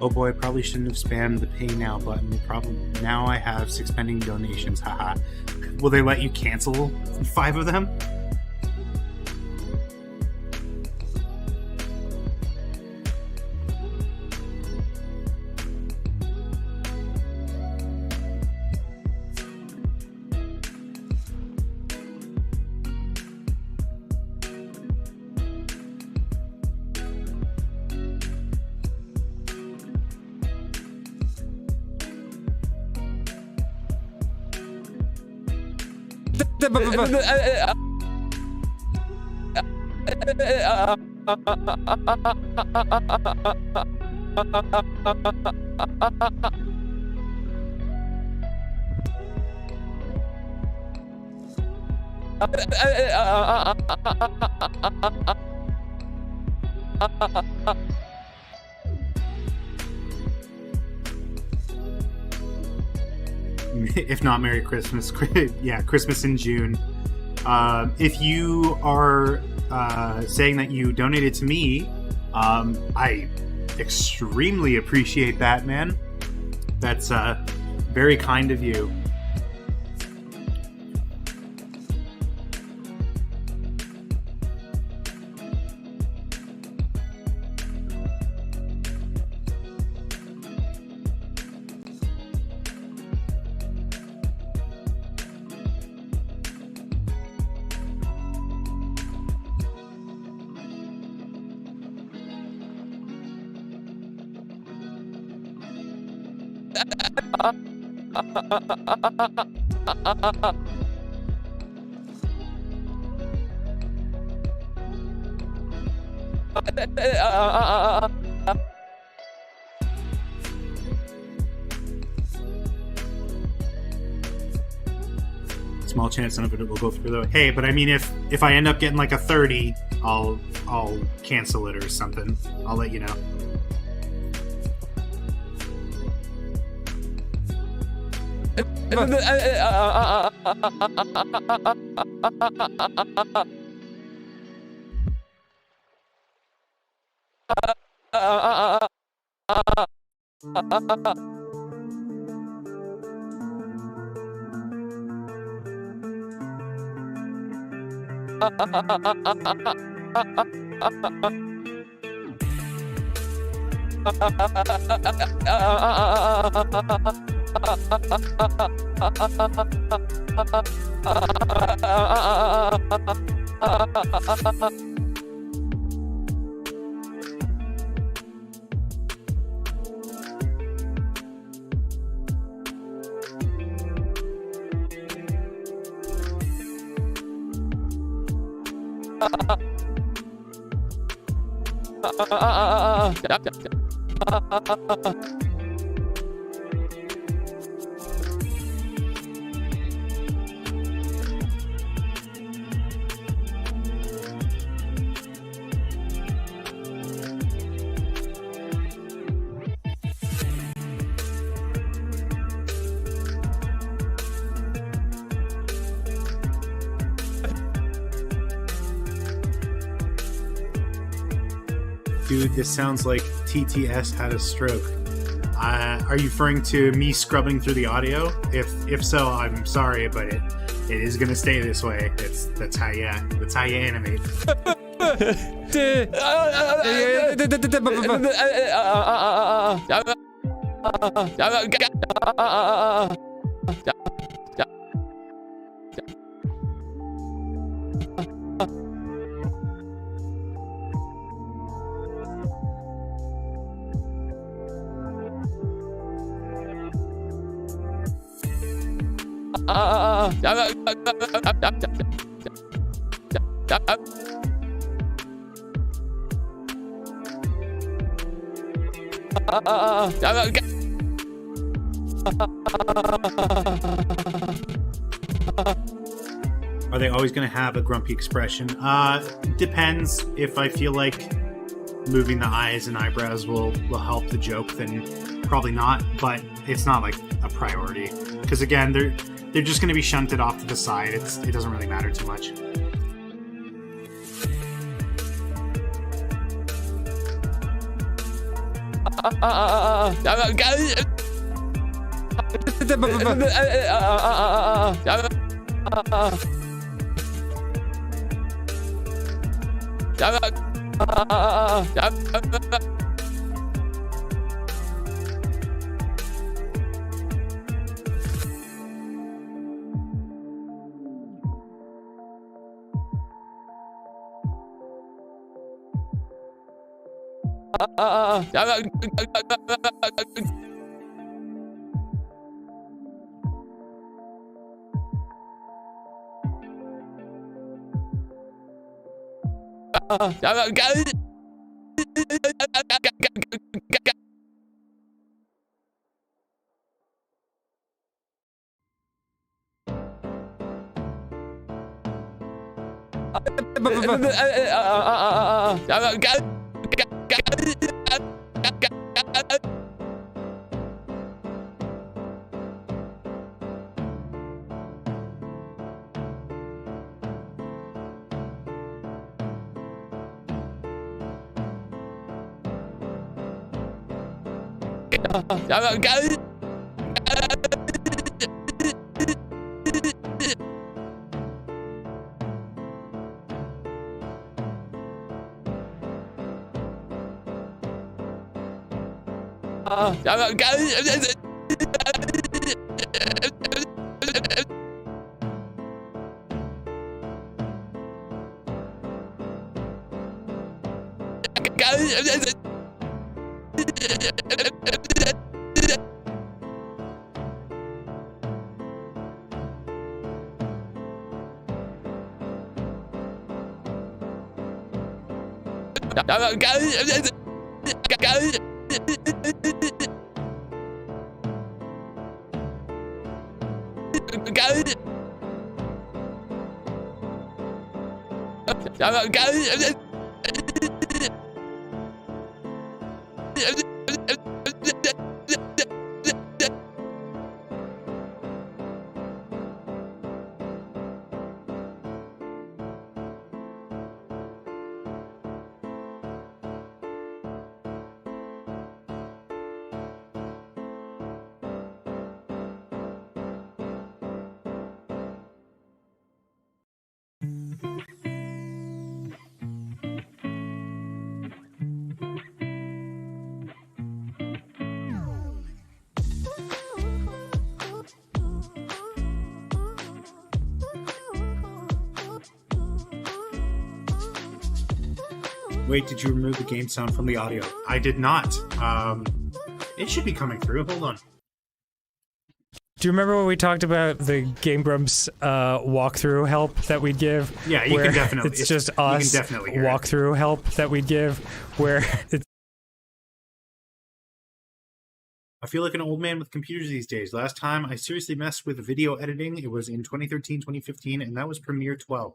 Oh boy, I probably shouldn't have spammed the pay now button. Now I have 6 pending donations, haha. Will they let you cancel 5 of them? If not, Merry Christmas. Yeah, Christmas in June. If you are saying that you donated to me, I extremely appreciate that, man. That's very kind of you. Small chance none of it will go through though. Hey, but I mean, if I end up getting like a 30, I'll cancel it or something. I'll let you know. Dude, this sounds like TTS had a stroke. Are you referring to me scrubbing through the audio? If so, I'm sorry, but it is gonna stay this way. That's how you animate. Are they always going to have a grumpy expression? Depends. If I feel like moving the eyes and eyebrows will help the joke, then probably not. But it's not like a priority because again, they're just going to be shunted off to the side. It doesn't really matter too much. Wait, did you remove the game sound from the audio? I did not. It should be coming through. Hold on. Do you remember when we talked about the Game Grumps walkthrough help that we'd give? Yeah, you where can definitely. It's just us You can definitely hear it. walkthrough help that we'd give, where it's I feel like an old man with computers these days. Last time I seriously messed with video editing, it was in 2013, 2015, and that was Premiere 12.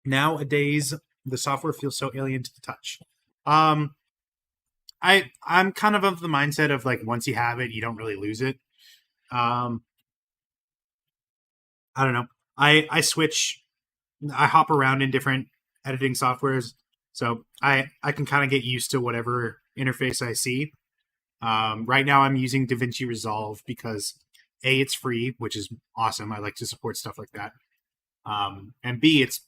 Nowadays, the software feels so alien to the touch. I'm kind of the mindset of like once you have it, you don't really lose it. I don't know. I hop around in different editing softwares, so I can kind of get used to whatever interface I see. Right now I'm using DaVinci Resolve because A, it's free, which is awesome. I like to support stuff like that. And B, it's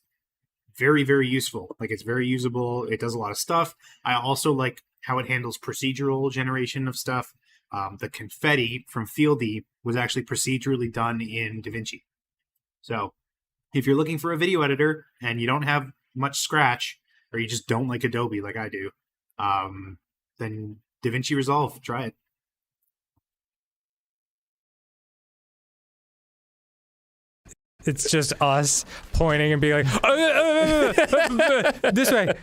very, very useful. Like, it's very usable. It does a lot of stuff. I also like how it handles procedural generation of stuff. The confetti from Fieldy was actually procedurally done in DaVinci. So if you're looking for a video editor and you don't have much Scratch, or you just don't like Adobe like I do, then DaVinci Resolve, try it. It's just us pointing and being like, this way.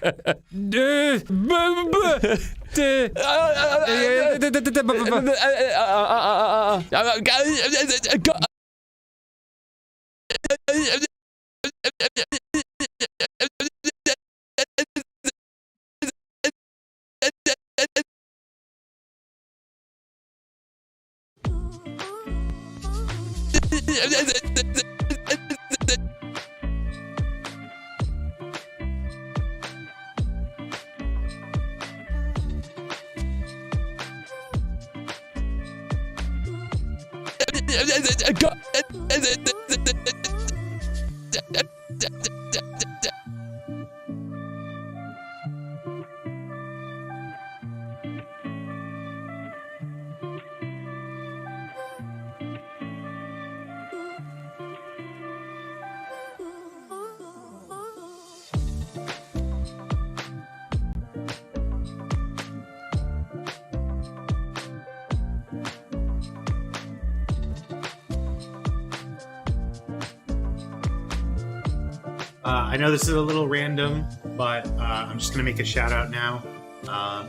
I know this is a little random, but I'm just going to make a shout out now.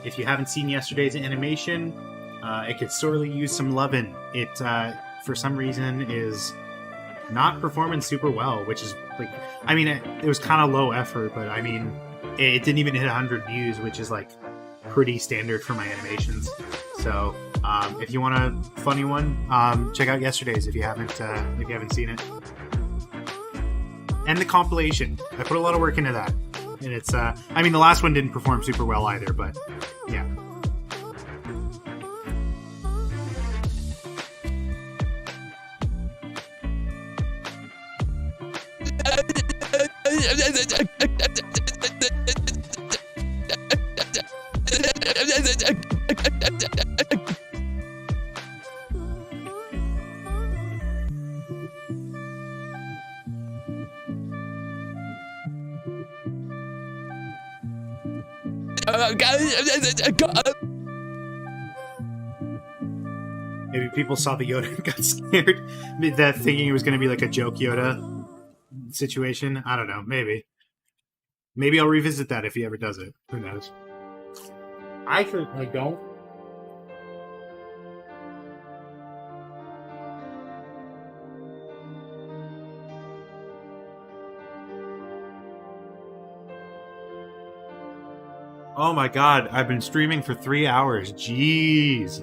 If you haven't seen yesterday's animation, it could sorely use some lovin'. It, for some reason, is not performing super well, which is, like, I mean, it was kind of low effort, but I mean, it didn't even hit 100 views, which is, like, pretty standard for my animations. So, if you want a funny one, check out yesterday's if you haven't seen it. And the compilation. I put a lot of work into that. And it's, I mean, the last one didn't perform super well either, but yeah. Maybe people saw the Yoda and got scared. That thinking it was going to be like a joke Yoda situation. I don't know. Maybe. Maybe I'll revisit that if he ever does it. Who knows? I certainly don't. Oh my god, I've been streaming for 3 hours. Jeez.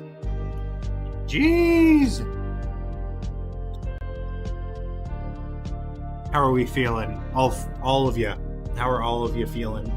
Jeez. How are we feeling? All of you. How are all of you feeling?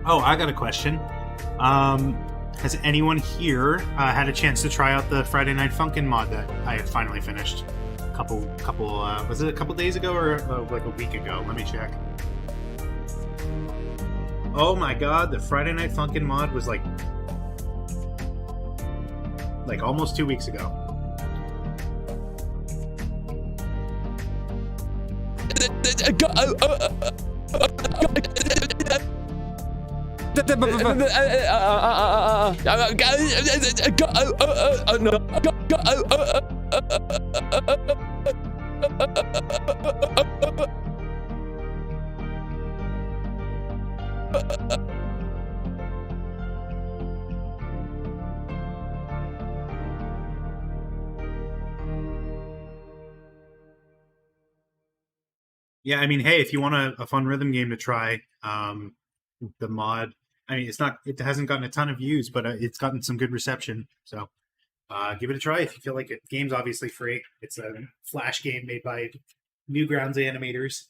Oh, I got a question. Has anyone here had a chance to try out the Friday Night Funkin' mod that I have finally finished? Was it a couple days ago or like a week ago? Let me check. Oh my god, the Friday Night Funkin' mod was like almost 2 weeks ago. Yeah, I mean, hey, if you want a fun rhythm game to try, the mod. I mean, it hasn't gotten a ton of views, but it's gotten some good reception. So give it a try if you feel like it. Game's obviously free. It's a Flash game made by Newgrounds animators.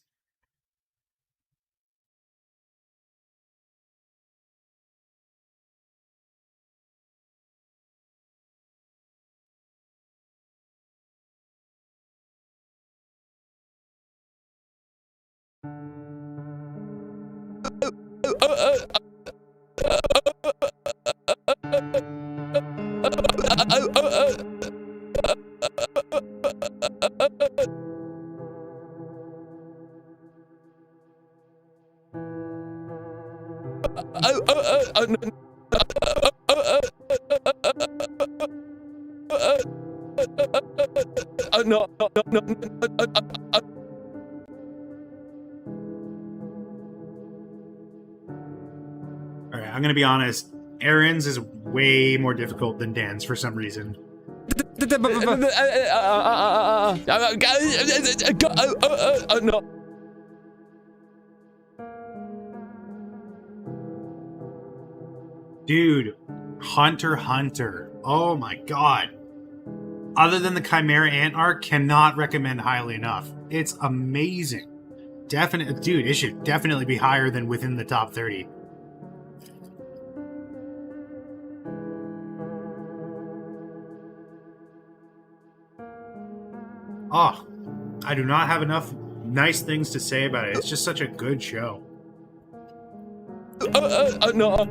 All right, I'm gonna be honest. Aaron's is way more difficult than Dan's for some reason. Dude, Hunter x Hunter. Oh my god. Other than the Chimera Ant arc, cannot recommend highly enough. It's amazing. Dude, it should definitely be higher than within the top 30. Oh, I do not have enough nice things to say about it. It's just such a good show. No.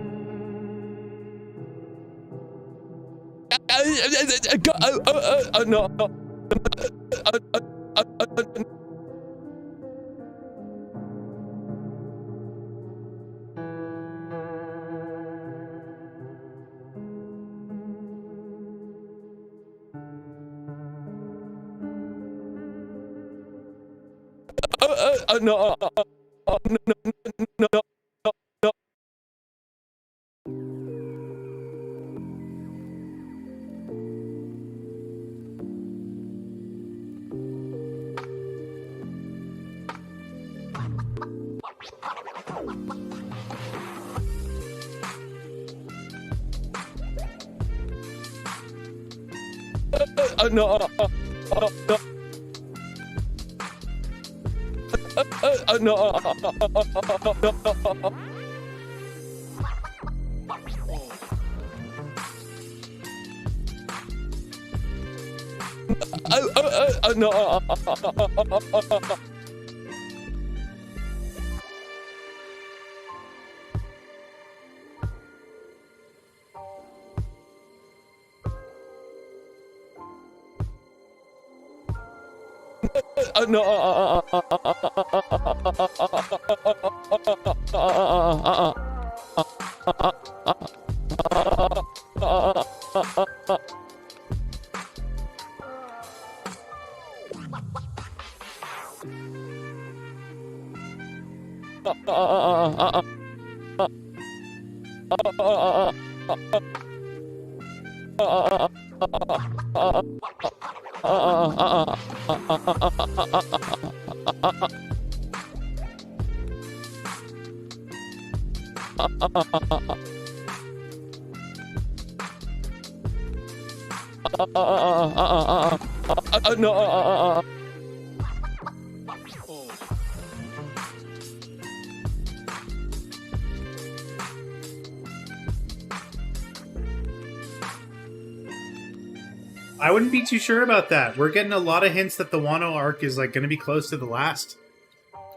I wouldn't be too sure about that. We're getting a lot of hints that the Wano arc is like going to be close to the last.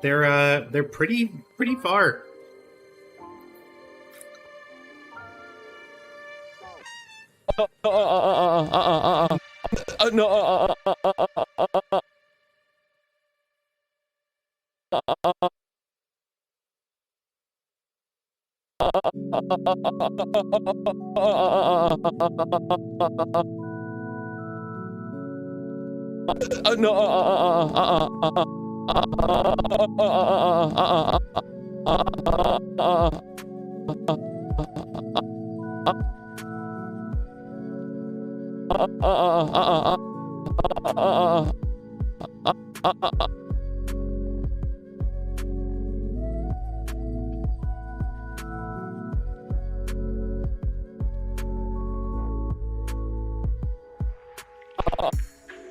They're pretty far.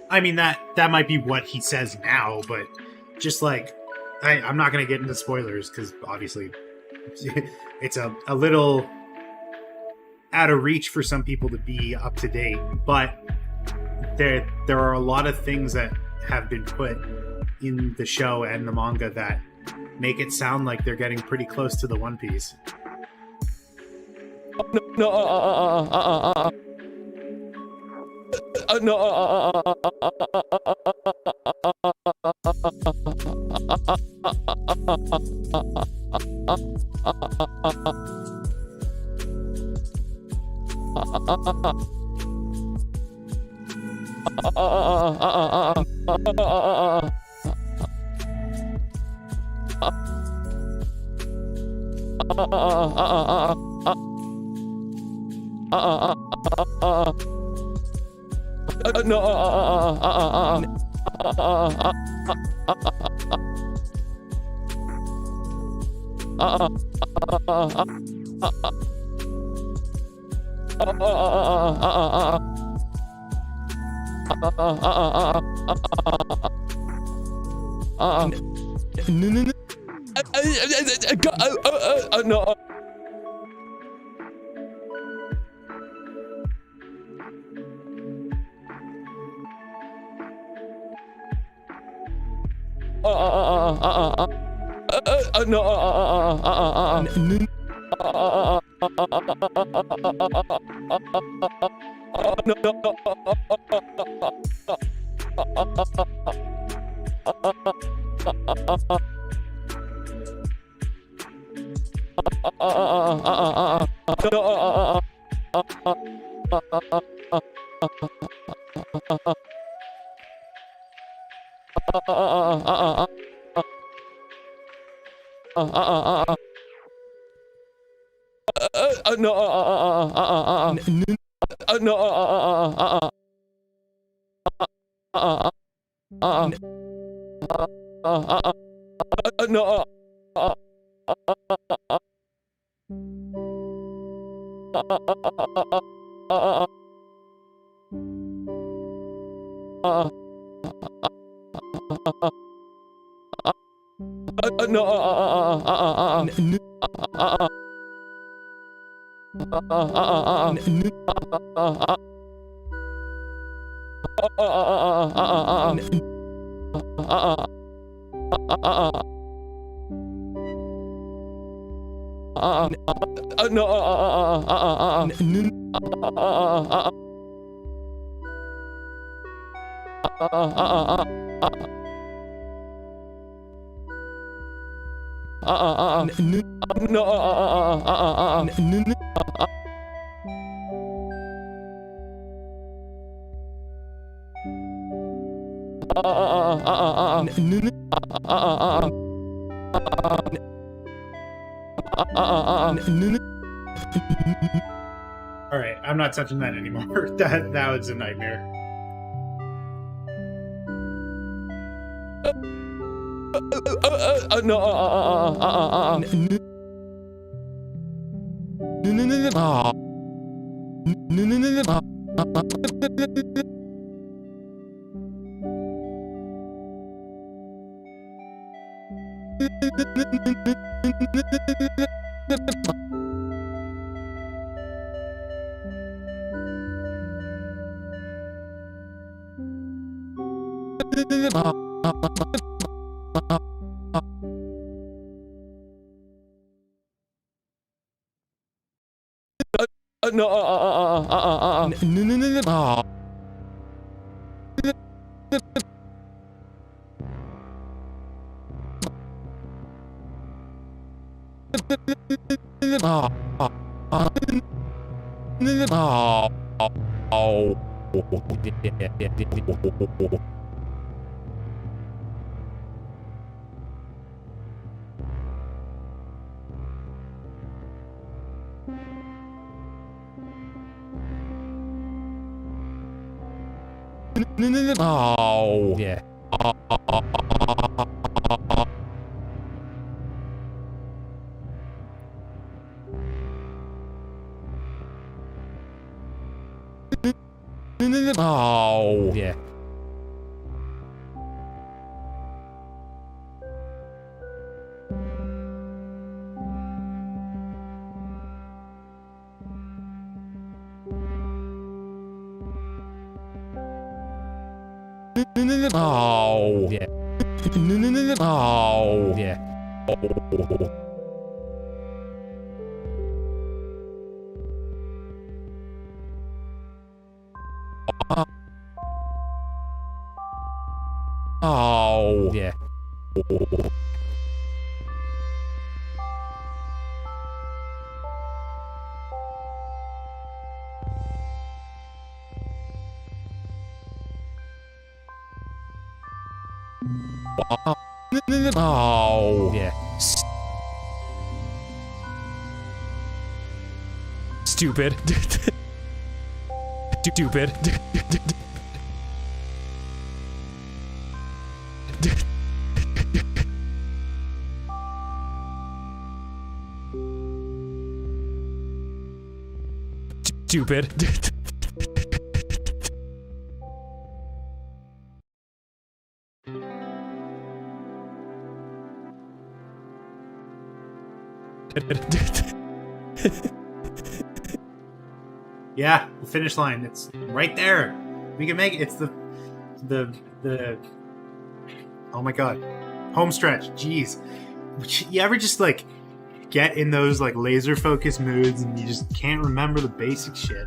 I mean, that might be what he says now, but just like, I'm not going to get into spoilers because obviously it's a little out of reach for some people to be up to date. But there are a lot of things that have been put in the show and the manga that make it sound like they're getting pretty close to the One Piece. All right, I'm not touching that anymore. That was a nightmare. Yeah. Yeah. Yeah. Yeah. Yeah. Yeah. Stupid. Stupid. Stupid. Yeah, the finish line. It's right there. We can make it. It's the oh my god. Home stretch. Jeez. You ever just like get in those like laser focused moods and you just can't remember the basic shit?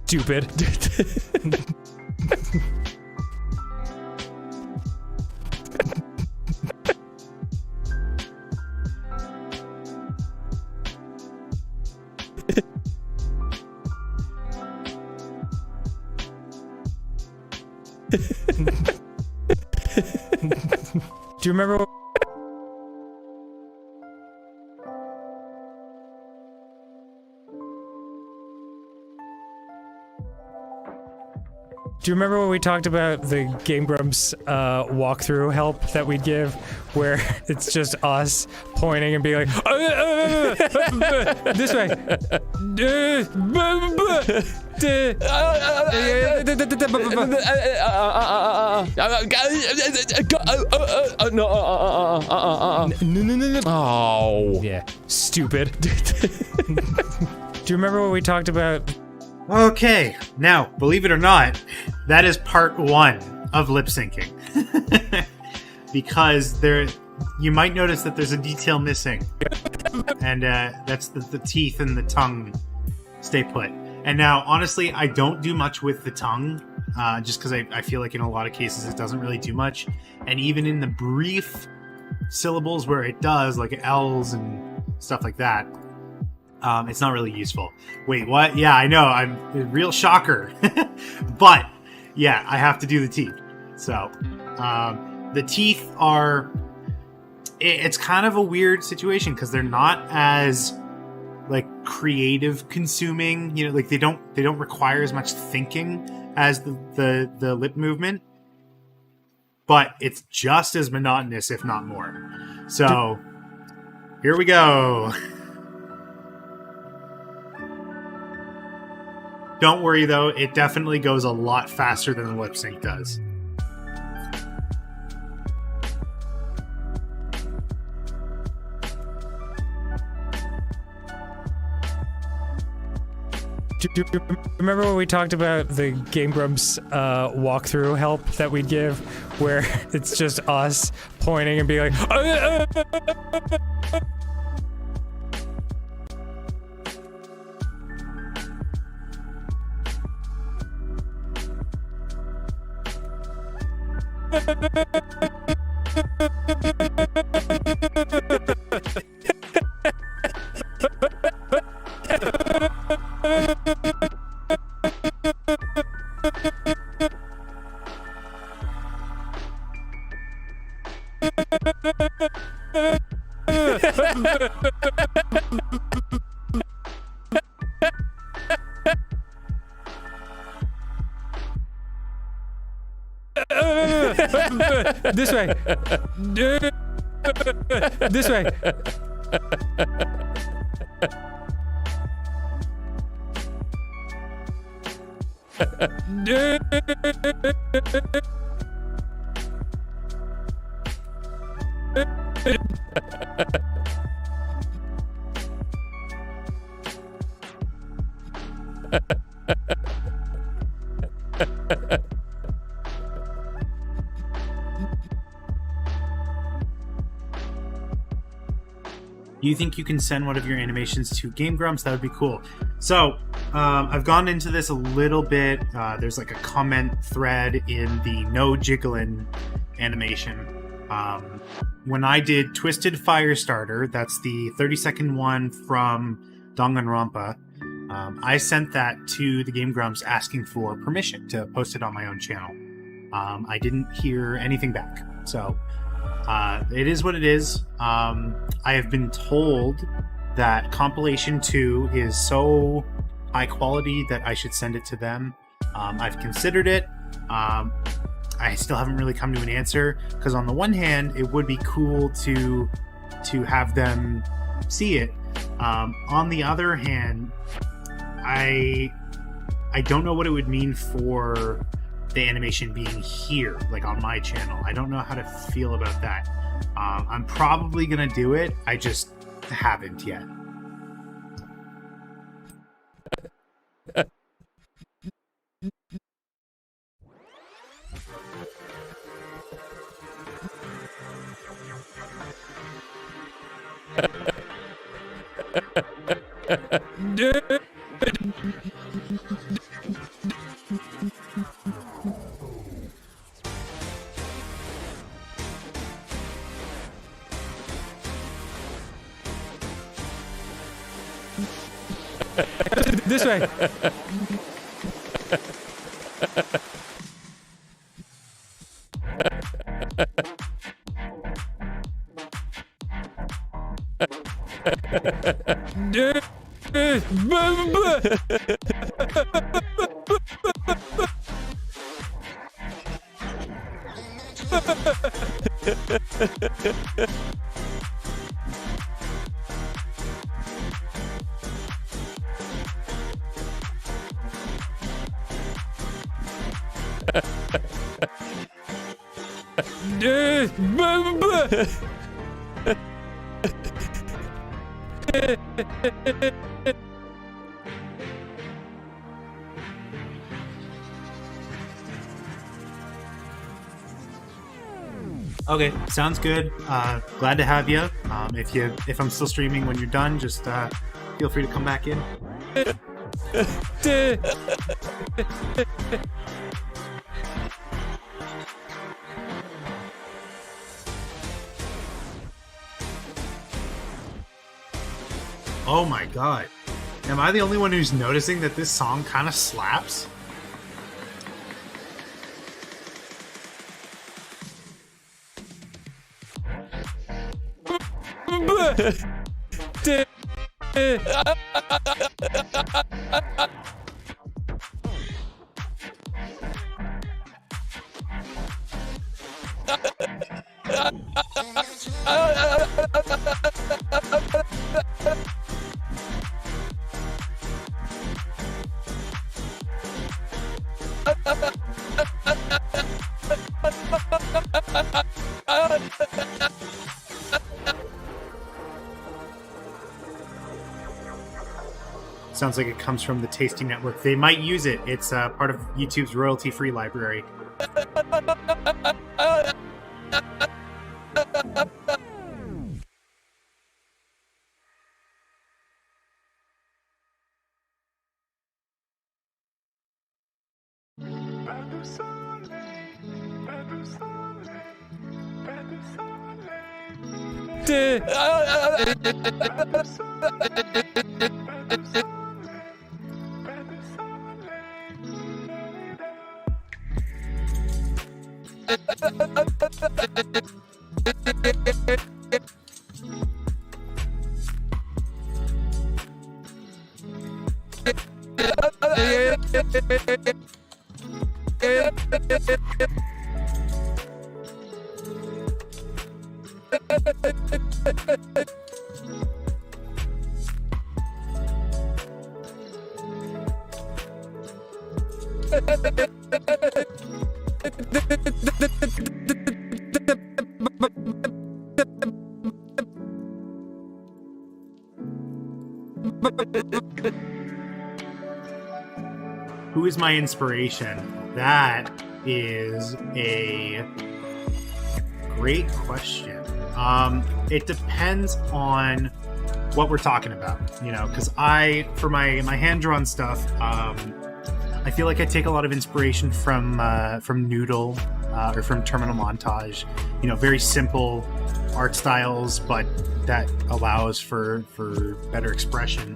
Stupid. Do you remember? Do you remember when we talked about the Game Grumps walkthrough help that we'd give, where it's just us pointing and being like, this way. Oh. Yeah, stupid. Do you remember when we talked about? Okay, now, believe it or not, that is part 1 of lip syncing. Because you might notice that there's a detail missing. And that's the teeth and the tongue stay put. And now, honestly, I don't do much with the tongue, just because I feel like in a lot of cases it doesn't really do much. And even in the brief syllables where it does, like L's and stuff like that, it's not really useful. Wait, what? Yeah, I know. I'm a real shocker. But, yeah, I have to do the teeth. So, the teeth are... It's kind of a weird situation because they're not as, like, creative consuming. You know, like, they don't require as much thinking as the lip movement. But it's just as monotonous, if not more. So, here we go. Don't worry, though. It definitely goes a lot faster than the lip sync does. Do you remember when we talked about the Game Grumps walkthrough help that we'd give, where it's just us pointing and being like, this way. This way. You think you can send one of your animations to Game Grumps? That would be cool. So, I've gone into this a little bit. There's like a comment thread in the No Jiggling animation. When I did Twisted Firestarter, that's the 30-second one from Danganronpa, I sent that to the Game Grumps asking for permission to post it on my own channel. I didn't hear anything back. So, it is what it is. I have been told that Compilation 2 is so high quality that I should send it to them. I've considered it. I still haven't really come to an answer because on the one hand, it would be cool to have them see it. On the other hand, I don't know what it would mean for the animation being here, like on my channel. I don't know how to feel about that. I'm probably gonna do it. I just haven't yet. This way. Okay, sounds good. Glad to have you. If I'm still streaming when you're done, just feel free to come back in. Oh my god. Am I the only one who's noticing that this song kind of slaps? Sounds like it comes from the Tasting Network. They might use it. It's part of YouTube's royalty-free library. Who is my inspiration? That is a great question. It depends on what we're talking about, you know, because for my hand-drawn stuff, I feel like I take a lot of inspiration from Noodle or from Terminal Montage. You know, very simple art styles, but that allows for better expression.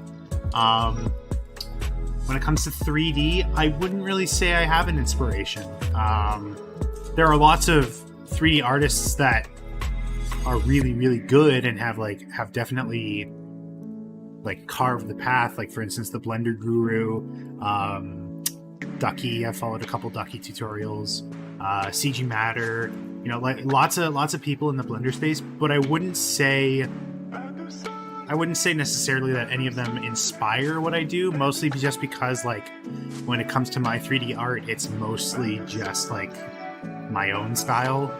When it comes to 3D, I wouldn't really say I have an inspiration. There are lots of 3D artists that are really, really good and have definitely like carved the path. Like for instance, the Blender Guru, Ducky. I followed a couple Ducky tutorials. CG Matter. You know, like lots of people in the Blender space. But I wouldn't say necessarily that any of them inspire what I do, mostly just because, like, when it comes to my 3D art, it's mostly just, like, my own style.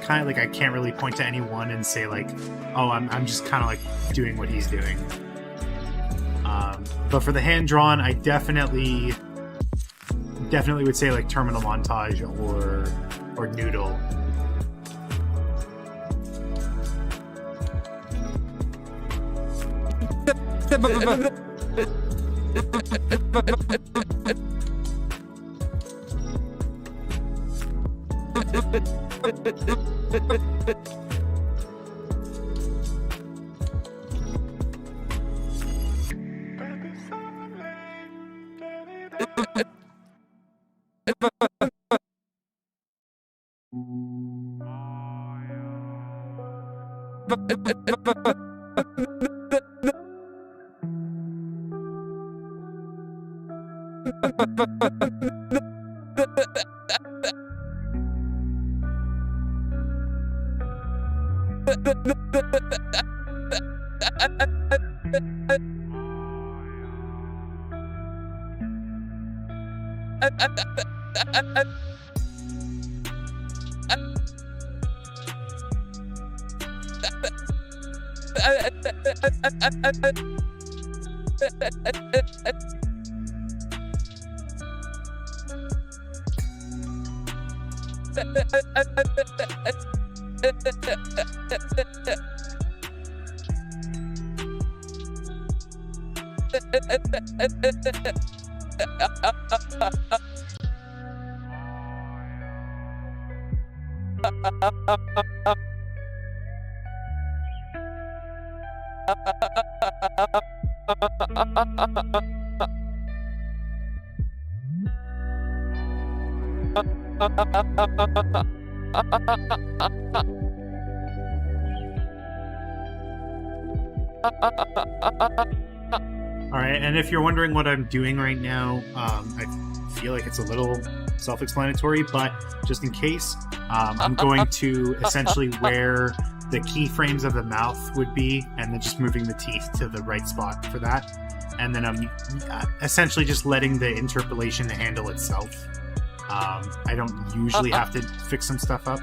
Kind of like I can't really point to anyone and say, like, oh, I'm just kind of, like, doing what he's doing. But for the hand-drawn, I definitely would say, like, Terminal Montage or Noodle. All right, and if you're wondering what I'm doing right now, I feel like it's a little self-explanatory, but just in case, I'm going to essentially where the keyframes of the mouth would be, and then just moving the teeth to the right spot for that. And then I'm essentially just letting the interpolation handle itself. I don't usually have to fix some stuff up.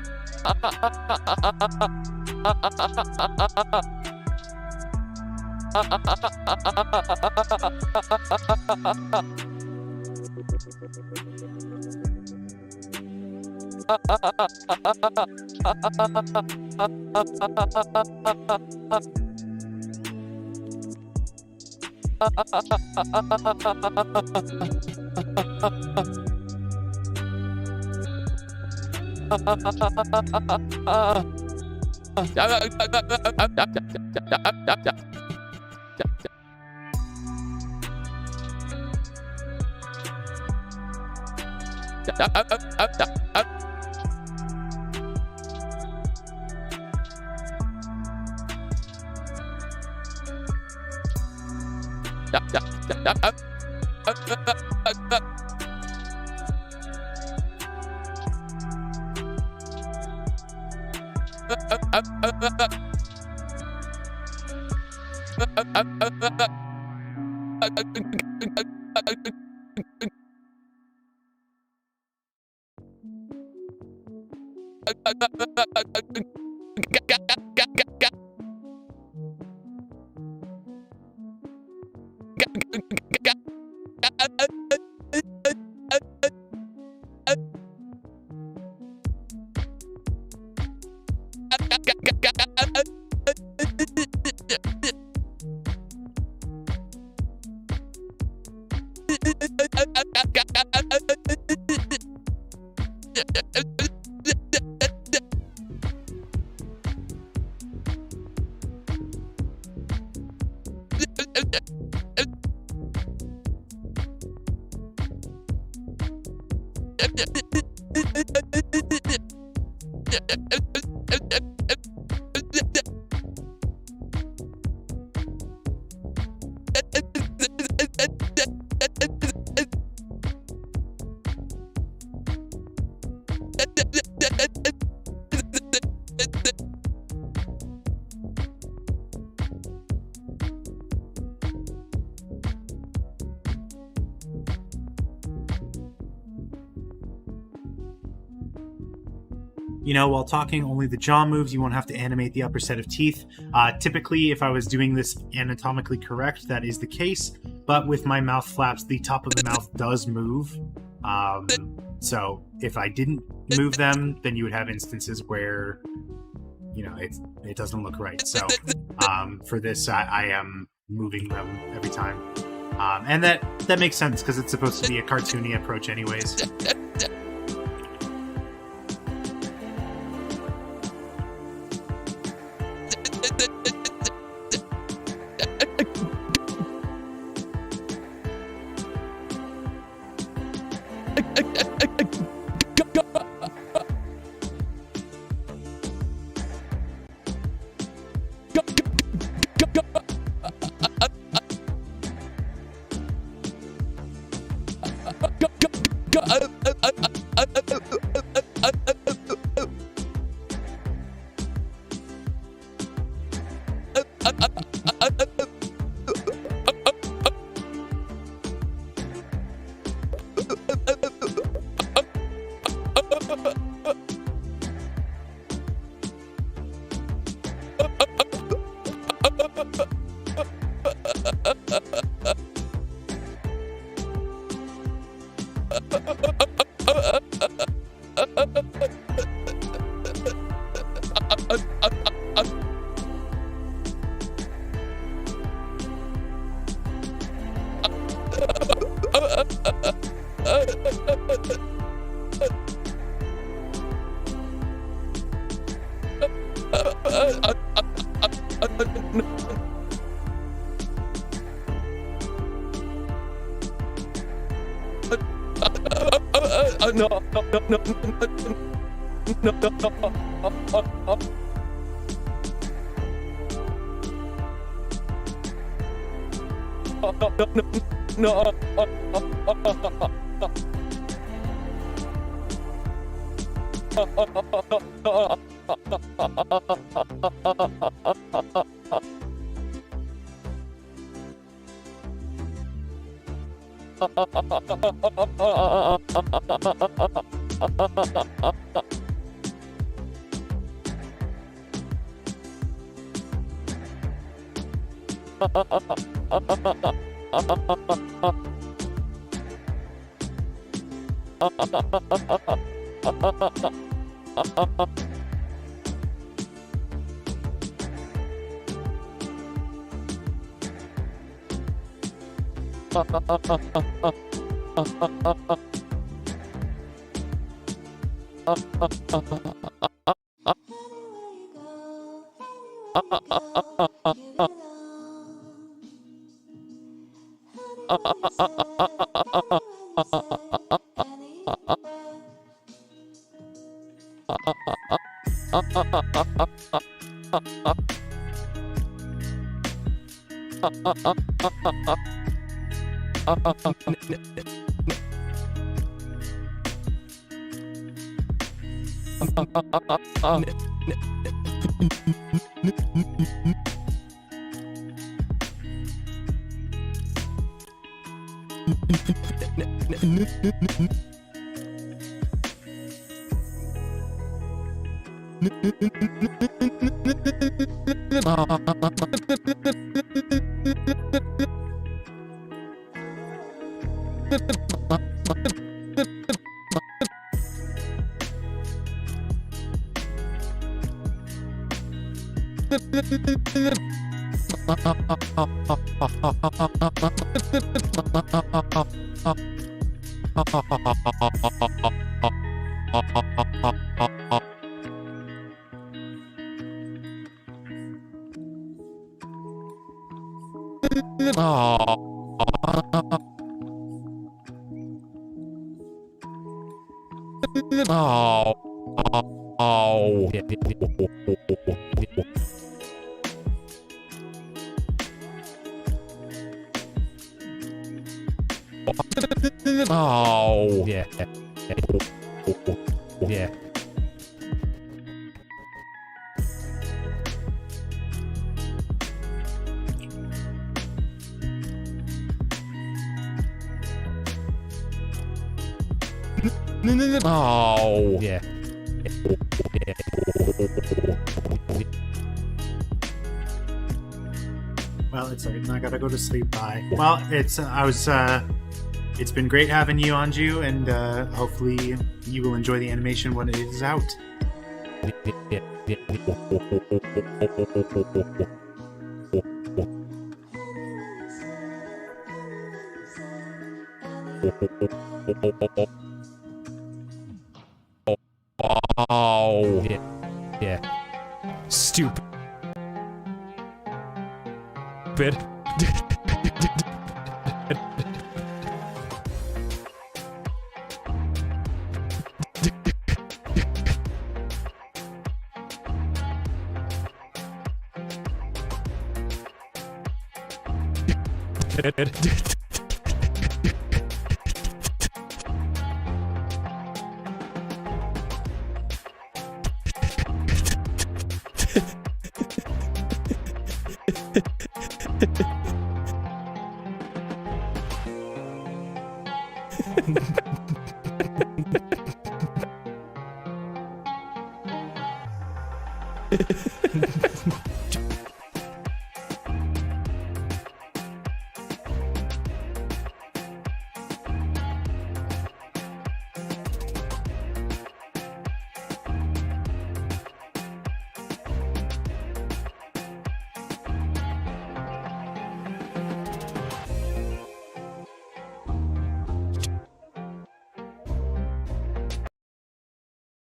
You know, while talking only the jaw moves, you won't have to animate the upper set of teeth. Typically, if I was doing this anatomically correct, that is the case. But with my mouth flaps, the top of the mouth does move. So if I didn't move them, then you would have instances where, you know, it doesn't look right. So for this, I am moving them every time. And that makes sense because it's supposed to be a cartoony approach anyways. Well, it's late and I gotta go to sleep. Bye. Well, it's been great having you, Anju, and hopefully you will enjoy the animation when it is out. Stupid.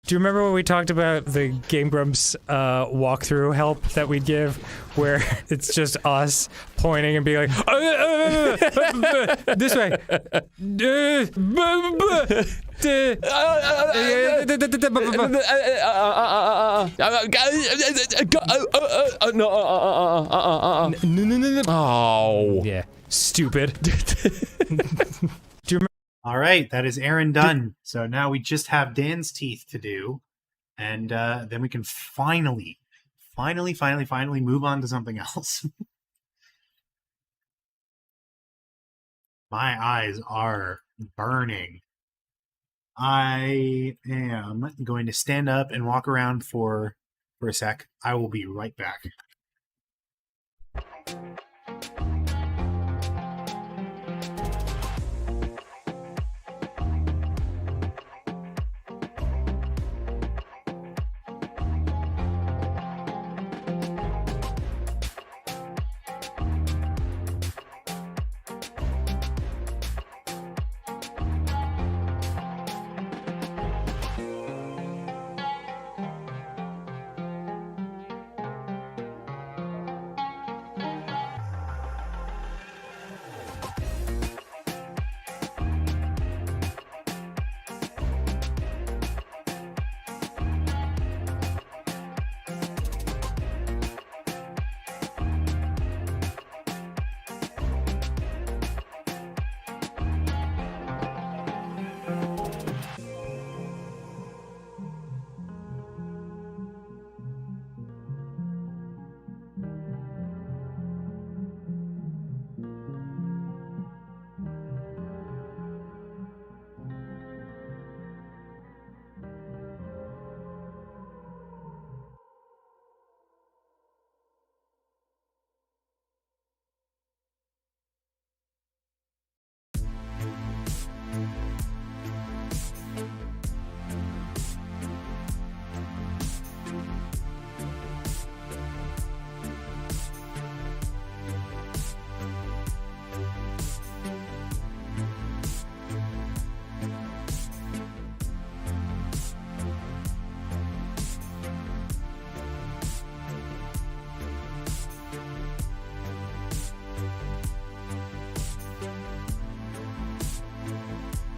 Do you remember when we talked about the Game Grumps walkthrough help that we'd give, where it's just us pointing and being like, this way. Oh. Yeah, stupid. Do you remember? All right, that is Aaron done. So now we just have Dan's teeth to do, and then we can finally move on to something else. My eyes are burning. I am going to stand up and walk around for a sec. I will be right back.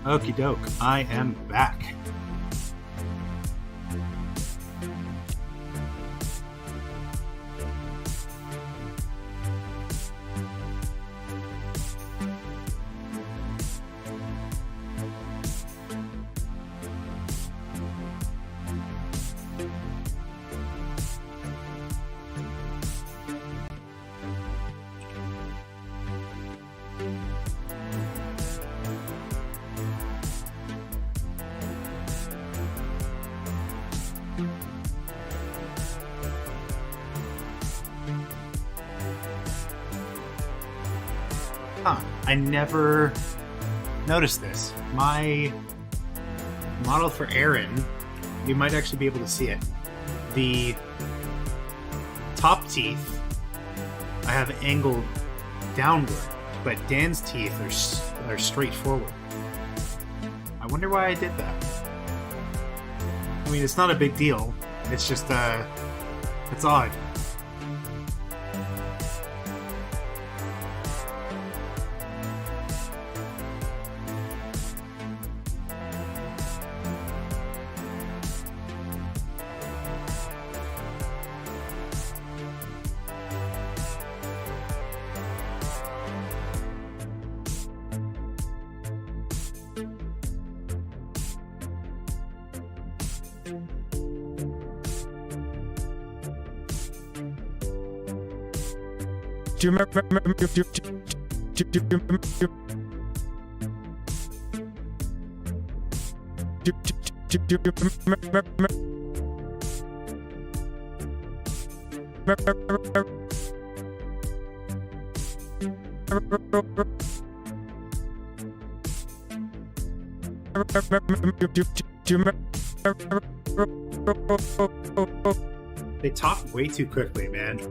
Okie doke, I am back. Huh, I never noticed this. My model for Aaron, you might actually be able to see it. The top teeth I have angled downward, but Dan's teeth are straight forward. I wonder why I did that. I mean, it's not a big deal. It's just, it's odd. Do you remember? They talk way too quickly, man. Do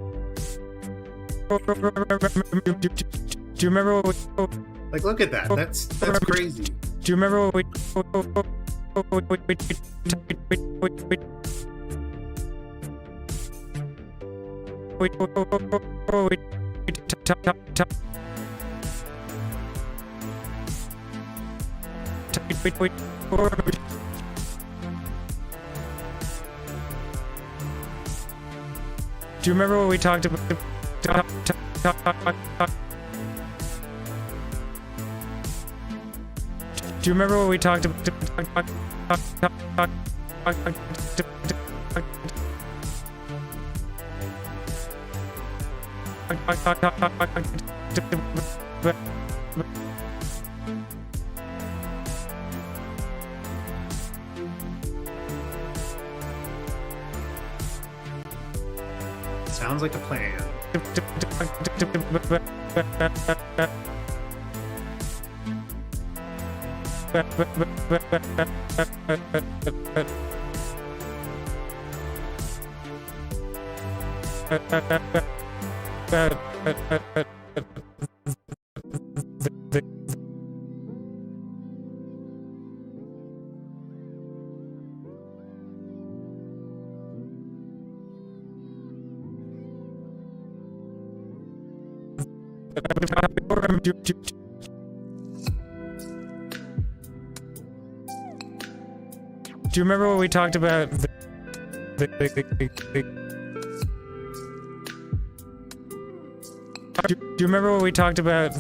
you remember what we, Like, look at that. That's crazy. do you remember what we do you remember what we talked about? Do you remember what we talked about? Sounds like a plan. Do you remember what we talked about? Do you remember what we talked about?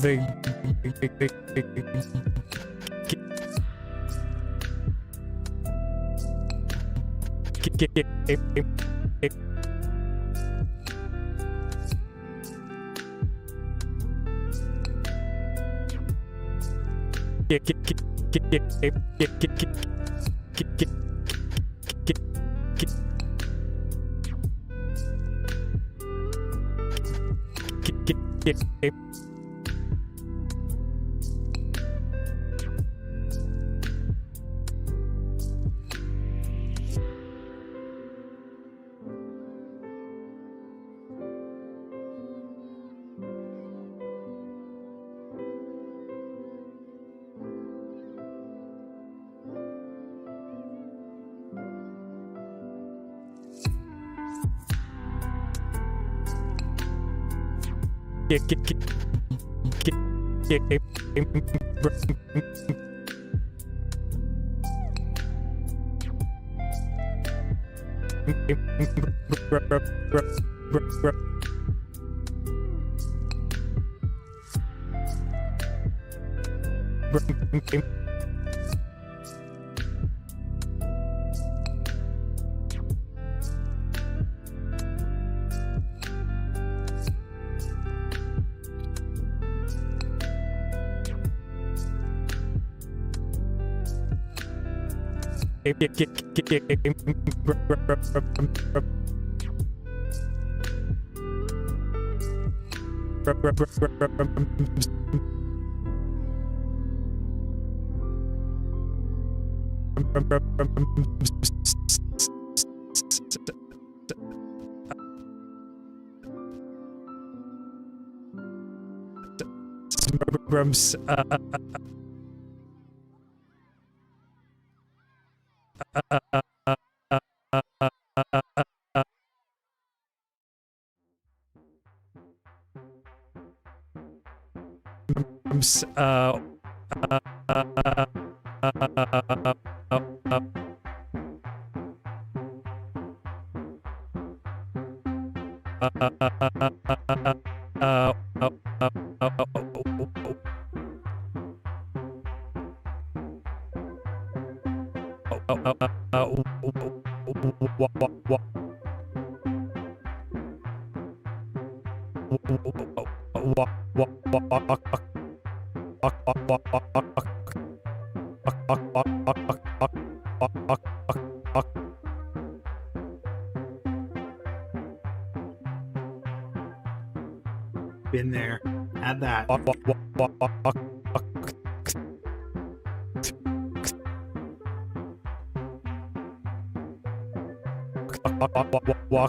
Been there. Had that. Walk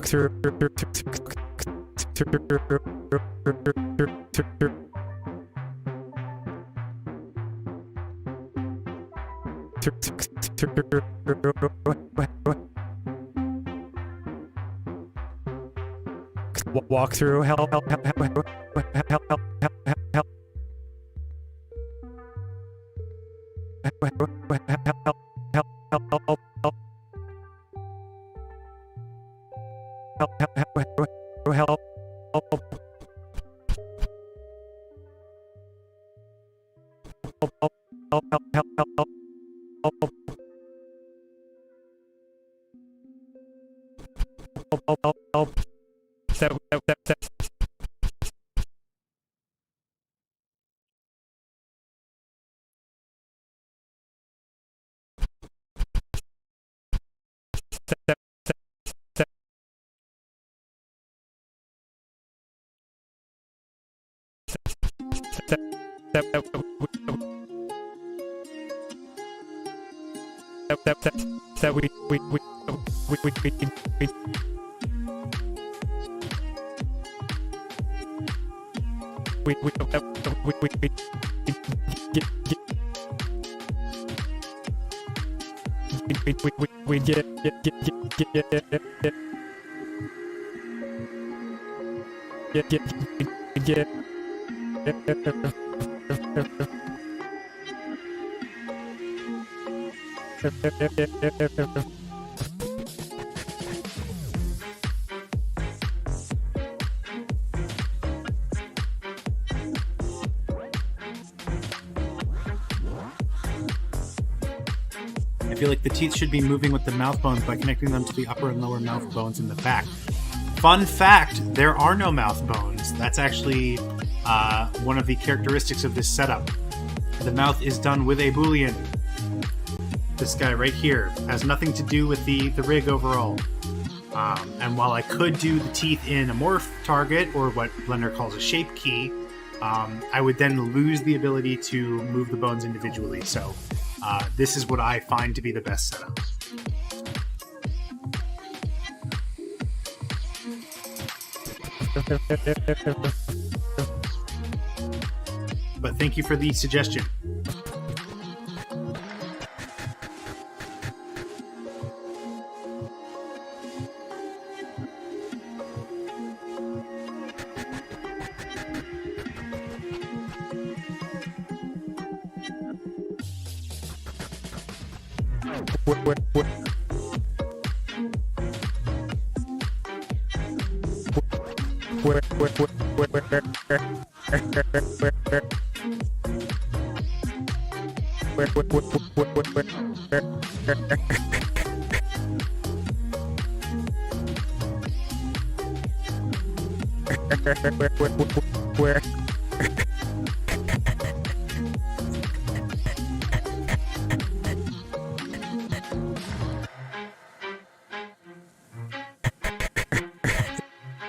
through. Walk through. Help. We get I feel like the teeth should be moving with the mouth bones by connecting them to the upper and lower mouth bones in the back. Fun fact, there are no mouth bones. That's actually one of the characteristics of this setup. The mouth is done with a boolean. This guy right here has nothing to do with the rig overall. And while I could do the teeth in a morph target, or what Blender calls a shape key, I would then lose the ability to move the bones individually. So this is what I find to be the best setup. But thank you for the suggestion.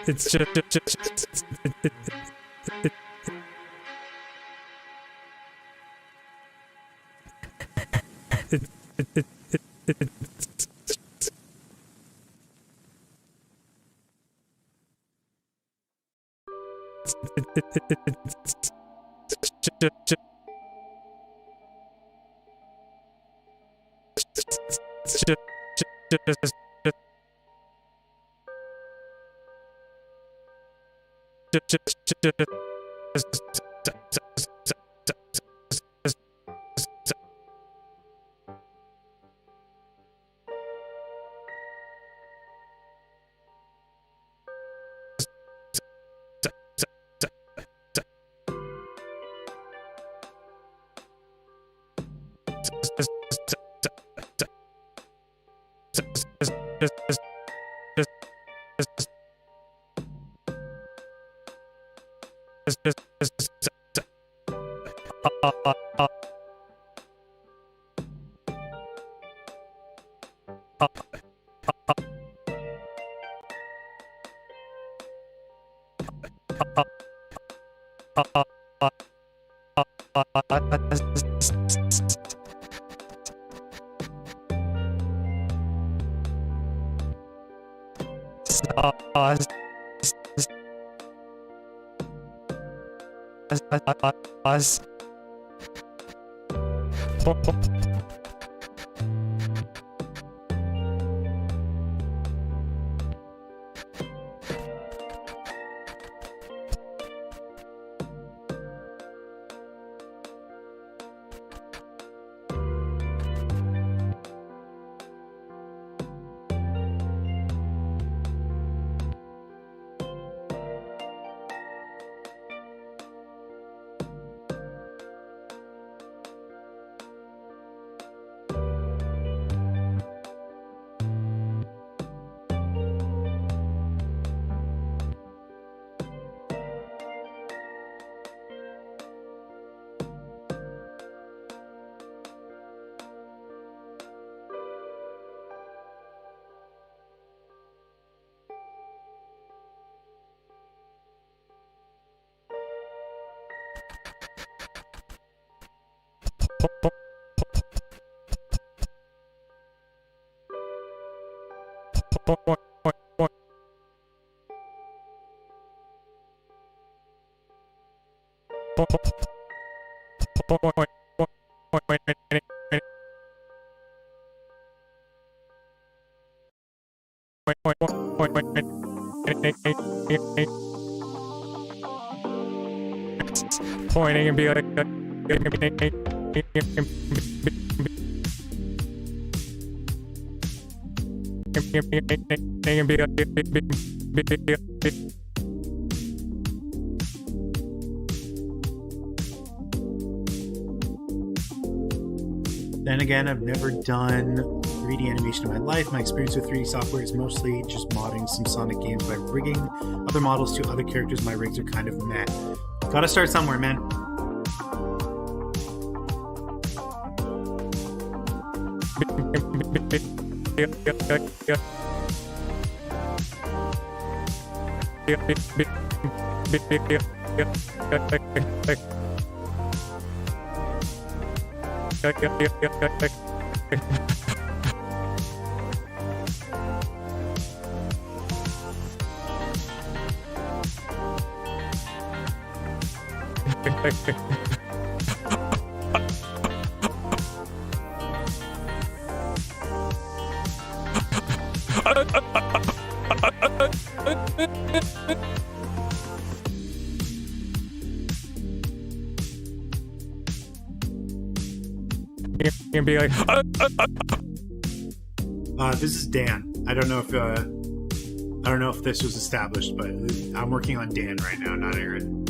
It's just Pointing and be like, Then again, I've never done 3D animation in my life. My experience with 3D software is mostly just modding some Sonic games by rigging other models to other characters. My rigs are kind of meh. Gotta start somewhere, man. and be like, This is Dan. I don't know if this was established, but I'm working on Dan right now, not Aaron.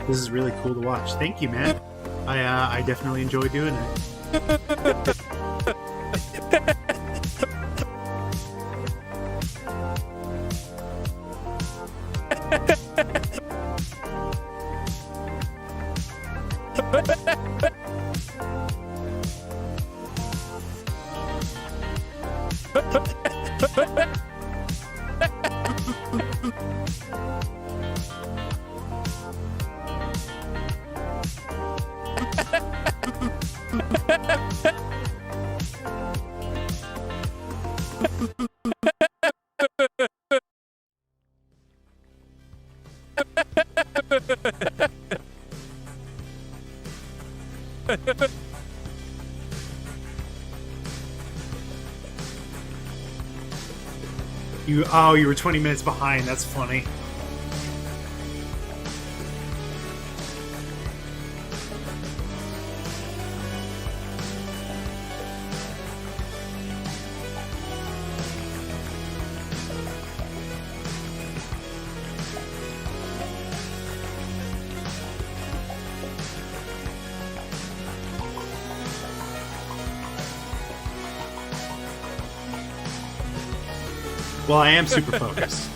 This is really cool to watch. Thank you, man. I definitely enjoy doing it. you were 20 minutes behind. That's funny. Well, I am super focused.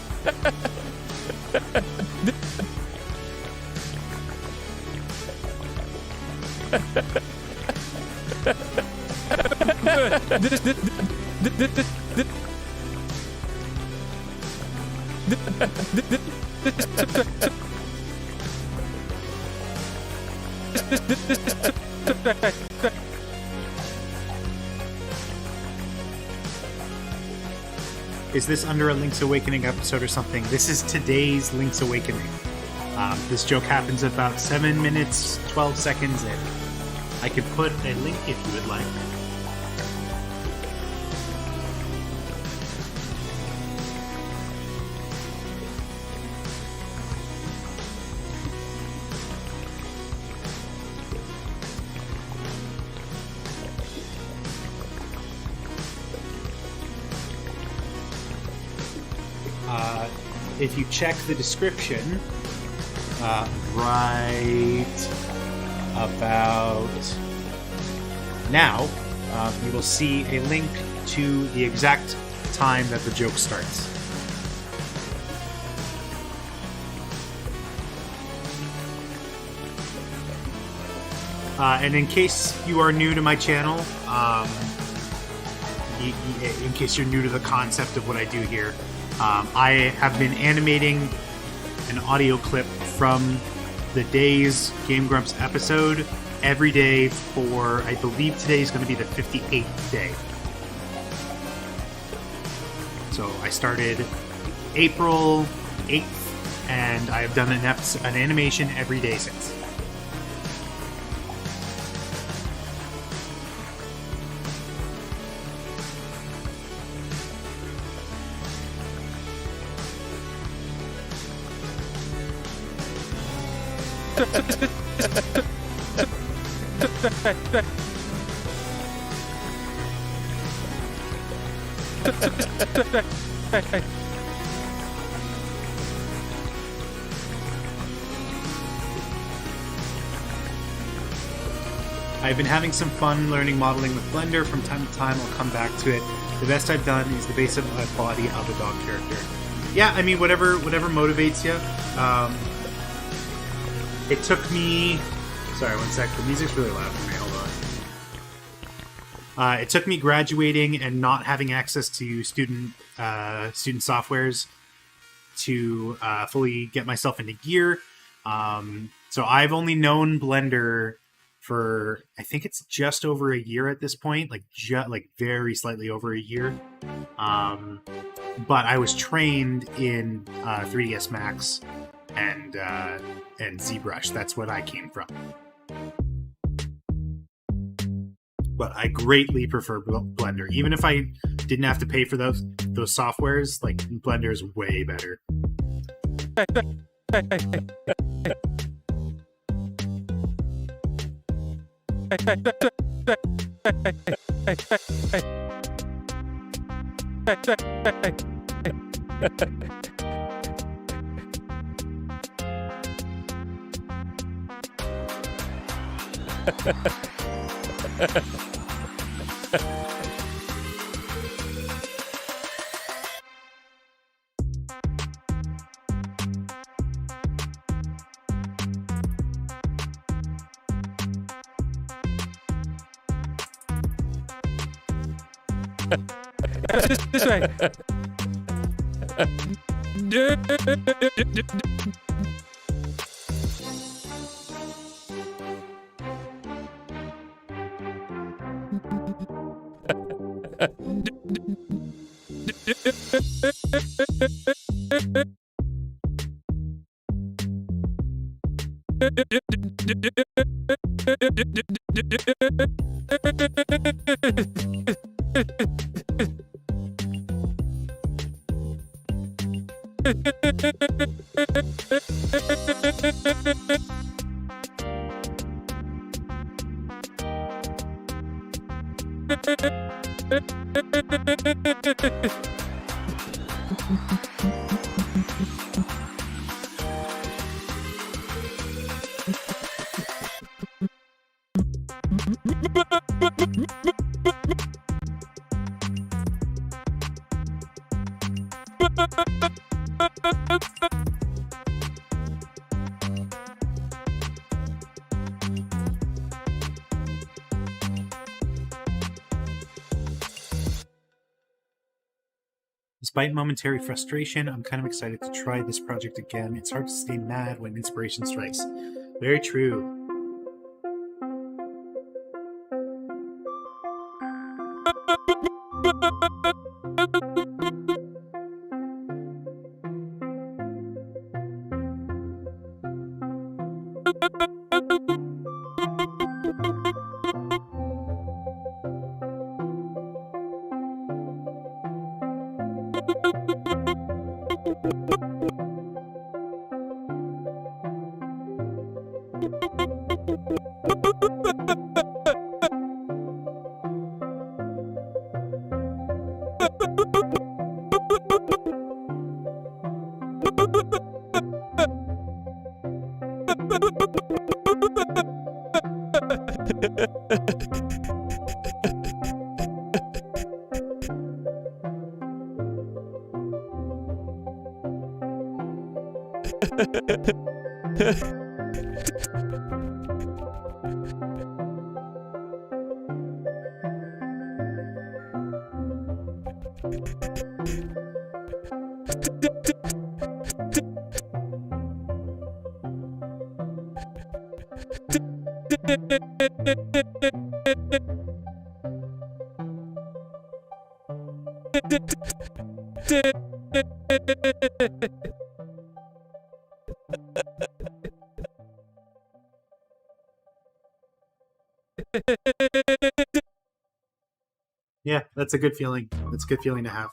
Is this under a Link's Awakening episode or something? This is today's Link's Awakening. This joke happens about 7 minutes, 12 seconds in. I could put a link if you would like. If you check the description, right about now, you will see a link to the exact time that the joke starts. And in case you are new to my channel, in case you're new to the concept of what I do here, I have been animating an audio clip from the day's Game Grumps episode every day for, I believe today is going to be the 58th day. So I started April 8th, and I have done an animation every day since. I've been having some fun learning modeling with Blender. From time to time, I'll come back to it. The best I've done is the base of a body of a dog character. Yeah, I mean, whatever motivates you. It took me... Sorry, one sec. The music's really loud for me. Hold on. It took me graduating and not having access to student softwares to fully get myself into gear. So I've only known Blender for, I think it's just over a year at this point, like very slightly over a year. But I was trained in 3ds Max and ZBrush. That's what I came from. But I greatly prefer Blender. Even if I didn't have to pay for those softwares, like Blender is way better. This way. Despite momentary frustration, I'm kind of excited to try this project again. It's hard to stay mad when inspiration strikes. Very true. Yeah, that's a good feeling. That's a good feeling to have.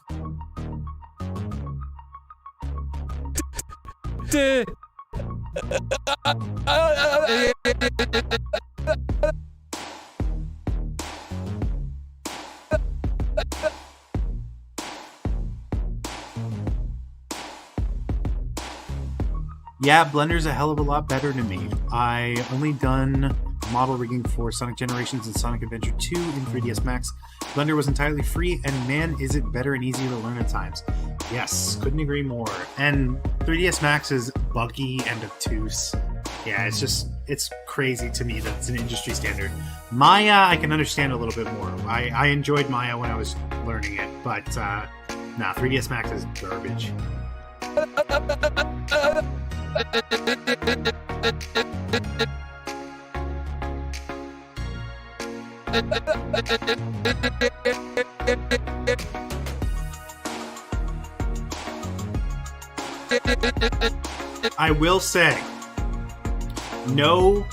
Yeah, Blender's a hell of a lot better to me. I only done model rigging for Sonic Generations and Sonic Adventure 2 in 3ds Max. Blender was entirely free, and man, is it better and easier to learn at times. Yes, couldn't agree more. And 3ds Max is buggy and obtuse. Yeah, it's crazy to me that it's an industry standard. Maya, I can understand a little bit more. I enjoyed Maya when I was learning it, but nah, 3ds Max is garbage. I will say, no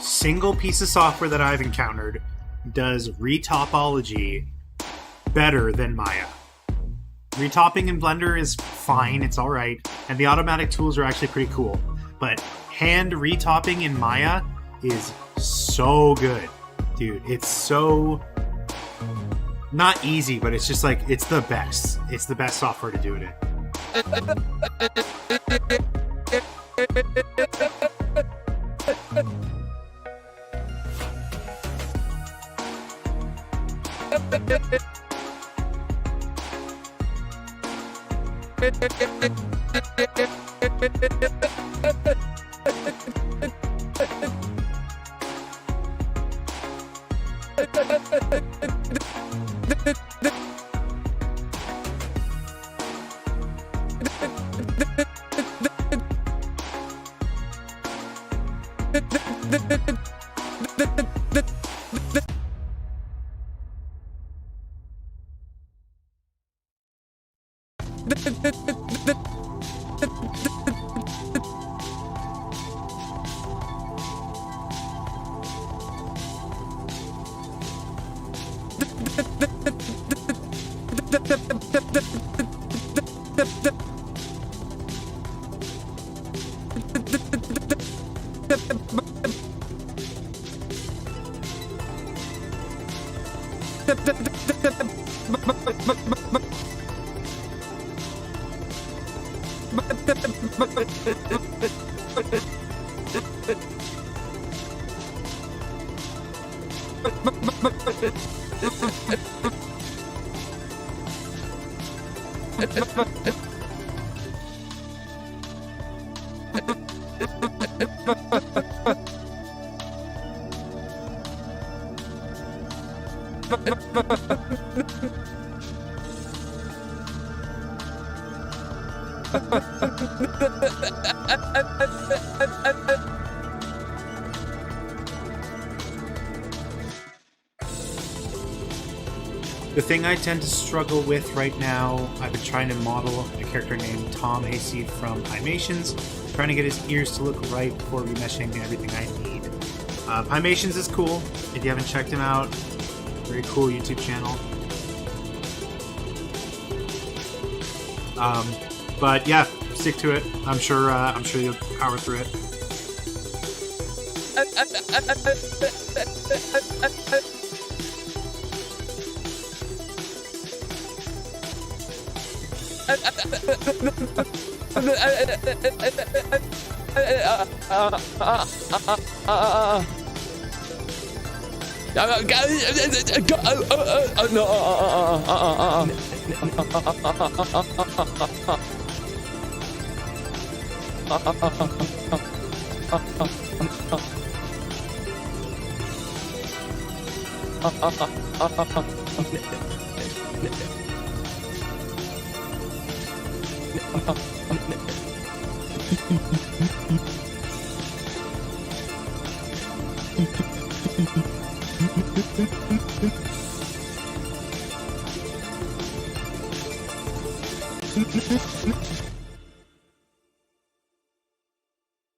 single piece of software that I've encountered does retopology better than Maya. Retopping in Blender is fine, it's alright, and the automatic tools are actually pretty cool. But hand retopping in Maya is so good. Dude, it's so... not easy, but it's just like, it's the best. It's the best software to do it in. The thing I tend to struggle with right now, I've been trying to model a character named Tom AC from Pymations, trying to get his ears to look right before remeshing everything I need. Pymations is cool. If you haven't checked him out, very cool YouTube channel. But yeah, stick to it. I'm sure you'll power through it.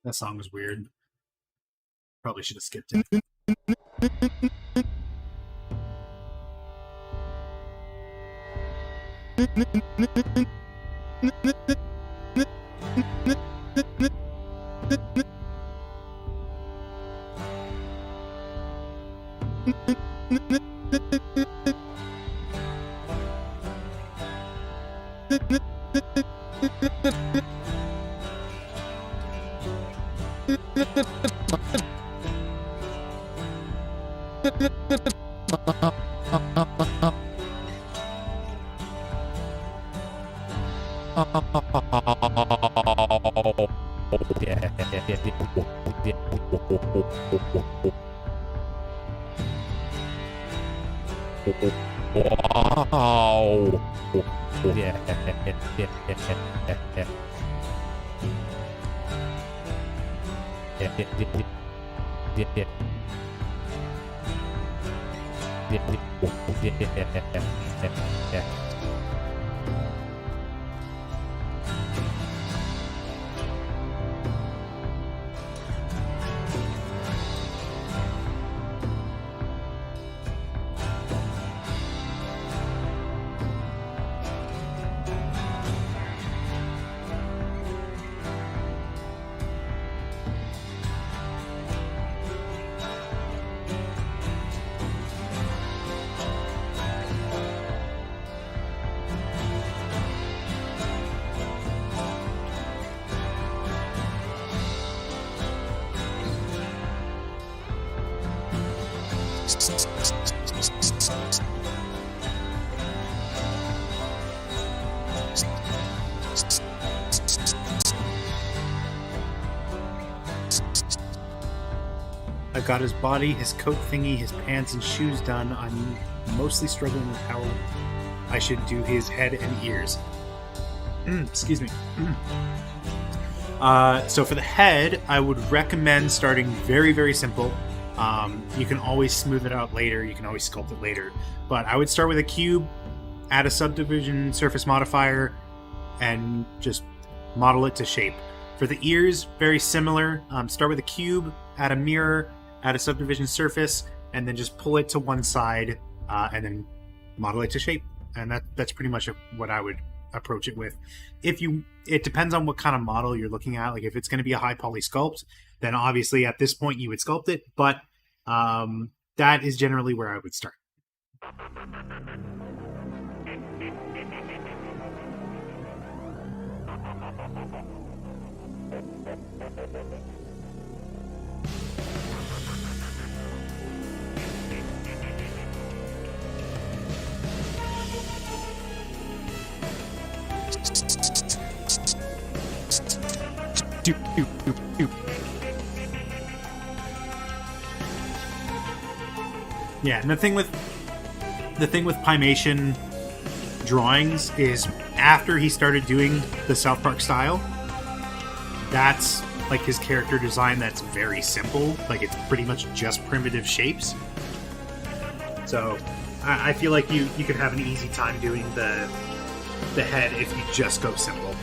That song was weird. Probably should have skipped it. I've got his body, his coat thingy, his pants and shoes done. I'm mostly struggling with how I should do his head and ears. Excuse me. So for the head, I would recommend starting very, very simple. You can always smooth it out later. You can always sculpt it later. But I would start with a cube, add a subdivision surface modifier, and just model it to shape. For the ears, very similar. Start with a cube, add a mirror, add a subdivision surface, and then just pull it to one side, and then model it to shape. And that's pretty much what I would approach it with. It depends on what kind of model you're looking at. Like if it's going to be a high poly sculpt, then obviously at this point you would sculpt it. But that is generally where I would start. Yeah, and the thing with Pymation drawings is after he started doing the South Park style, that's like his character design that's very simple. Like it's pretty much just primitive shapes. So I feel like you could have an easy time doing the head if you just go simple.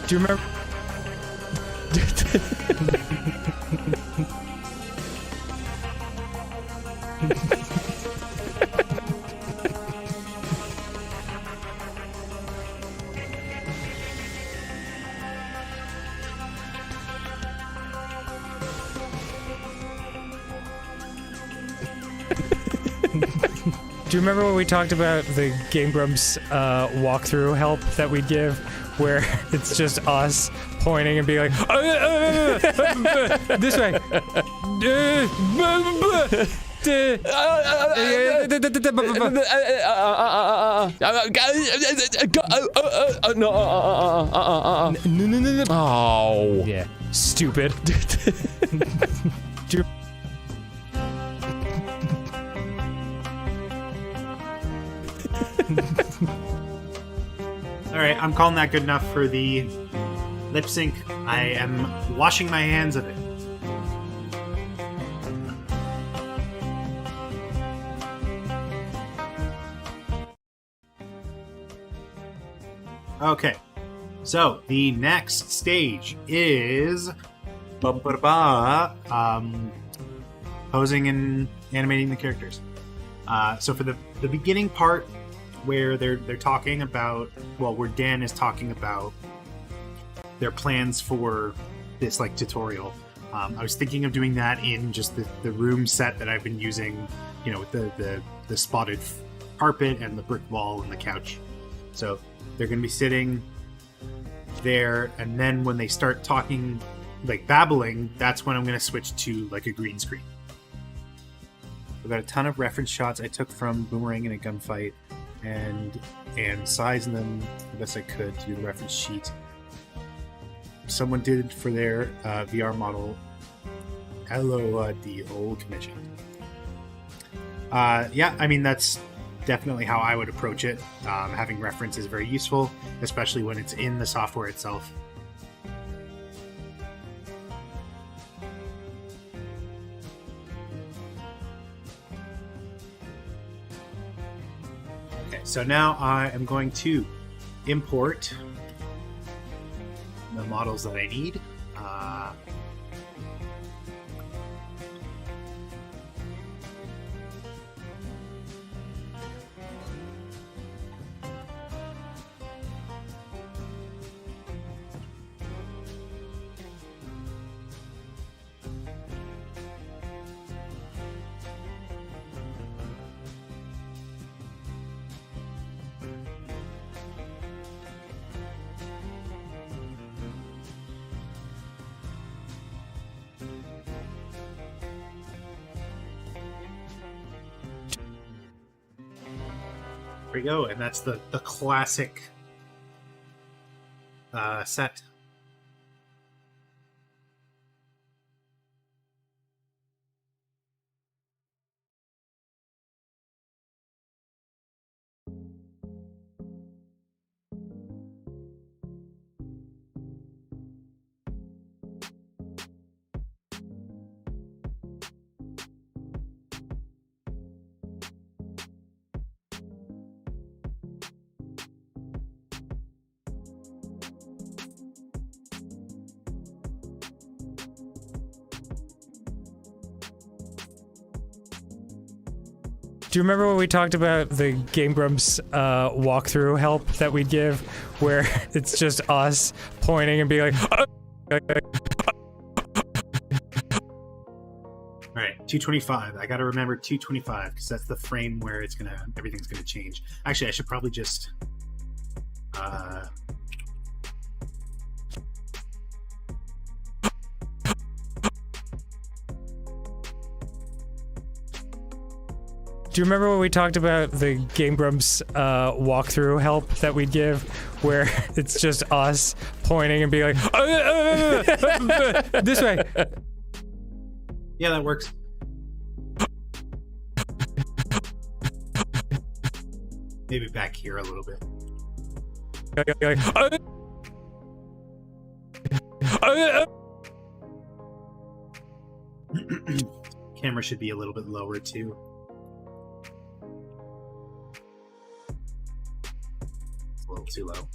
Do you remember? Do you remember when we talked about the Game Grumps walkthrough help that we'd give, where it's just us pointing and being like, this way. Oh. Yeah, stupid. Do you All right, I'm calling that good enough for the lip sync. I am washing my hands of it. Okay, so the next stage is posing and animating the characters. So for the beginning part, where they're talking about, well, where Dan is talking about their plans for this like tutorial. I was thinking of doing that in just the room set that I've been using, you know, with the spotted carpet and the brick wall and the couch. So they're going to be sitting there, and then when they start talking, like babbling, that's when I'm going to switch to like a green screen. I've got a ton of reference shots I took from Boomerang in a Gunfight, and sizing them the best I could to the reference sheet. Someone did for their VR model LODO commission. Yeah, I mean, that's definitely how I would approach it. Having reference is very useful, especially when it's in the software itself. Okay, so now I am going to import the models that I need. There we go, and that's the classic set. Do you remember when we talked about the Game Grumps walkthrough help that we'd give, where it's just us pointing and being like, All right, 225. I got to remember 225 because that's the frame where everything's gonna change. Actually, I should probably just. do you remember when we talked about the Game Grumps walkthrough help that we'd give, where it's just us pointing and being like, this way. Yeah, that works. Maybe back here a little bit. Camera should be a little bit lower too. It's a little too low.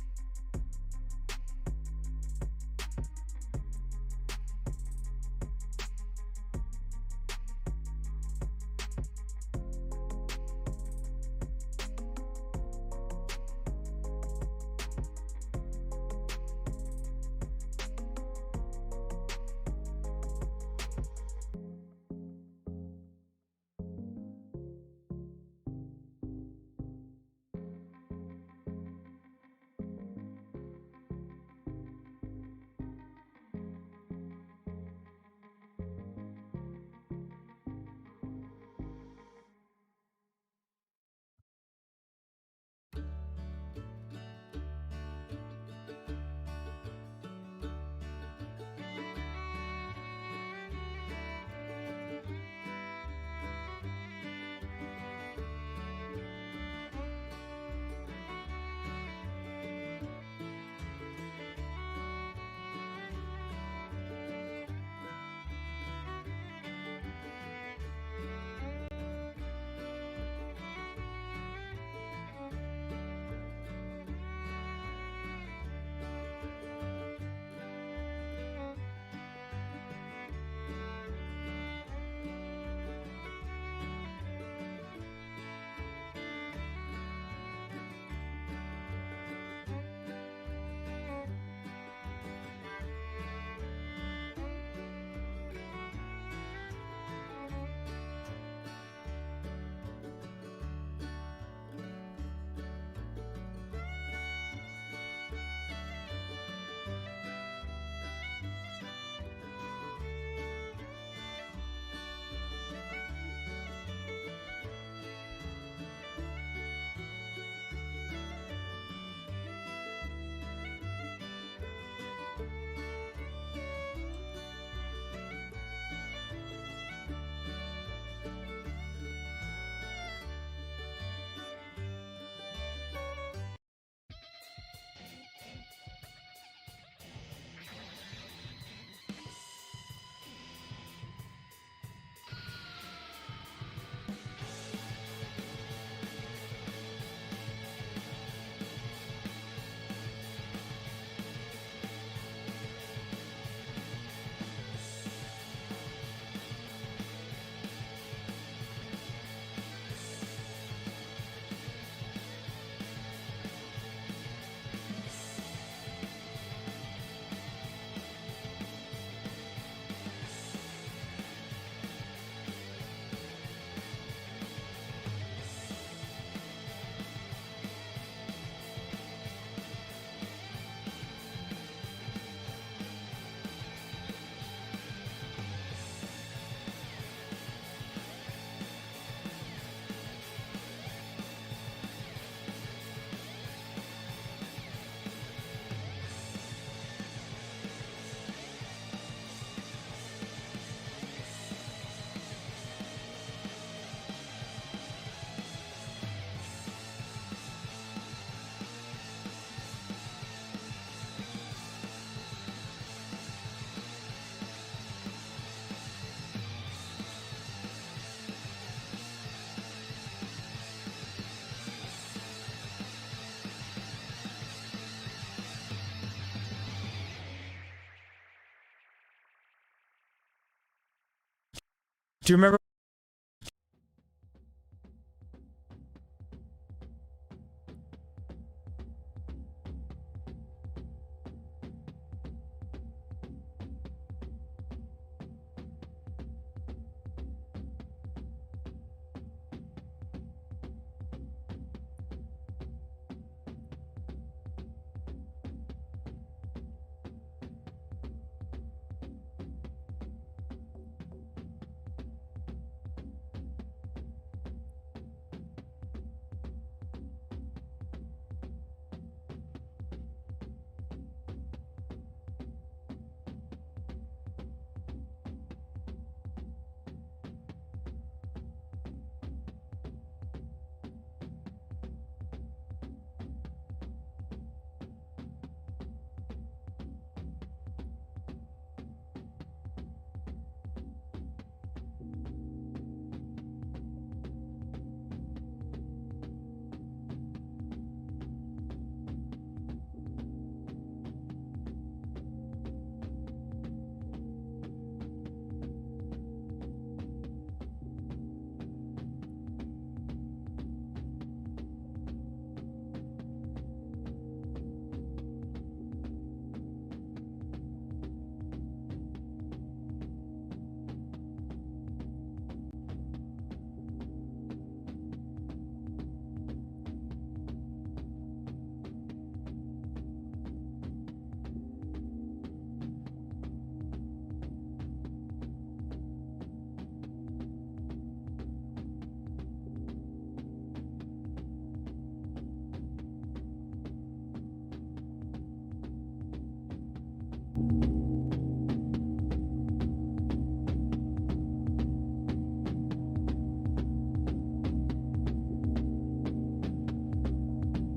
Do you remember?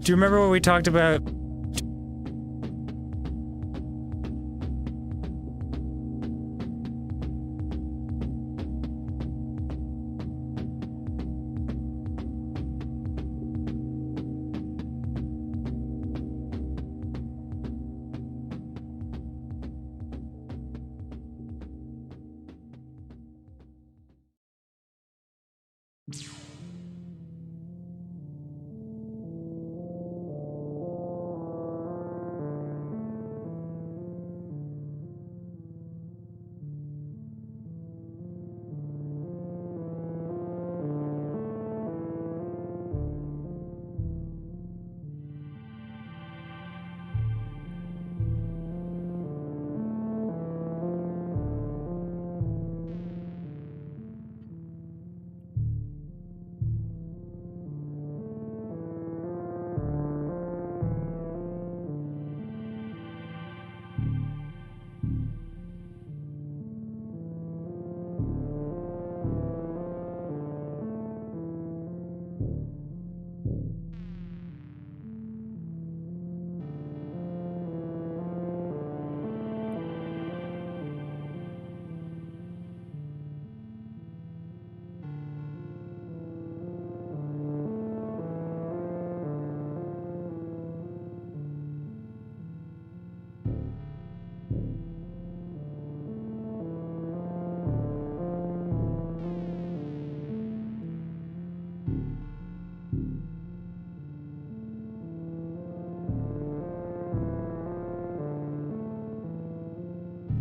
Do you remember what we talked about?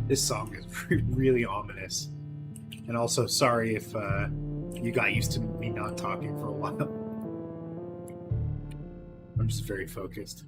This song is really ominous. And also, sorry if you got used to me not talking for a while. I'm just very focused.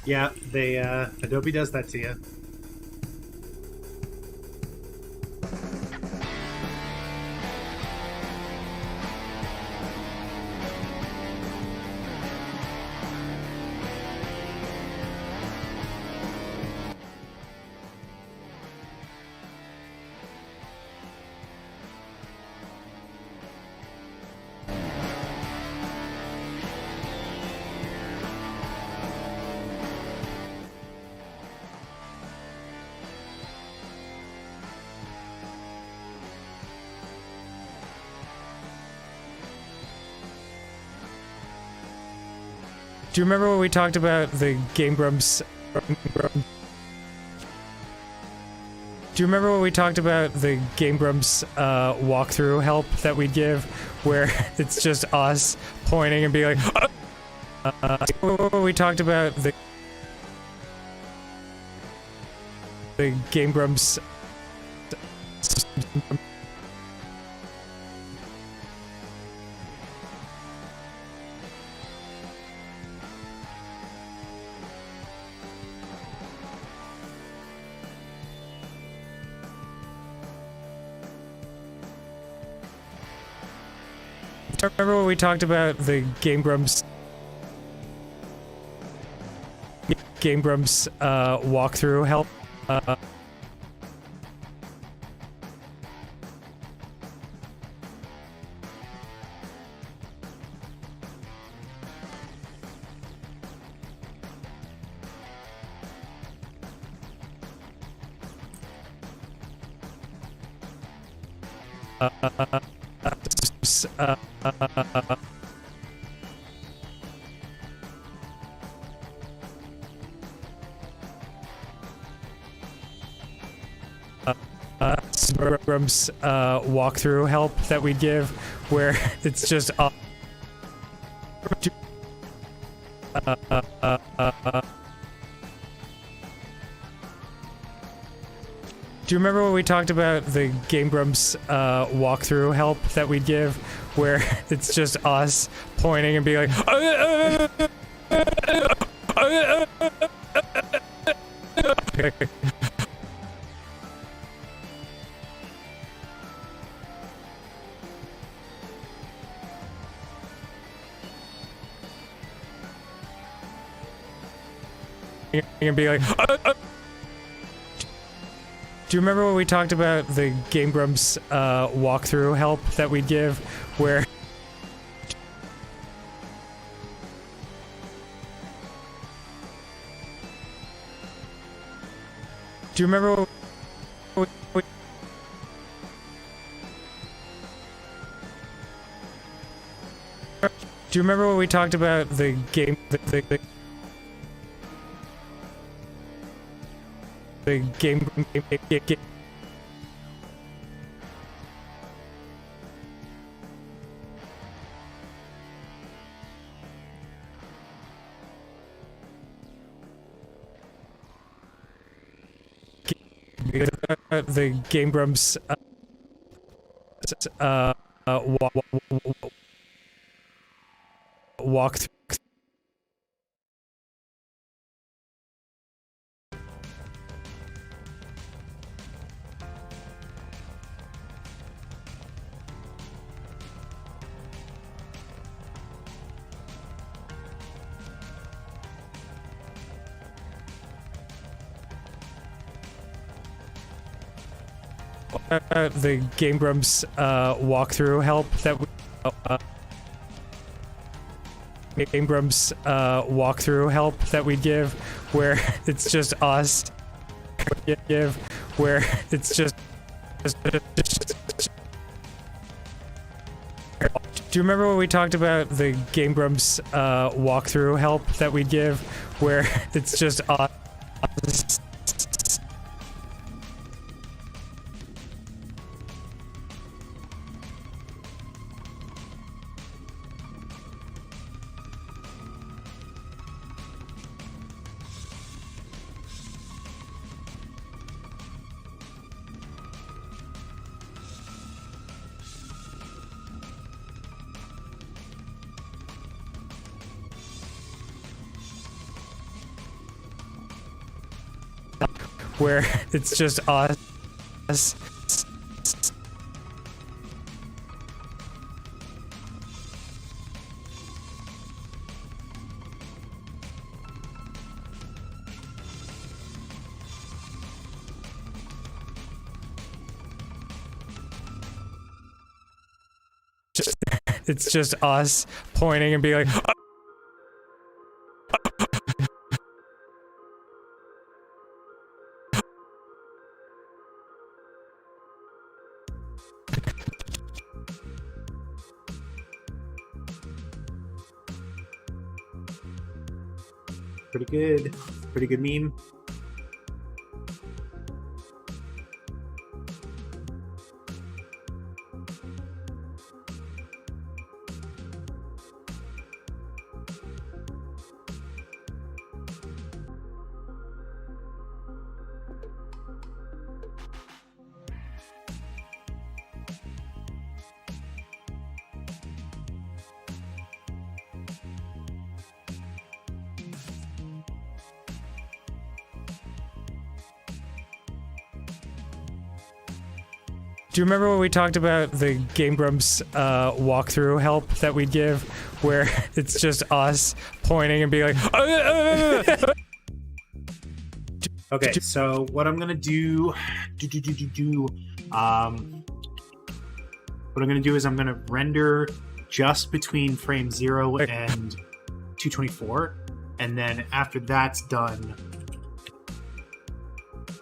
Yeah, they Adobe does that to you. Do you remember when we talked about the Game Grumps? Do you remember when we talked about the Game Grumps walkthrough help that we'd give, where it's just us pointing and being like, we talked about the Game Grumps. Remember when we talked about the Game Grumps? Game Grumps walkthrough help. Grumps walkthrough help that we'd give, where it's just Do you remember when we talked about the Game Grumps walkthrough help that we'd give, where it's just us pointing and being like, and be like, Do you remember when we talked about the Game Grumps walkthrough help that we'd give, where Do you remember Do you remember when we talked about the game the game the Game Grumps walk through the Game Grumps walkthrough help that Game Grumps walkthrough help that we'd give, where it's just us where it's just Do you remember when we talked about the Game Grumps walkthrough help that we'd give, where it's just us where it's just us. It's just us pointing and being like, Pretty good. Pretty good meme. do you remember when we talked about the Game Grumps walkthrough help that we'd give, where it's just us pointing and being like, Okay, so what I'm gonna do, what I'm gonna do is I'm gonna render just between frame 0 and 224, and then after that's done,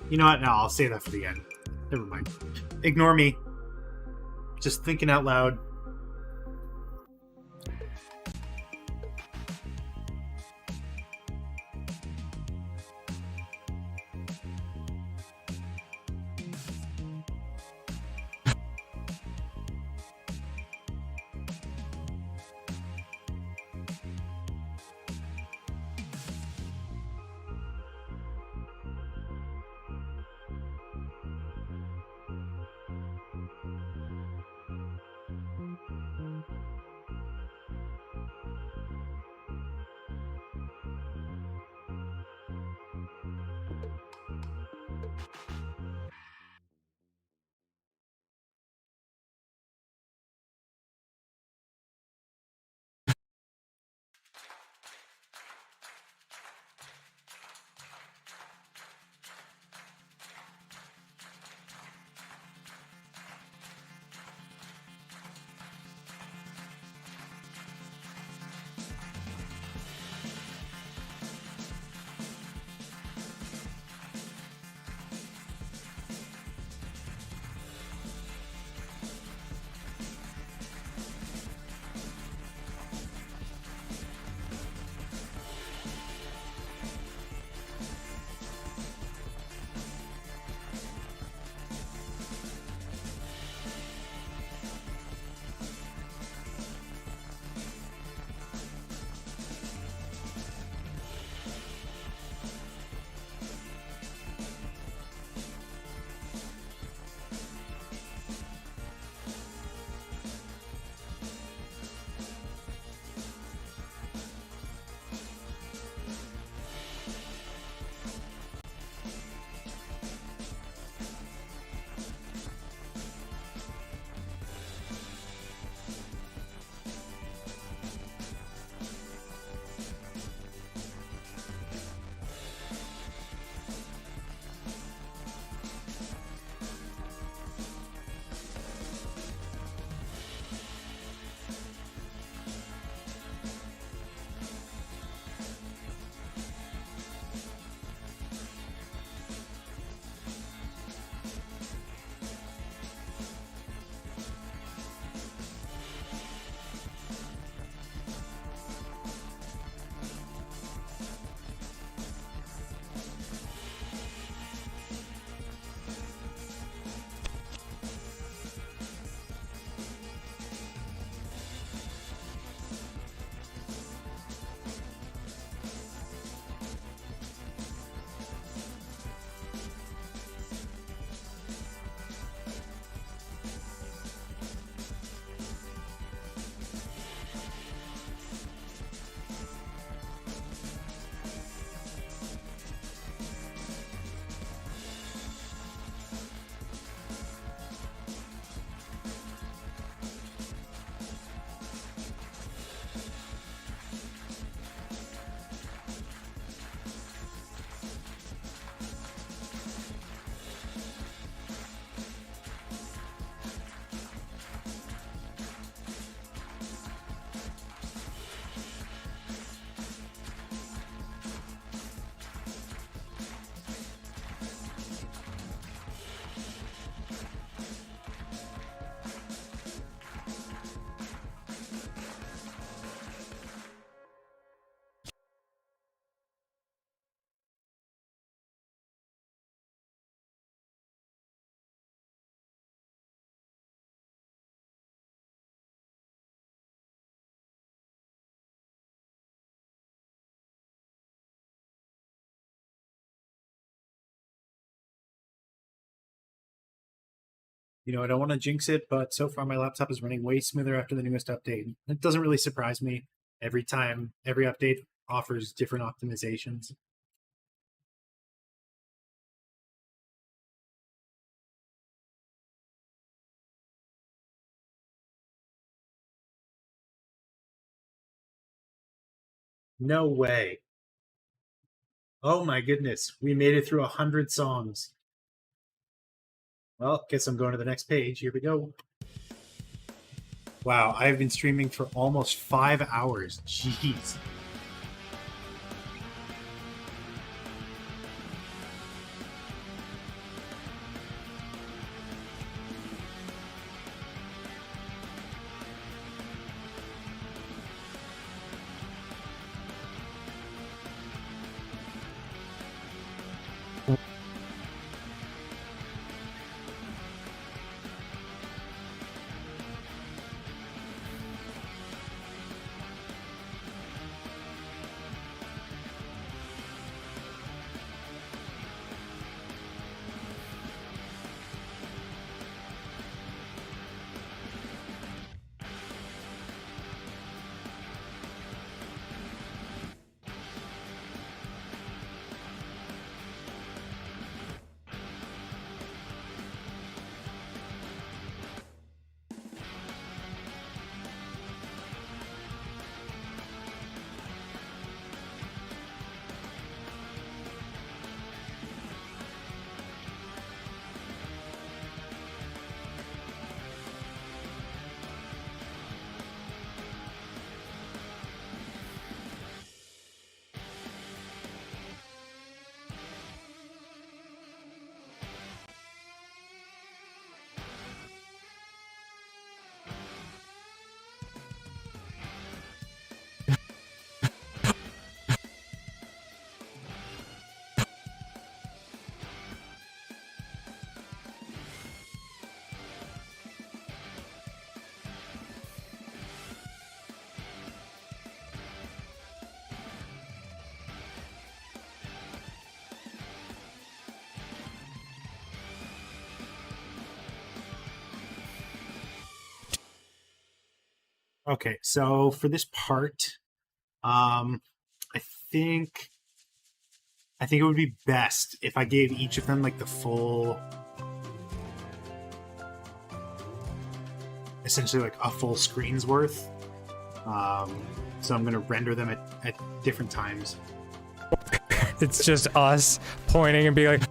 you know what? No, I'll save that for the end. Never mind. Ignore me. Just thinking out loud. You know, I don't want to jinx it, but so far my laptop is running way smoother after the newest update. It doesn't really surprise me. Every time, every update offers different optimizations. No way. Oh my goodness, we made it through 100 songs. Well, guess I'm going to the next page. Here we go. Wow, I've been streaming for almost 5 hours. Jeez. Okay, so for this part, I think it would be best if I gave each of them like the full, essentially like a full screen's worth. So I'm gonna render them at different times. It's just us pointing and being like,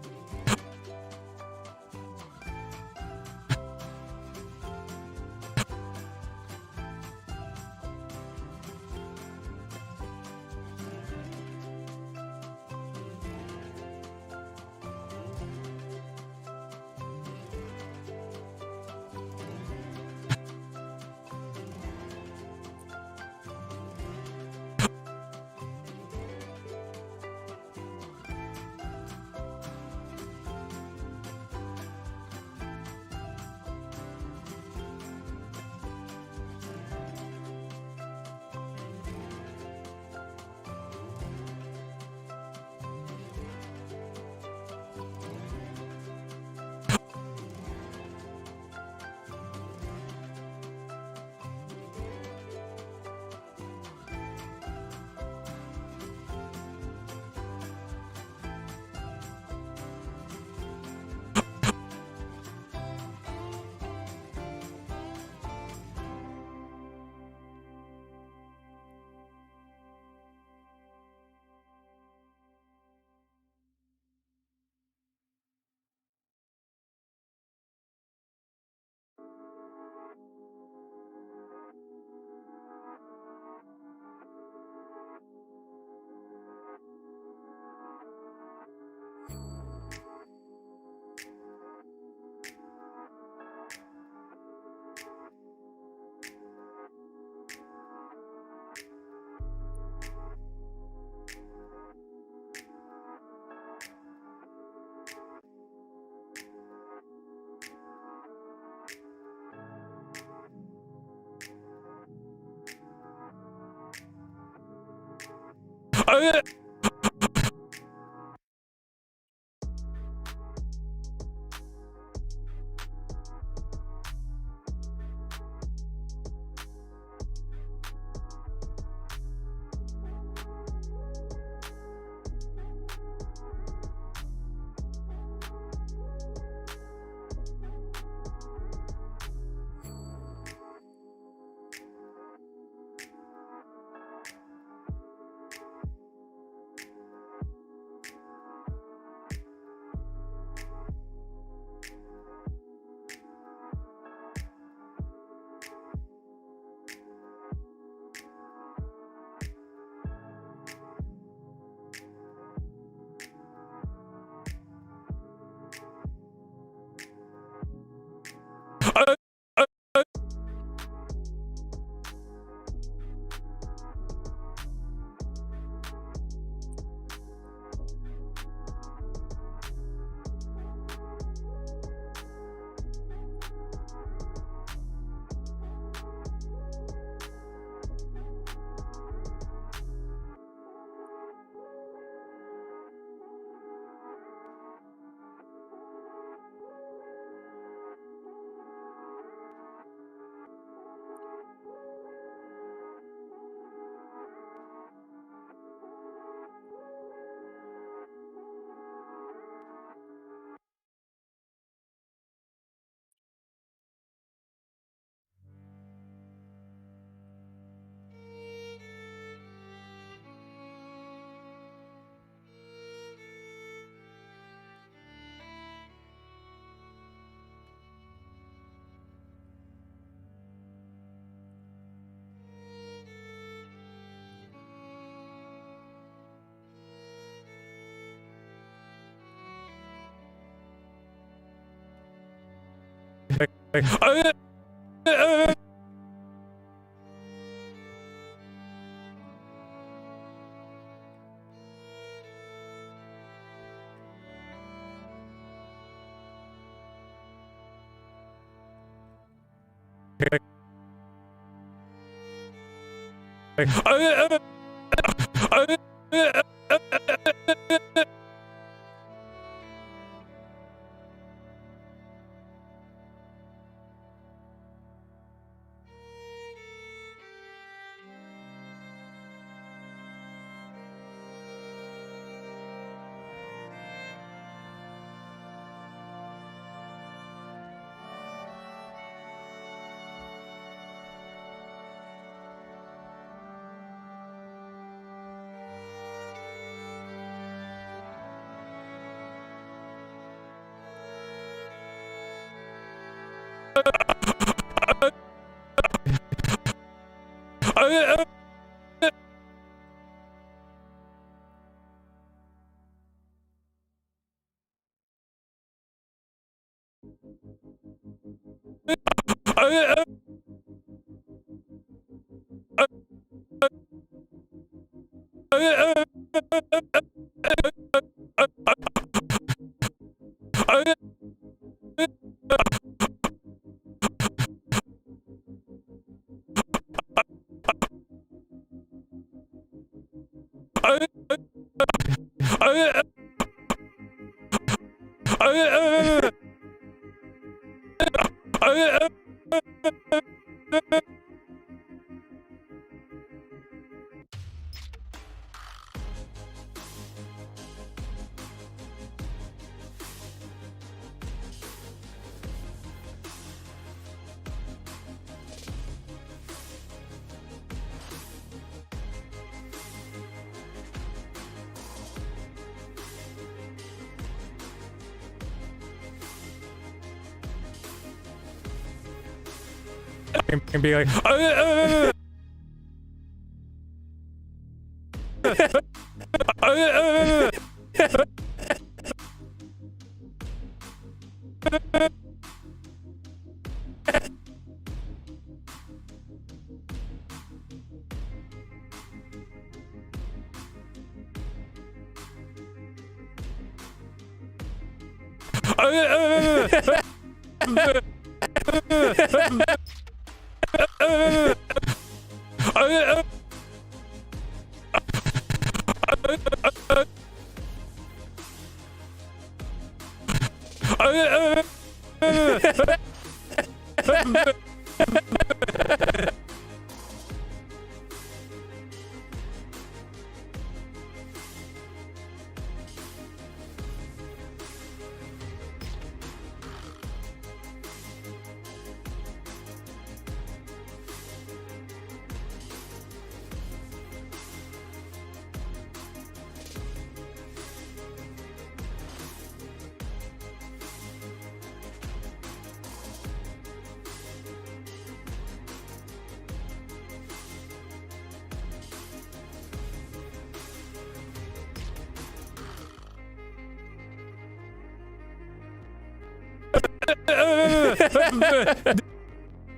And be like,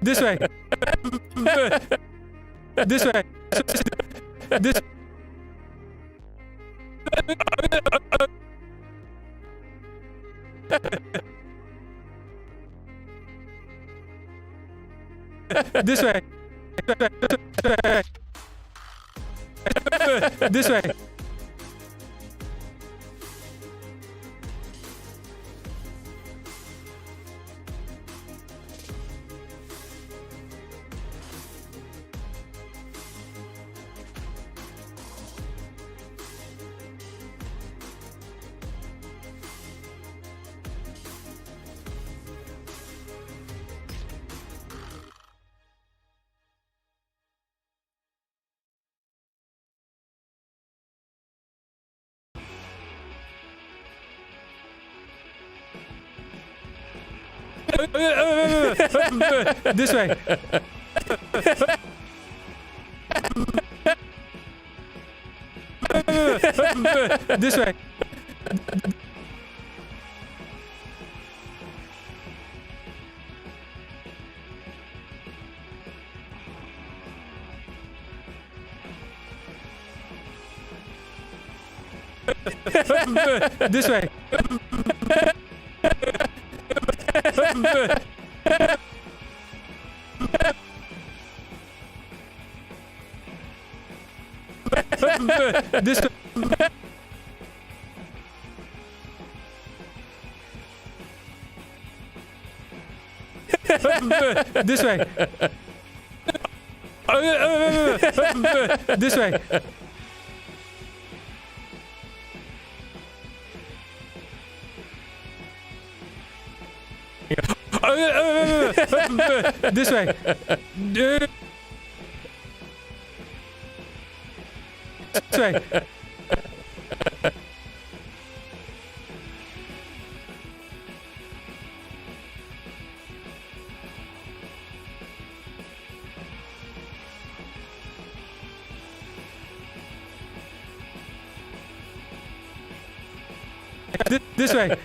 this way. This way. This. This way. This way. This way. This way. This way. This way. This way. This way. This way. This way. This way.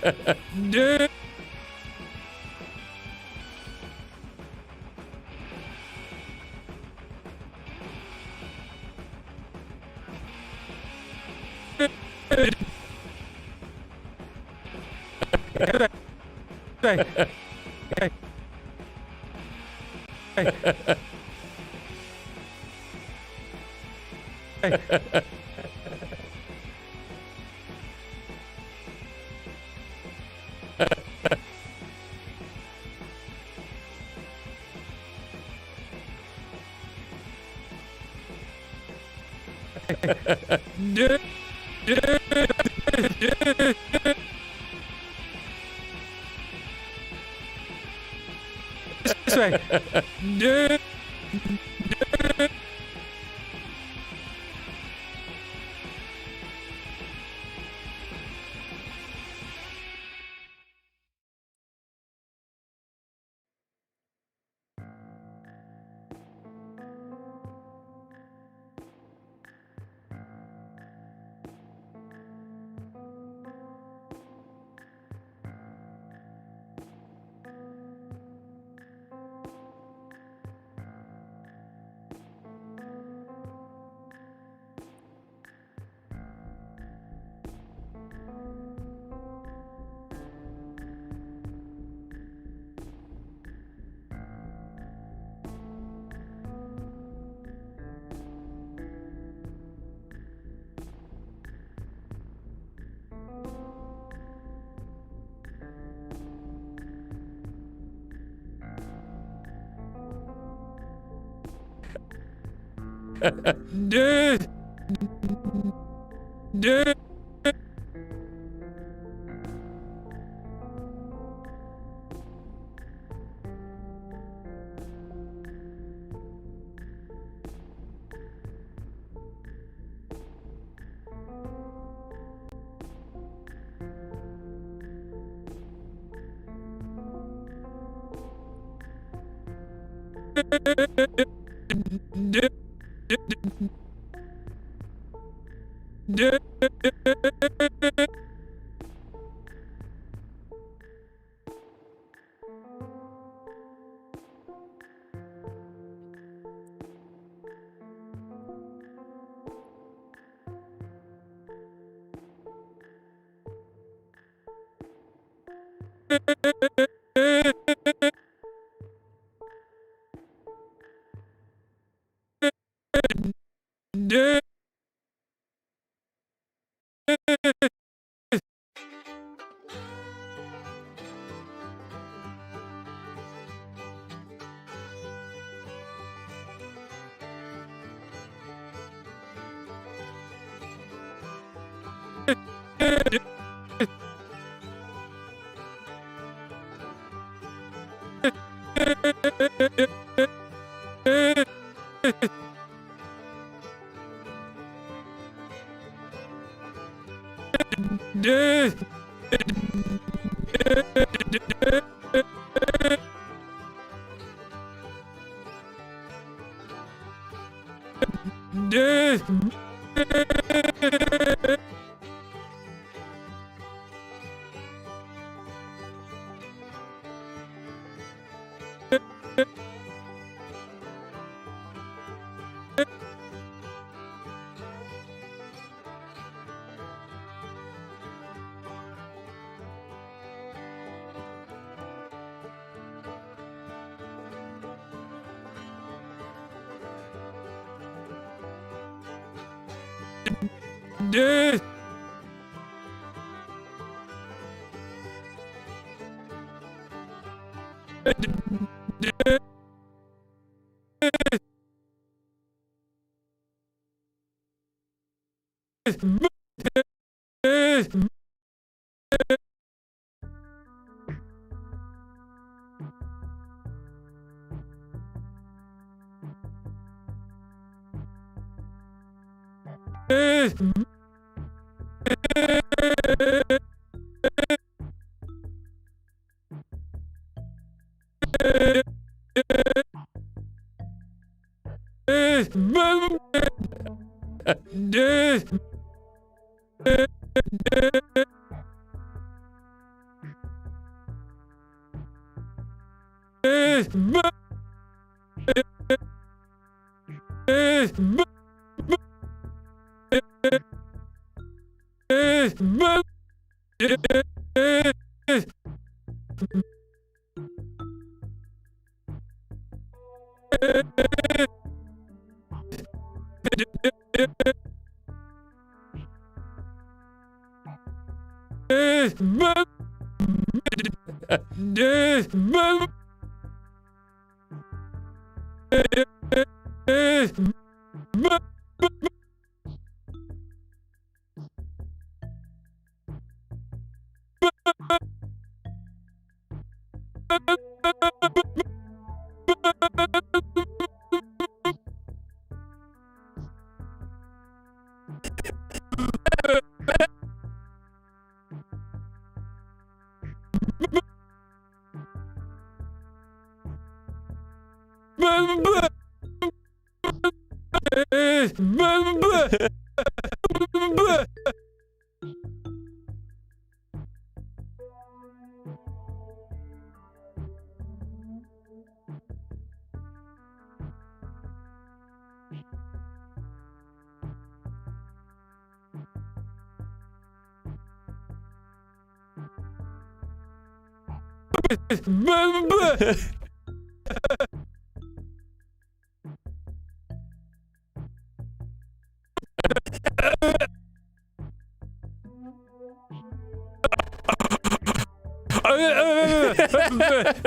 This way.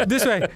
This way.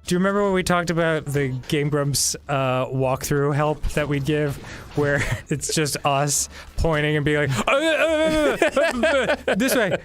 Do you remember when we talked about the Game Grumps walkthrough help that we'd give, where it's just us pointing and being like, this way.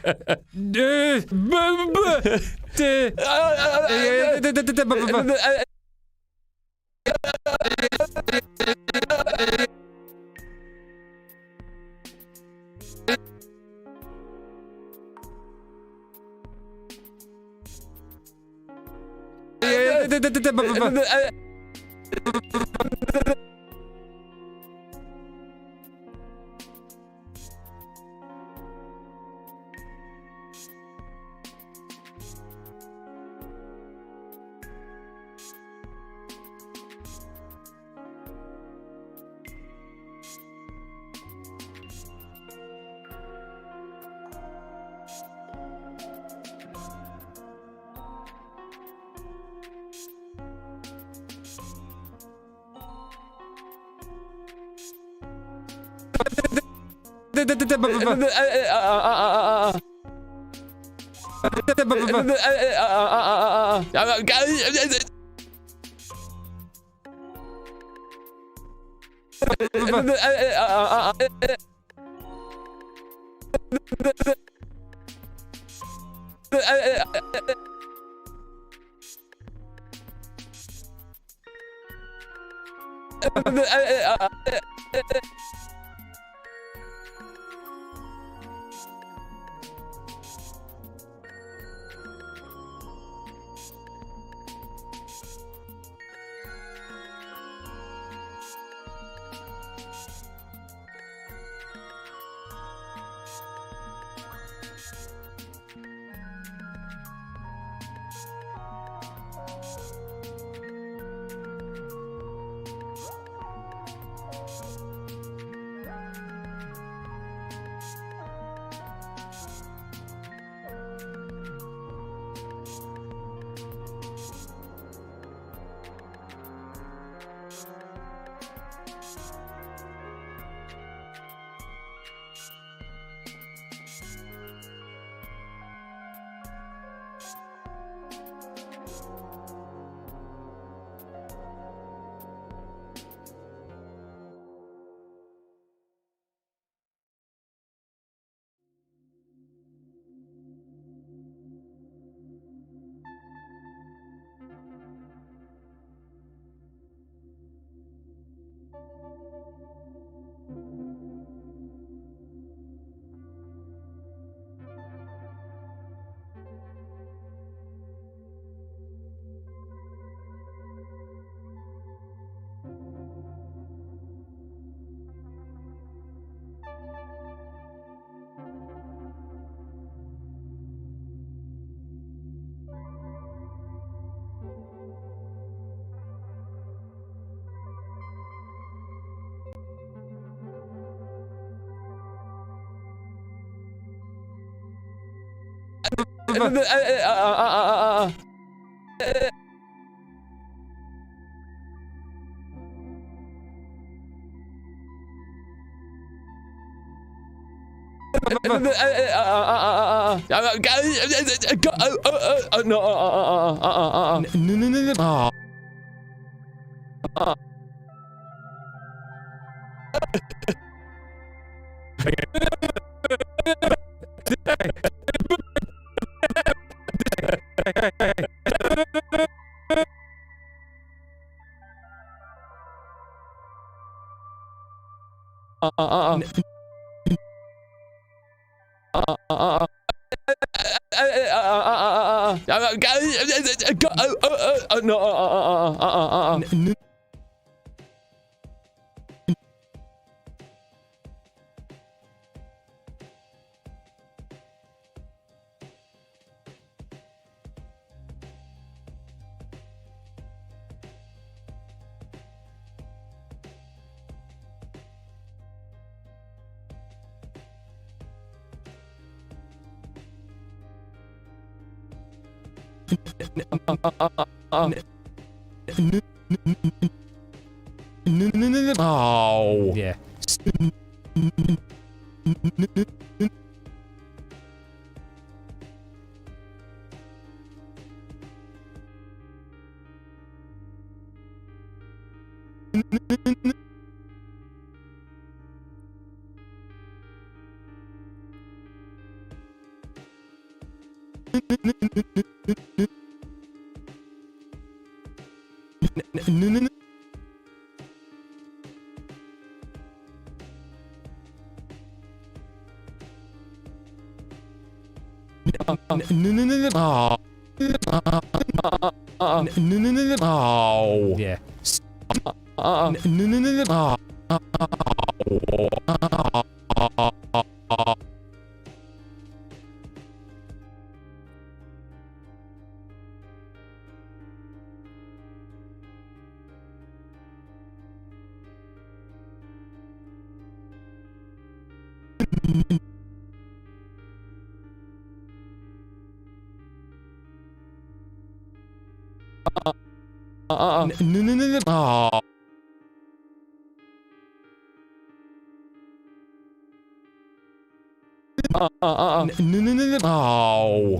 Oh, yeah. Oh,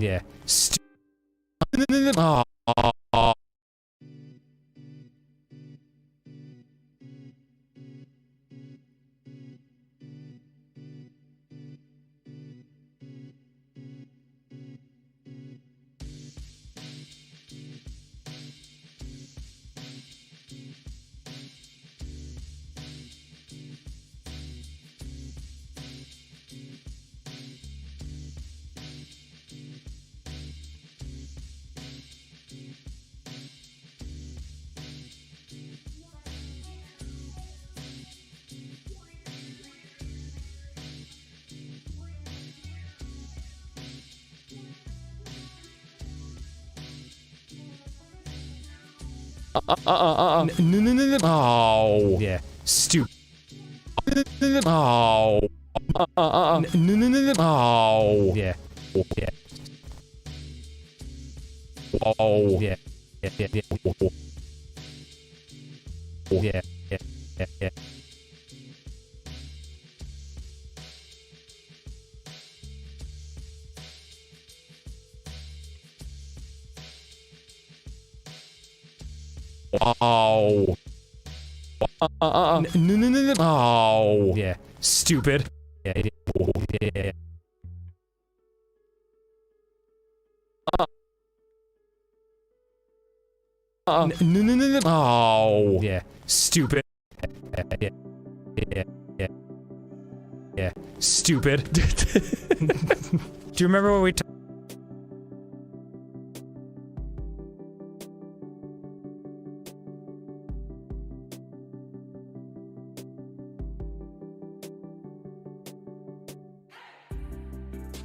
yeah. Oh, yeah. Oh, yeah. Stupid. Oh. Oh, yeah. Yeah. Oh, yeah. Yeah, yeah, yeah. Yeah, yeah, yeah, yeah. Oh. Oh, yeah. Stupid. Yeah, yeah, yeah, yeah. Oh, yeah. Stupid. Yeah, yeah, yeah, yeah. Yeah. Stupid. Do you remember what we talked?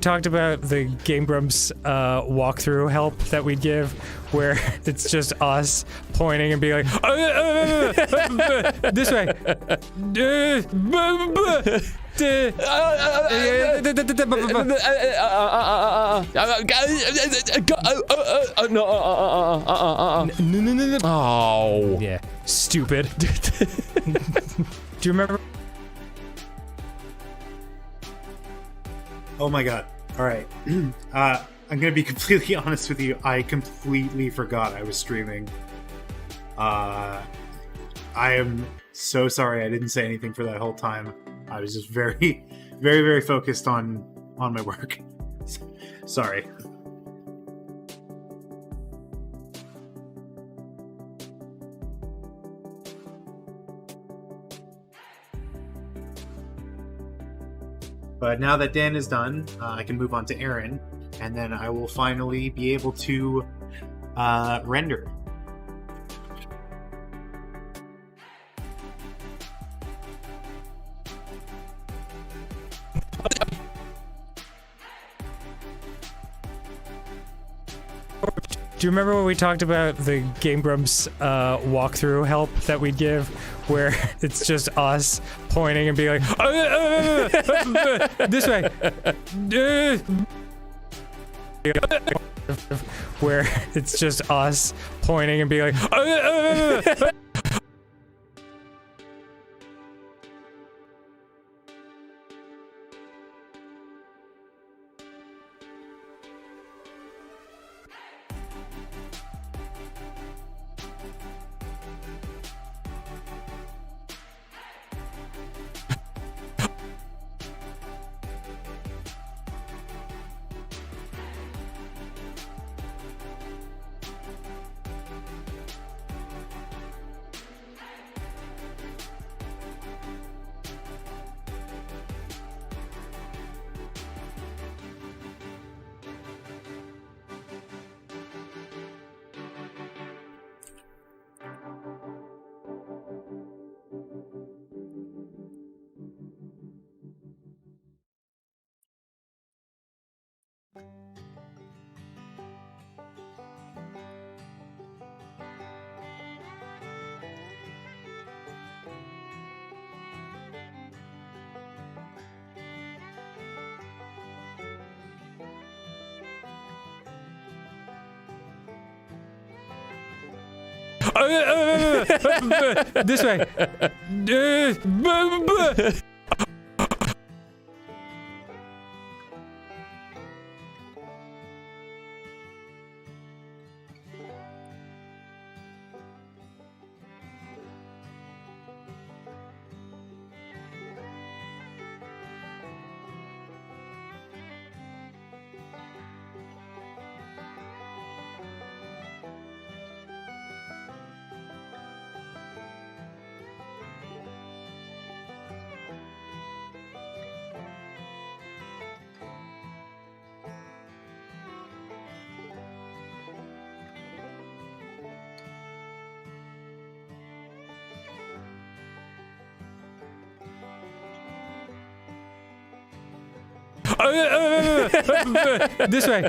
talked about the Game Grumps walkthrough help that we'd give, where it's just us pointing and being like, this way. Oh. Yeah, stupid. Do you remember? Oh my god. Alright. I'm gonna be completely honest with you. I completely forgot I was streaming. I am so sorry I didn't say anything for that whole time. I was just very, very, very focused on my work. Sorry. But now that Dan is done, I can move on to Aaron, and then I will finally be able to render. Do you remember when we talked about the Game Grumps walkthrough help that we'd give, where it's just us pointing and being like, this way. Where it's just us pointing and being like, this way. This way.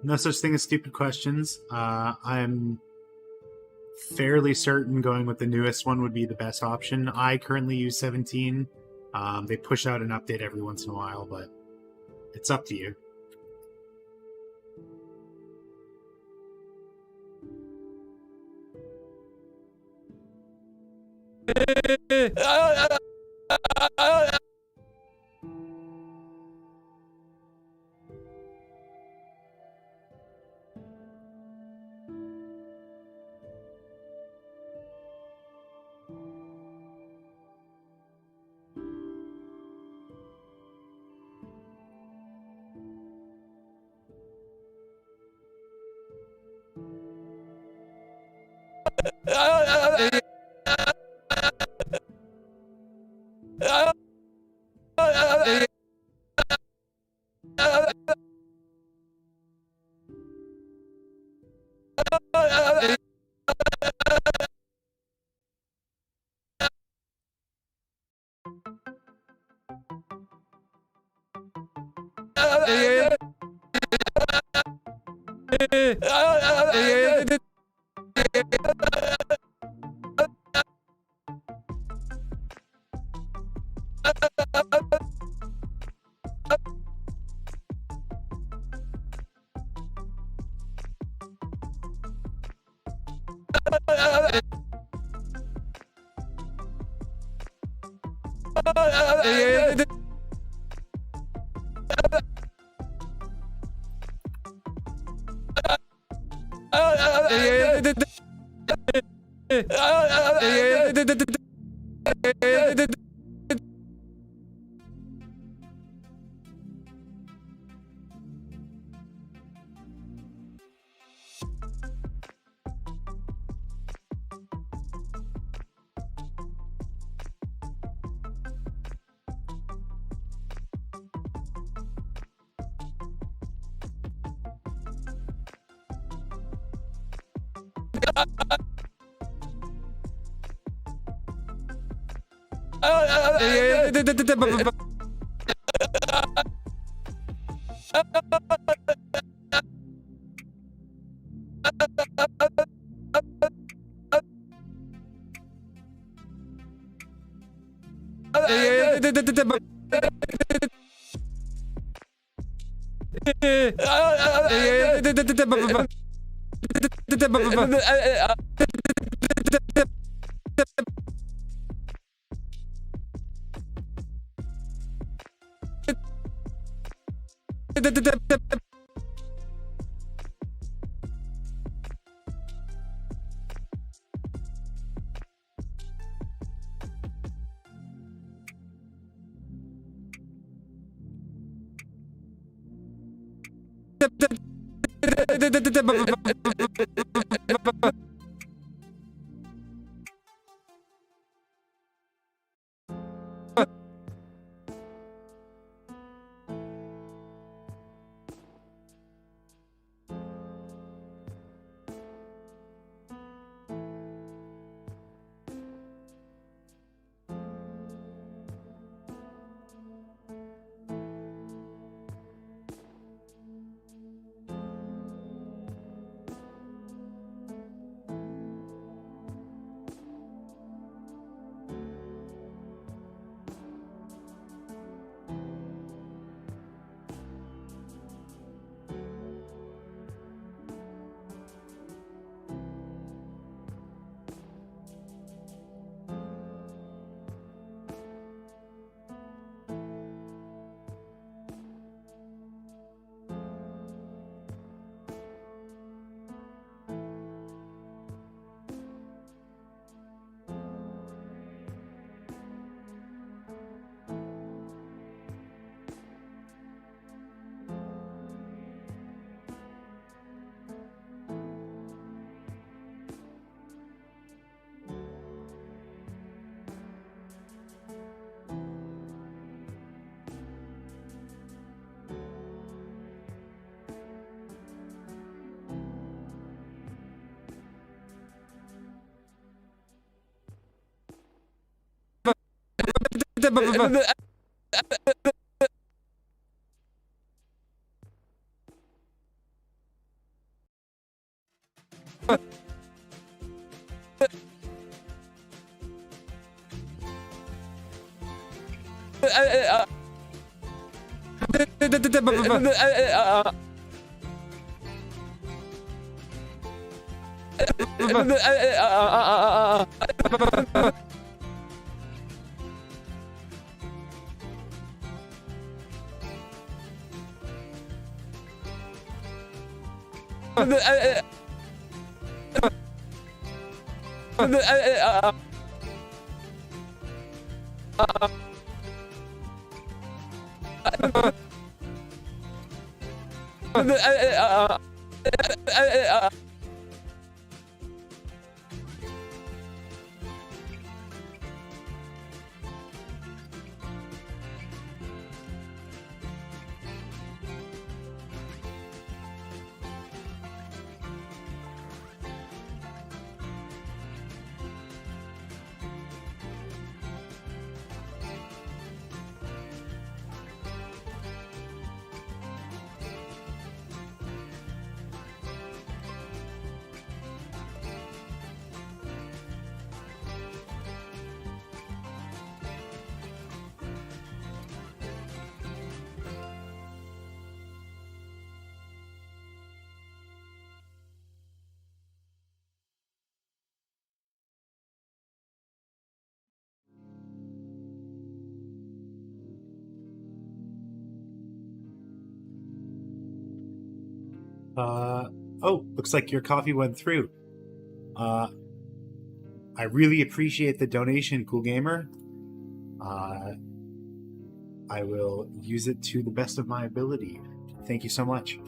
No such thing as stupid questions. I'm fairly certain going with the newest one would be the best option. I currently use 17. They push out an update every once in a while, but it's up to you. Oh, looks like your coffee went through. I really appreciate the donation, Cool Gamer. I will use it to the best of my ability. Thank you so much.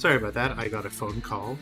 Sorry about that. I got a phone call.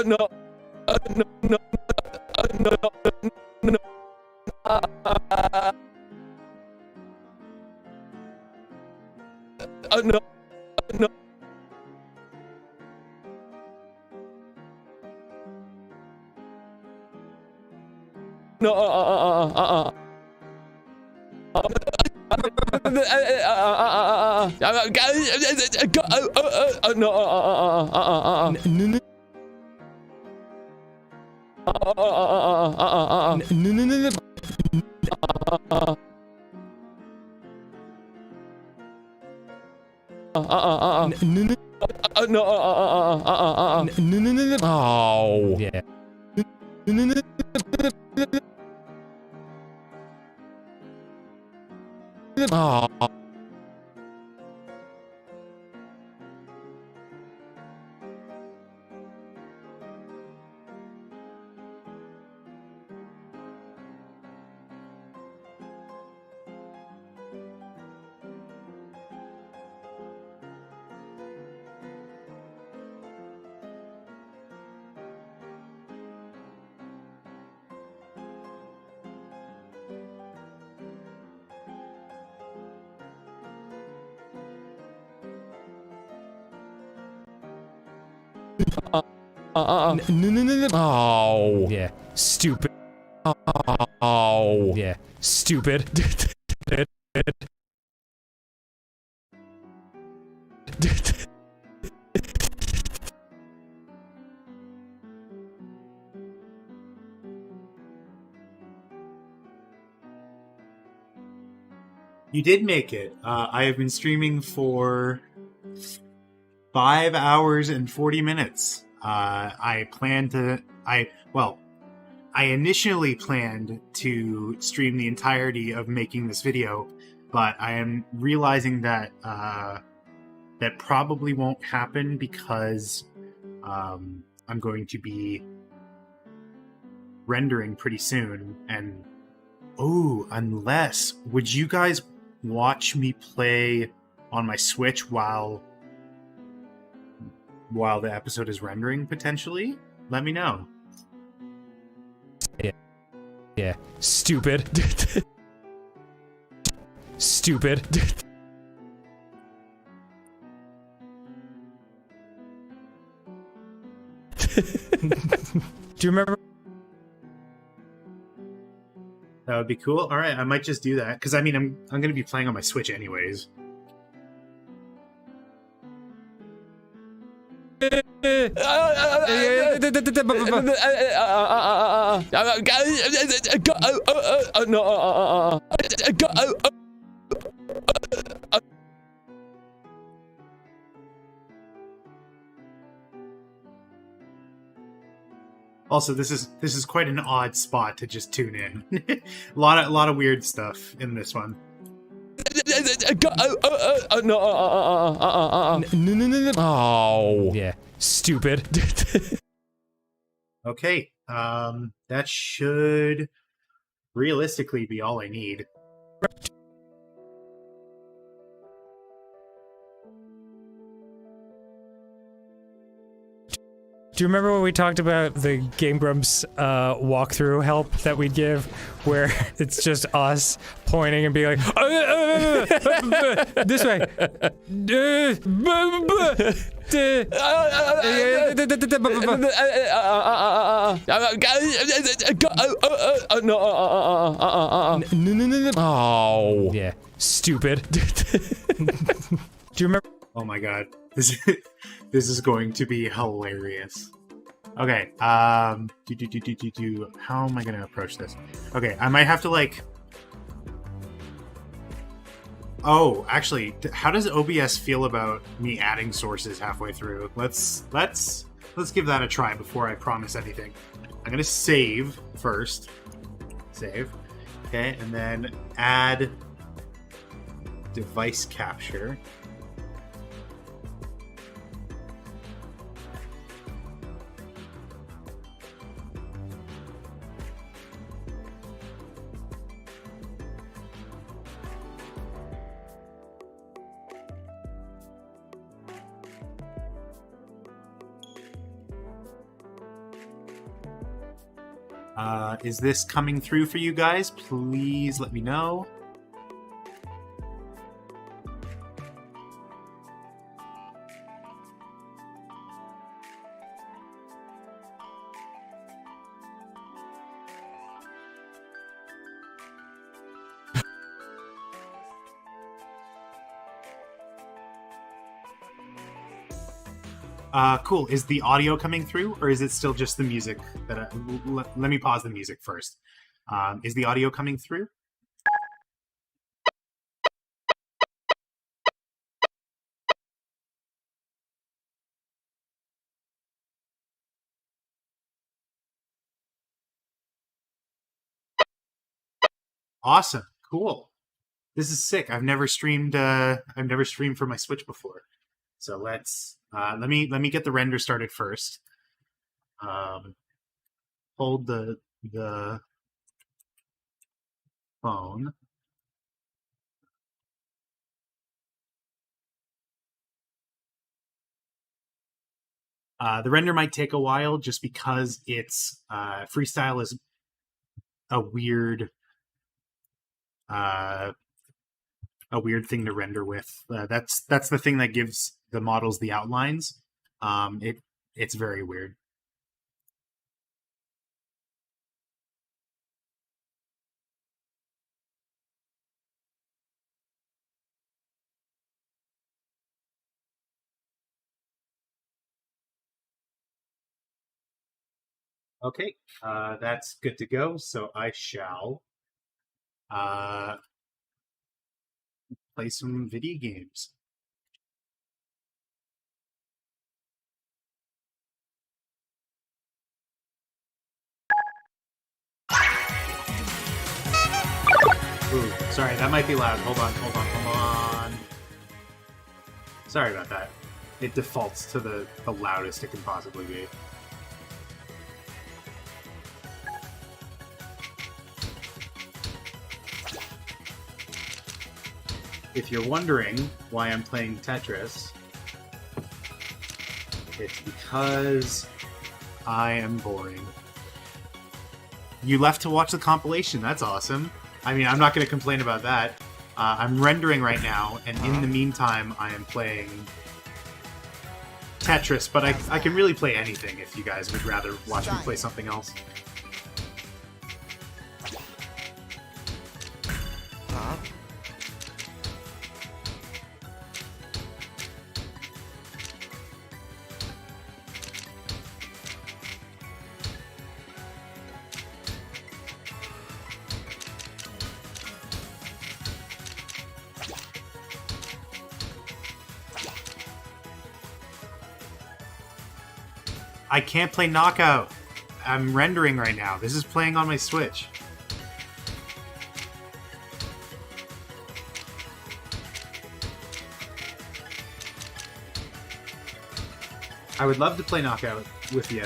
No. No. No. No. No. No. No. No. No. No. No. No. No. Oh. Yeah. Oh. Oh. Yeah. Stupid. Oh. Yeah. Stupid. You did make it. I have been streaming for 5 hours and 40 minutes. I initially planned to stream the entirety of making this video, but I am realizing that that probably won't happen because I'm going to be rendering pretty soon. And unless, would you guys watch me play on my Switch while the episode is rendering potentially? Let me know. Yeah. Stupid. Stupid. Do you remember? That would be cool. All right, I might just do that because I mean I'm going to be playing on my Switch anyways. Also, this is quite an odd spot to just tune in. a lot of weird stuff in this one. Oh. Yeah. Stupid. Okay, that should realistically be all I need. Do you remember when we talked about the Game Grumps walkthrough help that we'd give, where it's just us pointing and being like, this way. Oh. Yeah, stupid. Do you remember? Oh my god. This is going to be hilarious. Okay, how am I gonna approach this? Okay, I might have to like... Oh, actually, how does OBS feel about me adding sources halfway through? Let's give that a try before I promise anything. I'm gonna save first. Save. Okay, and then add device capture. Is this coming through for you guys? Please let me know. Cool. Is the audio coming through, or is it still just the music? Let me pause the music first. Is the audio coming through? Awesome. Cool. This is sick. I've never streamed for my Switch before. So let's let me get the render started first. Hold the phone. The render might take a while just because it's Freestyle is a weird thing to render with. That's the thing that gives the models the outlines. It's very weird. Okay, that's good to go. So I shall play some video games. Ooh, sorry, that might be loud. Hold on. Sorry about that. It defaults to the loudest it can possibly be. If you're wondering why I'm playing Tetris, it's because I am boring. You left to watch the compilation. That's awesome. I mean, I'm not going to complain about that. I'm rendering right now, and in the meantime, I am playing Tetris, but I can really play anything if you guys would rather watch me play something else. I can't play Knockout. I'm rendering right now. This is playing on my Switch. I would love to play Knockout with you,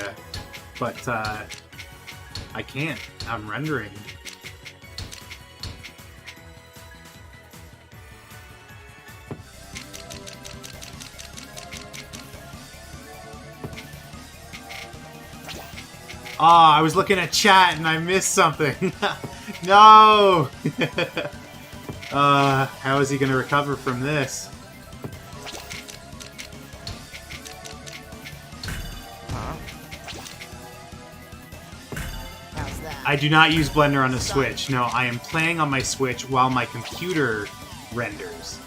but I can't. I'm rendering. I was looking at chat and I missed something. No! How is he gonna recover from this? I do not use Blender on the Switch. No, I am playing on my Switch while my computer renders.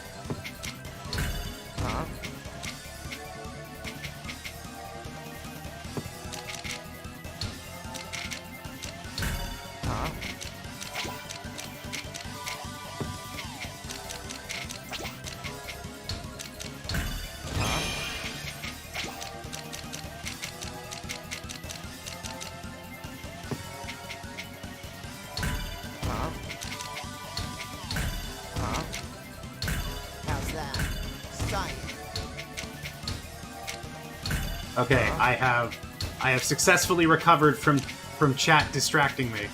Okay, I have successfully recovered from chat distracting me.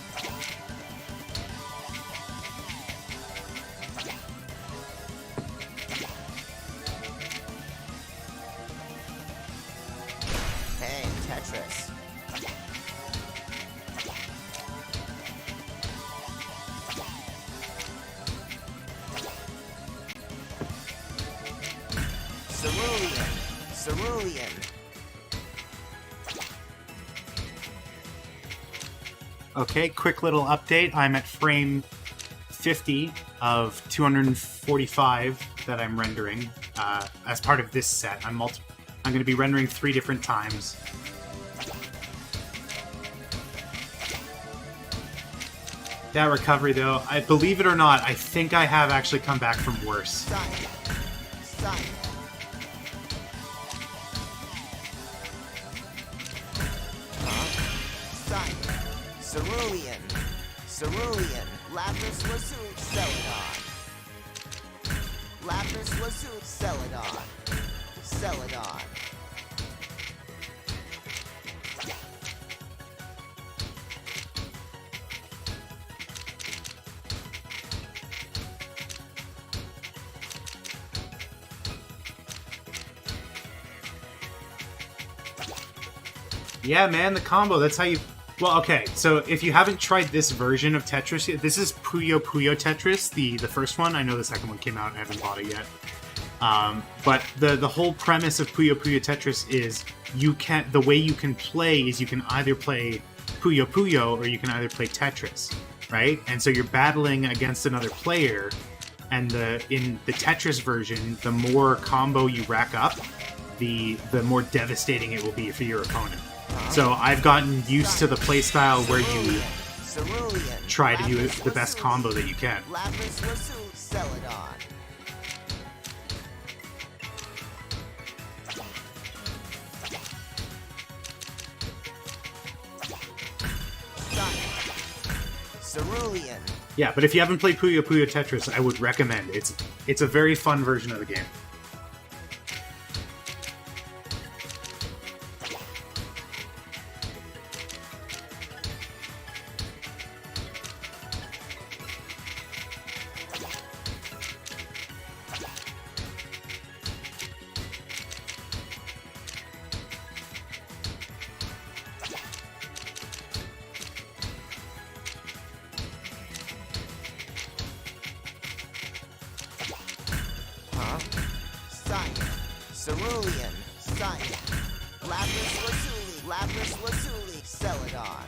Hey, Tetris. Cerulean. Okay, quick little update. I'm at frame 50 of 245 that I'm rendering as part of this set. I'm going to be rendering 3 different times. That recovery, though, I believe it or not, I think I have actually come back from worse. Cerulean. Lapis Lazuli. Celadon. Lapis Lazuli. Celadon. Yeah, man, the combo, that's how you... Well, okay, so if you haven't tried this version of Tetris yet, this is Puyo Puyo Tetris, the first one. I know the second one came out, I haven't bought it yet. But the whole premise of Puyo Puyo Tetris is the way you can play is you can either play Puyo Puyo or you can either play Tetris, right? And so you're battling against another player, and in the Tetris version, the more combo you rack up, the more devastating it will be for your opponent. So I've gotten used to the playstyle where you try to do the best combo that you can. Lapis Lazuli. Celadon. Cerulean. Yeah, but if you haven't played Puyo Puyo Tetris, I would recommend. It's a very fun version of the game. Cerulean. Lapis Lazuli. Celadon.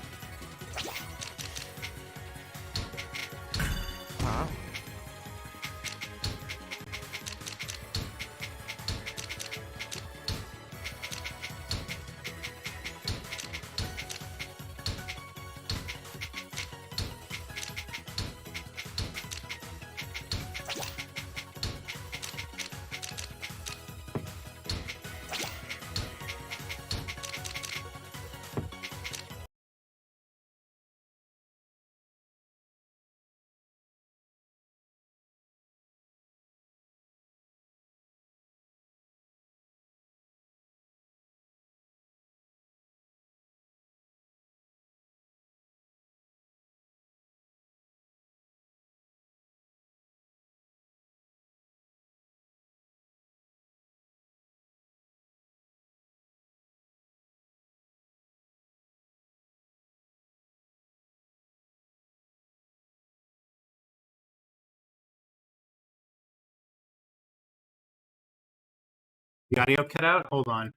The audio cut out? Hold on.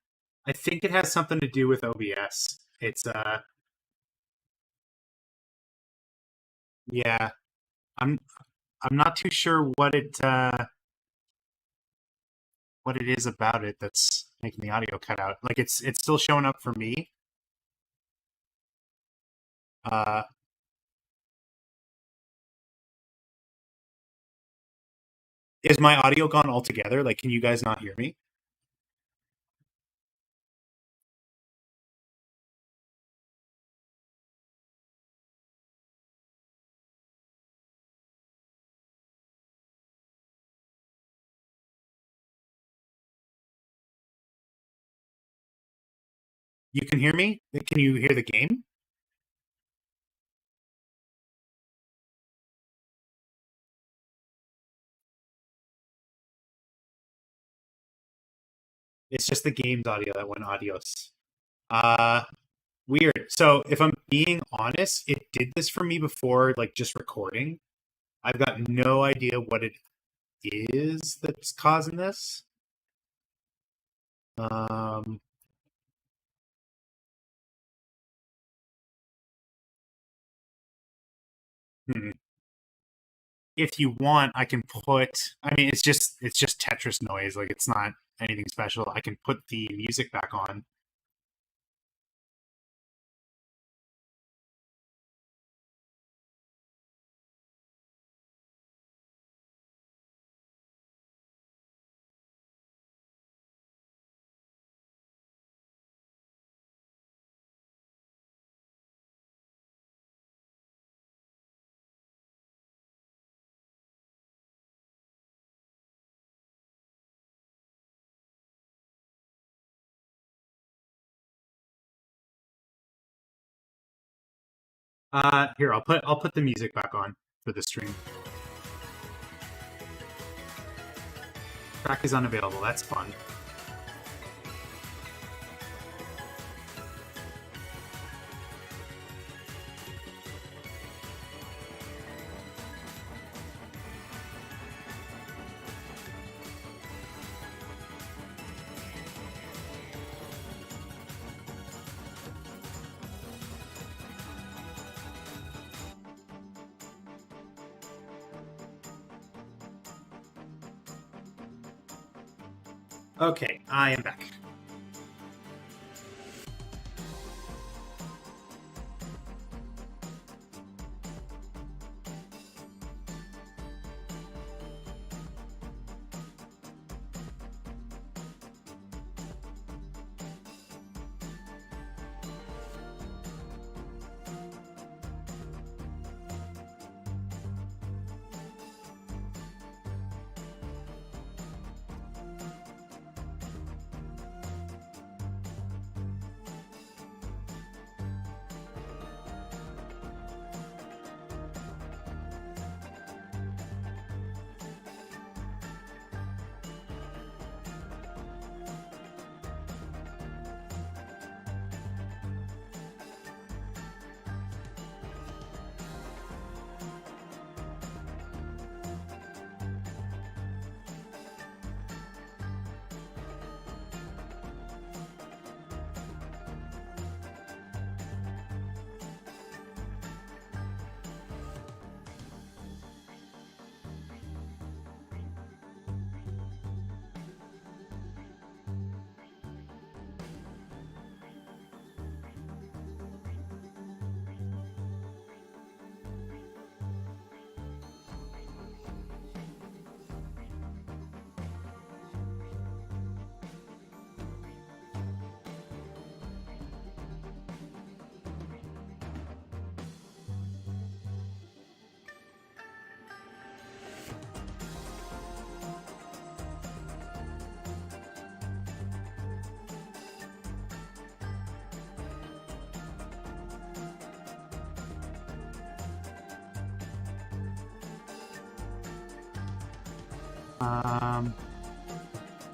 I think it has something to do with OBS. It's yeah. I'm not too sure what it is about it that's making the audio cut out. Like it's still showing up for me. Is my audio gone altogether? Like, can you guys not hear me? You can hear me? Can you hear the game? It's just the game's audio that went adios. Weird. So if I'm being honest, it did this for me before, like just recording. I've got no idea what it is that's causing this. If you want, I can put. I mean, it's just Tetris noise. Like it's not anything special. I can put the music back on. Here, I'll put the music back on for the stream. Track is unavailable. That's fun. Okay, I am back.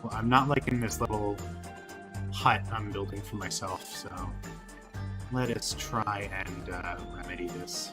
Well, I'm not liking this little hut I'm building for myself, so let us try and remedy this.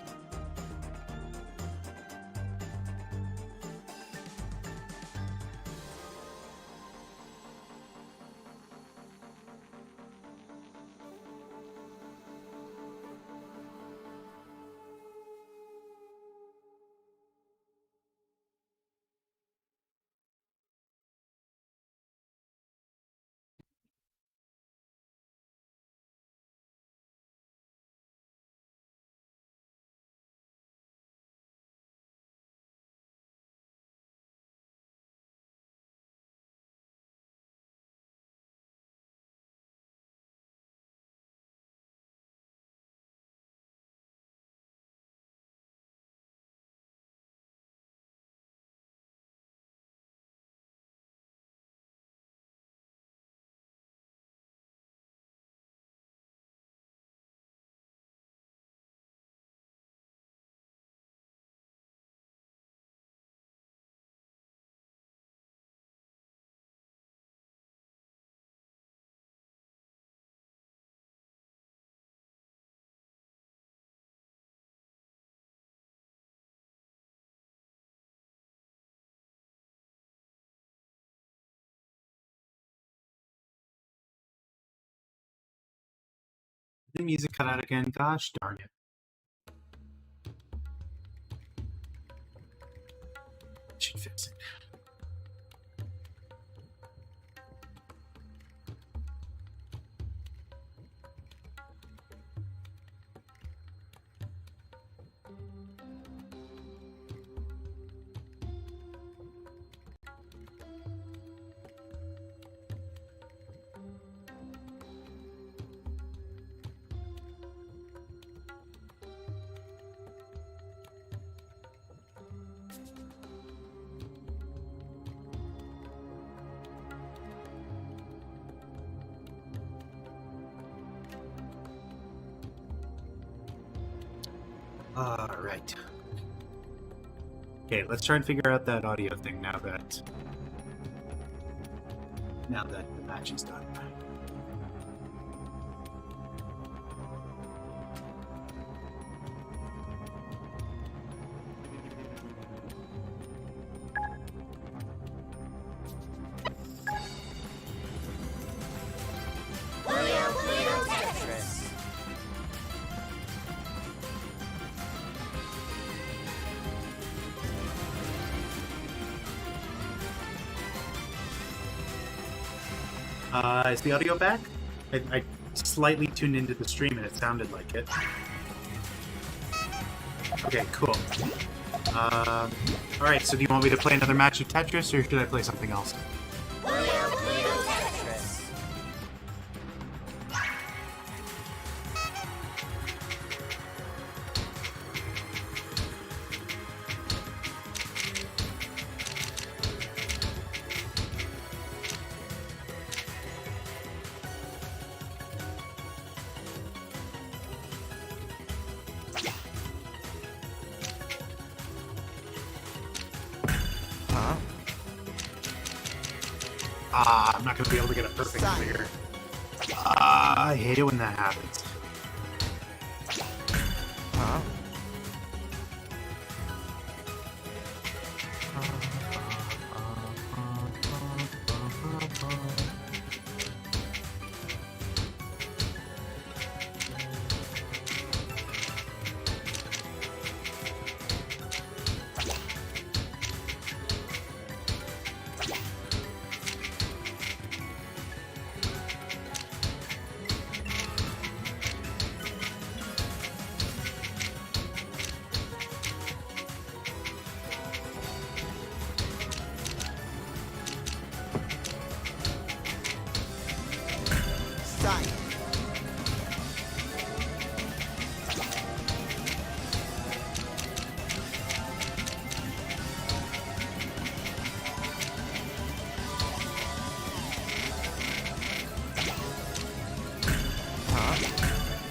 the music cut out again. Gosh darn it. Should fix it. All right. Okay, let's try and figure out that audio thing now that the match is done. Tetris. Is the audio back? I slightly tuned into the stream and it sounded like it. Okay, cool. Alright, so do you want me to play another match of Tetris, or should I play something else? Tetris. I'm not gonna be able to get a perfect Sign. clear. I hate it when that happens. Sign.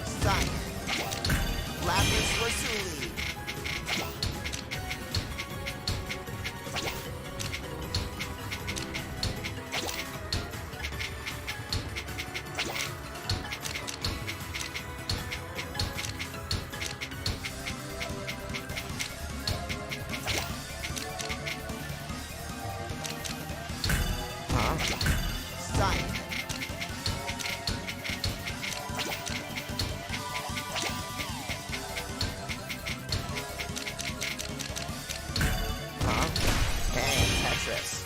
Sign. Lapis Lazuli. Sign. And Tetris.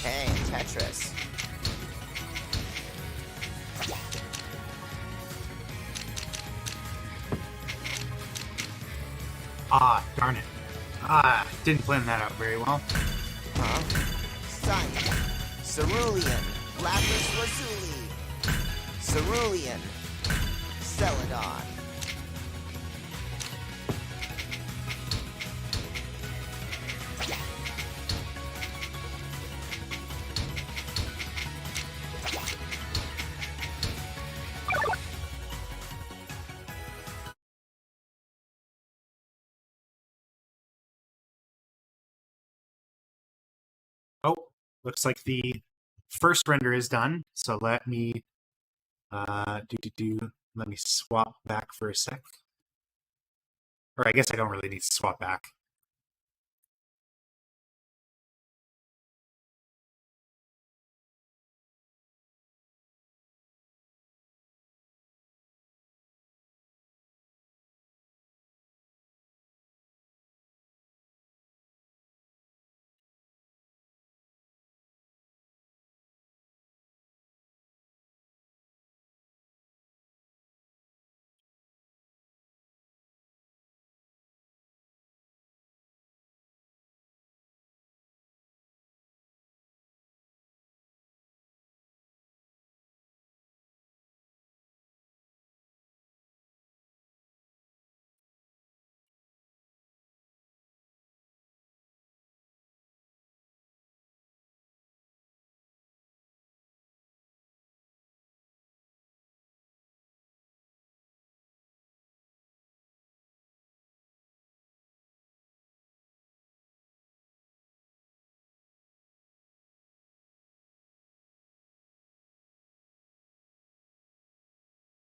And Tetris. Ah, darn it. Didn't plan that out very well. Sign. Cerulean. Lapis Lazuli. Cerulean. Celadon. Oh, looks like the first render is done. So let me let me swap back for a sec. Or I guess I don't really need to swap back.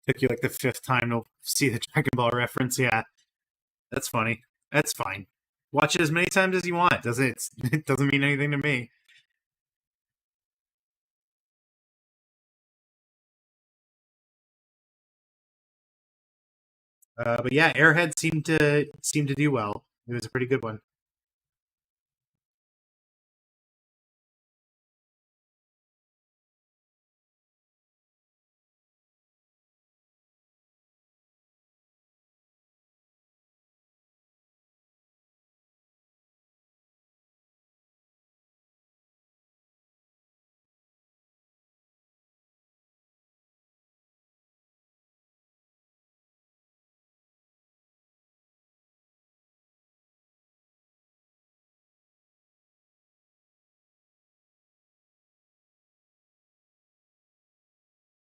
Took you like the fifth time to see the Dragon Ball reference. Yeah, that's funny. That's fine. Watch it as many times as you want. It doesn't mean anything to me. But yeah, Airhead seemed to do well. It was a pretty good one.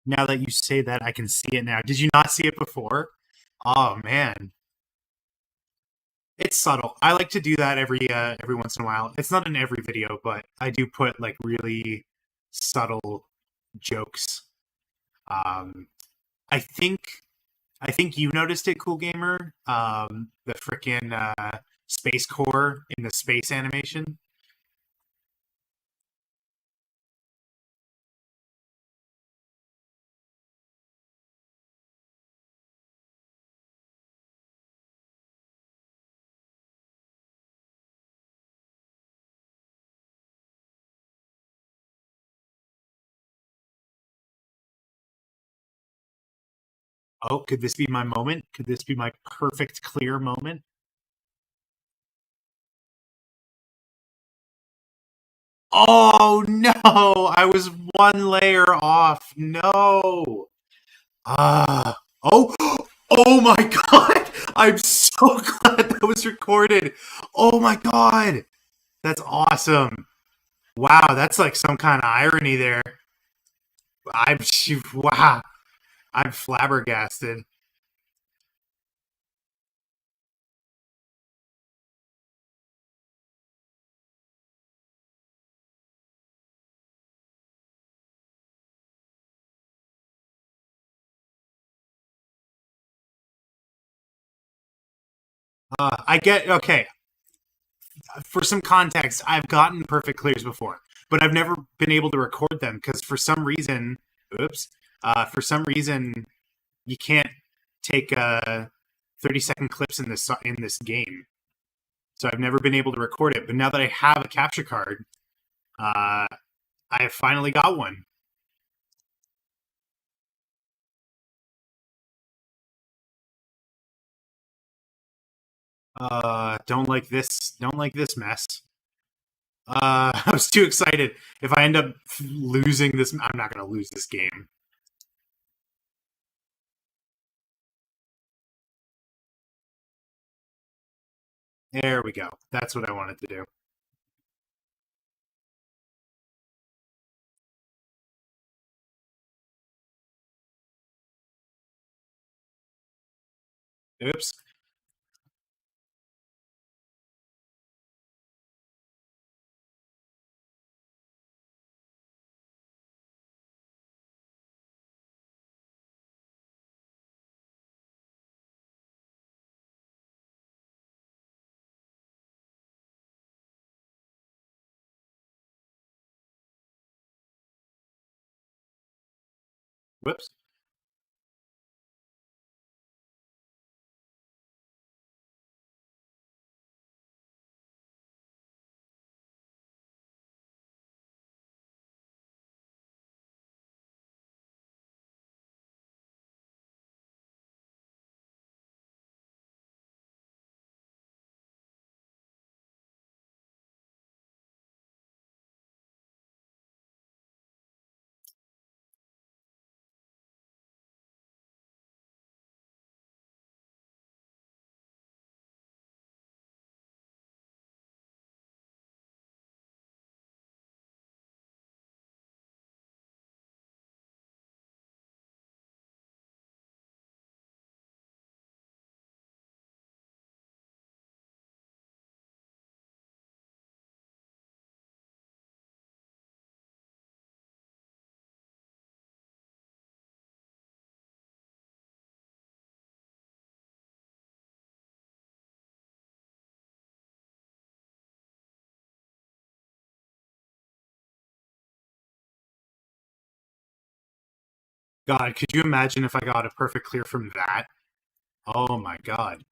Now that you say that, I can see it now. Did you not see it before? Oh man, it's subtle. I like to do that every once in a while. It's not in every video, but I do put like really subtle jokes. I think you noticed it, Cool Gamer. The freaking space core in the space animation. Oh, could this be my moment? Could this be my perfect clear moment? Oh no! I was one layer off. No. Oh, oh my god! I'm so glad that was recorded. Oh my god, that's awesome. Wow, that's like some kind of irony there. Wow, I'm flabbergasted. I get okay. For some context, I've gotten perfect clears before, but I've never been able to record them because for some reason, for some reason, you can't take 30-second clips in this game. So I've never been able to record it. But now that I have a capture card, I have finally got one. Don't like this. Don't like this mess. I was too excited. If I end up losing this, I'm not going to lose this game. There we go. That's what I wanted to do. Oops. Whoops. God, could you imagine if I got a perfect clear from that? Oh my god.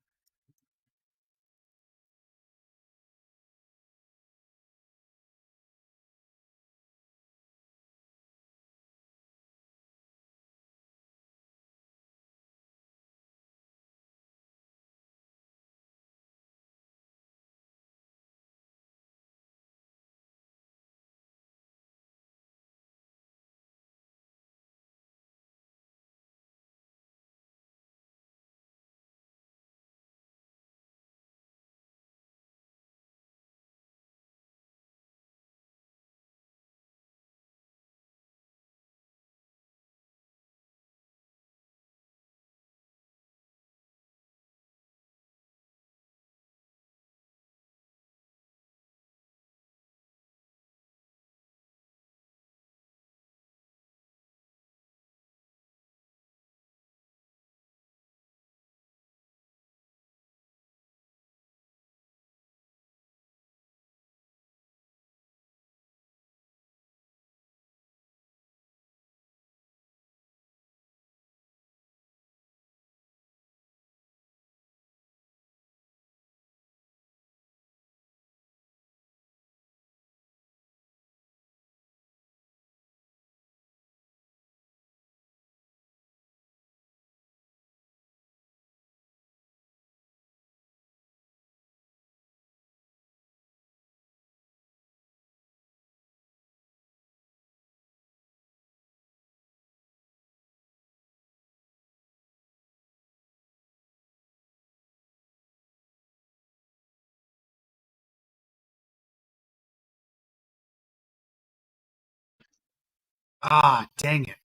Ah, dang it.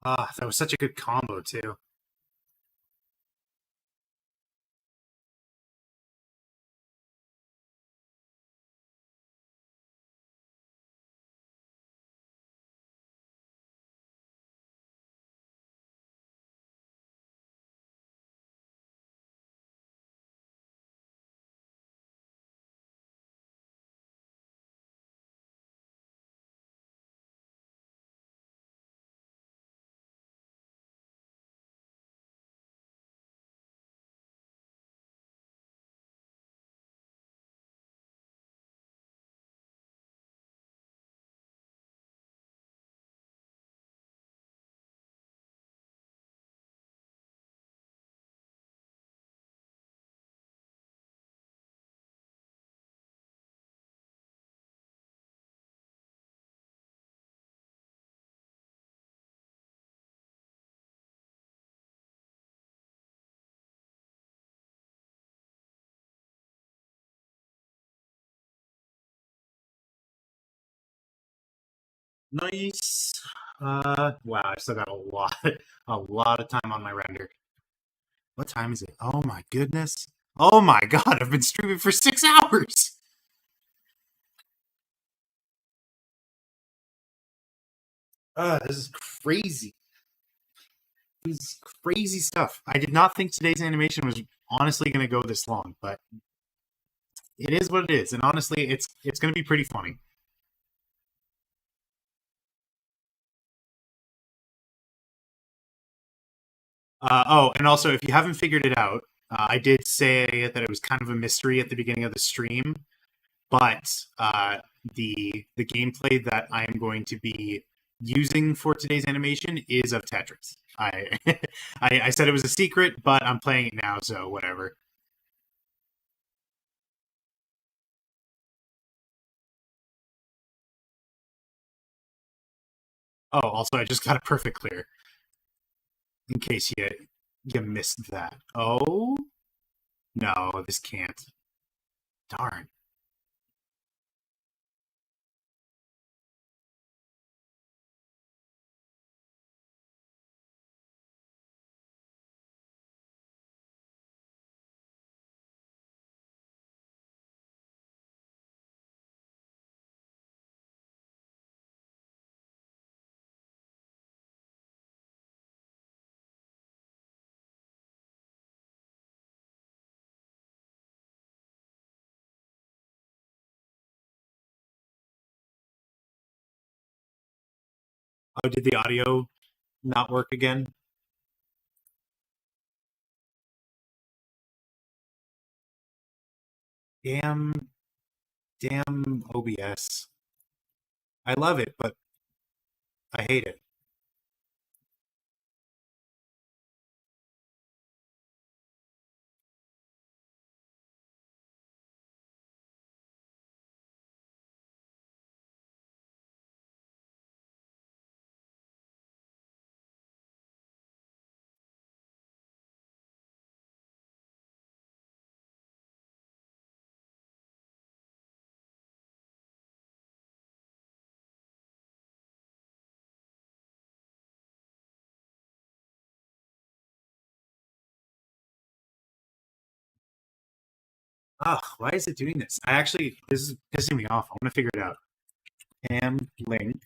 Ah, that was such a good combo, too. Nice. Wow, I still got a lot, a lot of time on my render. What time is it? Oh my goodness. Oh my god, I've been streaming for 6 hours! This is crazy. This is crazy stuff. I did not think today's animation was honestly going to go this long, but it is what it is. And honestly, it's going to be pretty funny. Oh, and also, if you haven't figured it out, I did say that it was kind of a mystery at the beginning of the stream, but the gameplay that I am going to be using for today's animation is of Tetris. I I said it was a secret, but I'm playing it now, so whatever. Oh, also, I just got a perfect clear. In case you missed that. Oh? No, this can't. Darn. Oh, did the audio not work again? Damn OBS. I love it, but I hate it. Ugh, why is it doing this? This is pissing me off. I want to figure it out. Cam link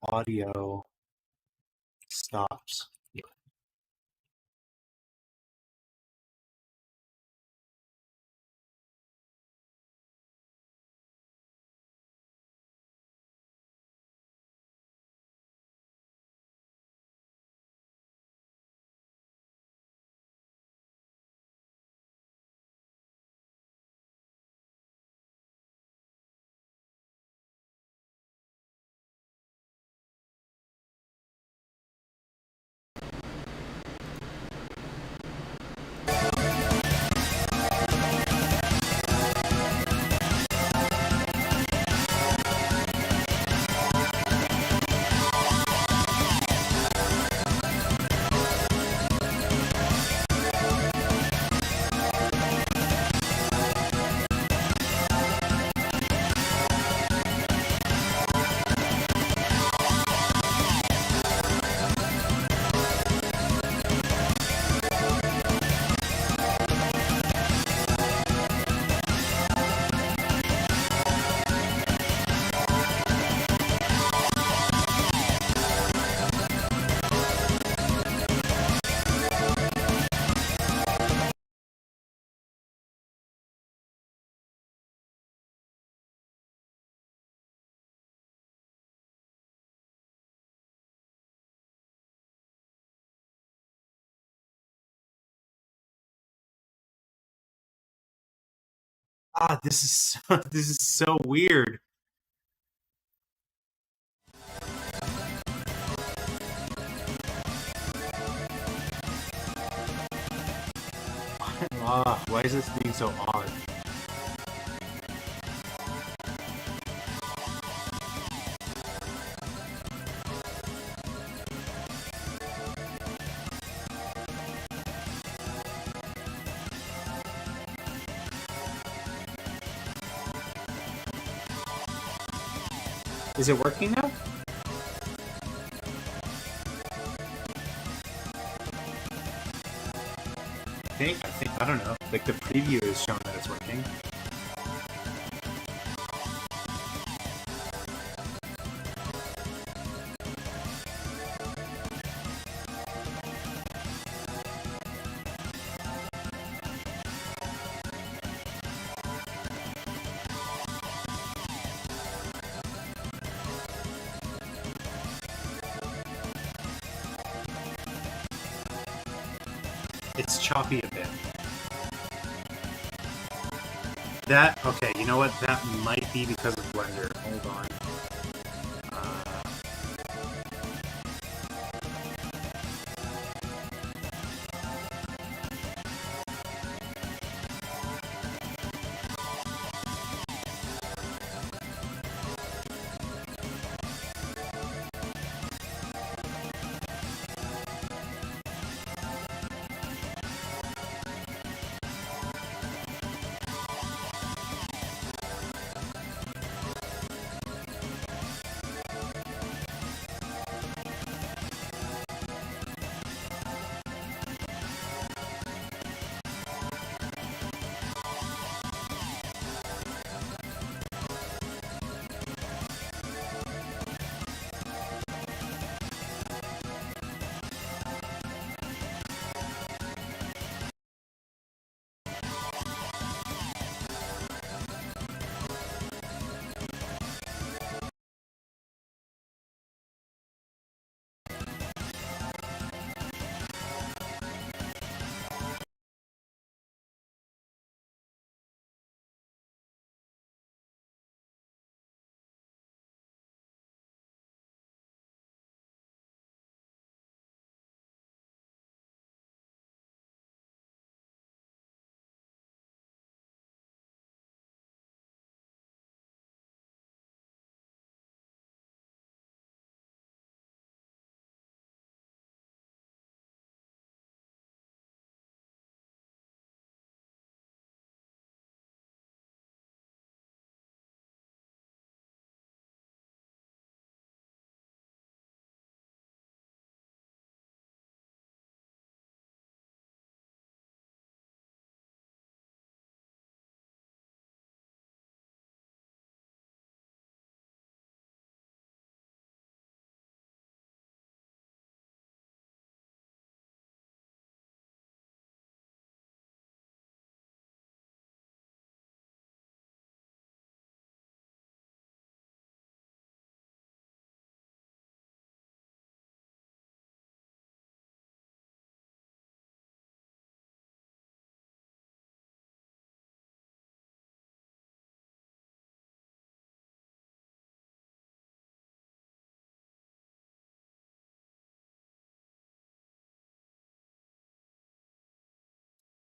audio stops. Ah, this is this is so weird. Ah, why is this being so odd? Is it working now? I don't know. Like the preview is showing that it's working. It's choppy a bit. That, okay, you know what? That might be because of Blender. Hold on.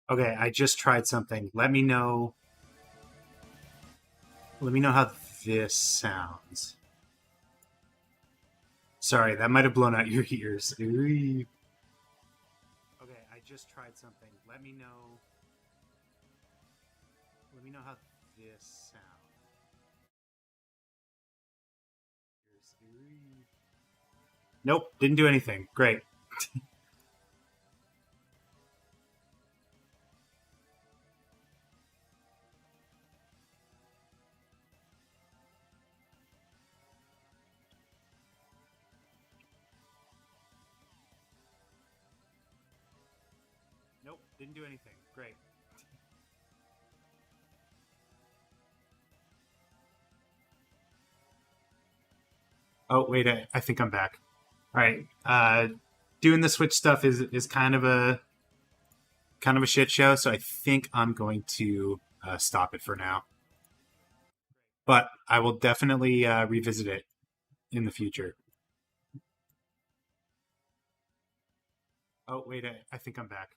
Okay, I just tried something. Let me know. Let me know how this sounds. Sorry, that might have blown out your ears. Ooh. Okay, I just tried something. Let me know. Let me know how this sounds. Ooh. Nope, didn't do anything. Great. Nope, didn't do anything. Great. Oh, wait, I think I'm back. All right. Doing the Switch stuff is kind of a shit show, so I think I'm going to stop it for now. But I will definitely revisit it in the future. Oh, wait, I think I'm back.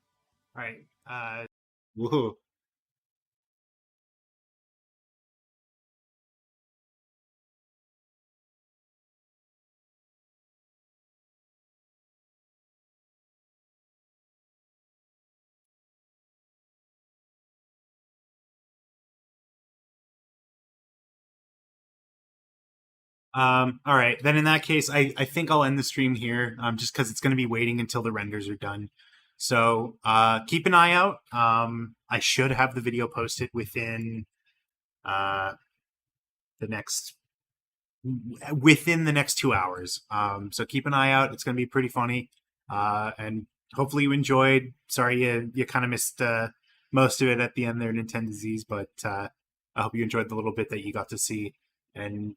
All right. Woohoo. All right. Then in that case, I think I'll end the stream here, just because it's going to be waiting until the renders are done. So keep an eye out. I should have the video posted within the next 2 hours. So keep an eye out. It's going to be pretty funny. And hopefully you enjoyed. Sorry you kind of missed most of it at the end there, Nintendo Disease, but I hope you enjoyed the little bit that you got to see. And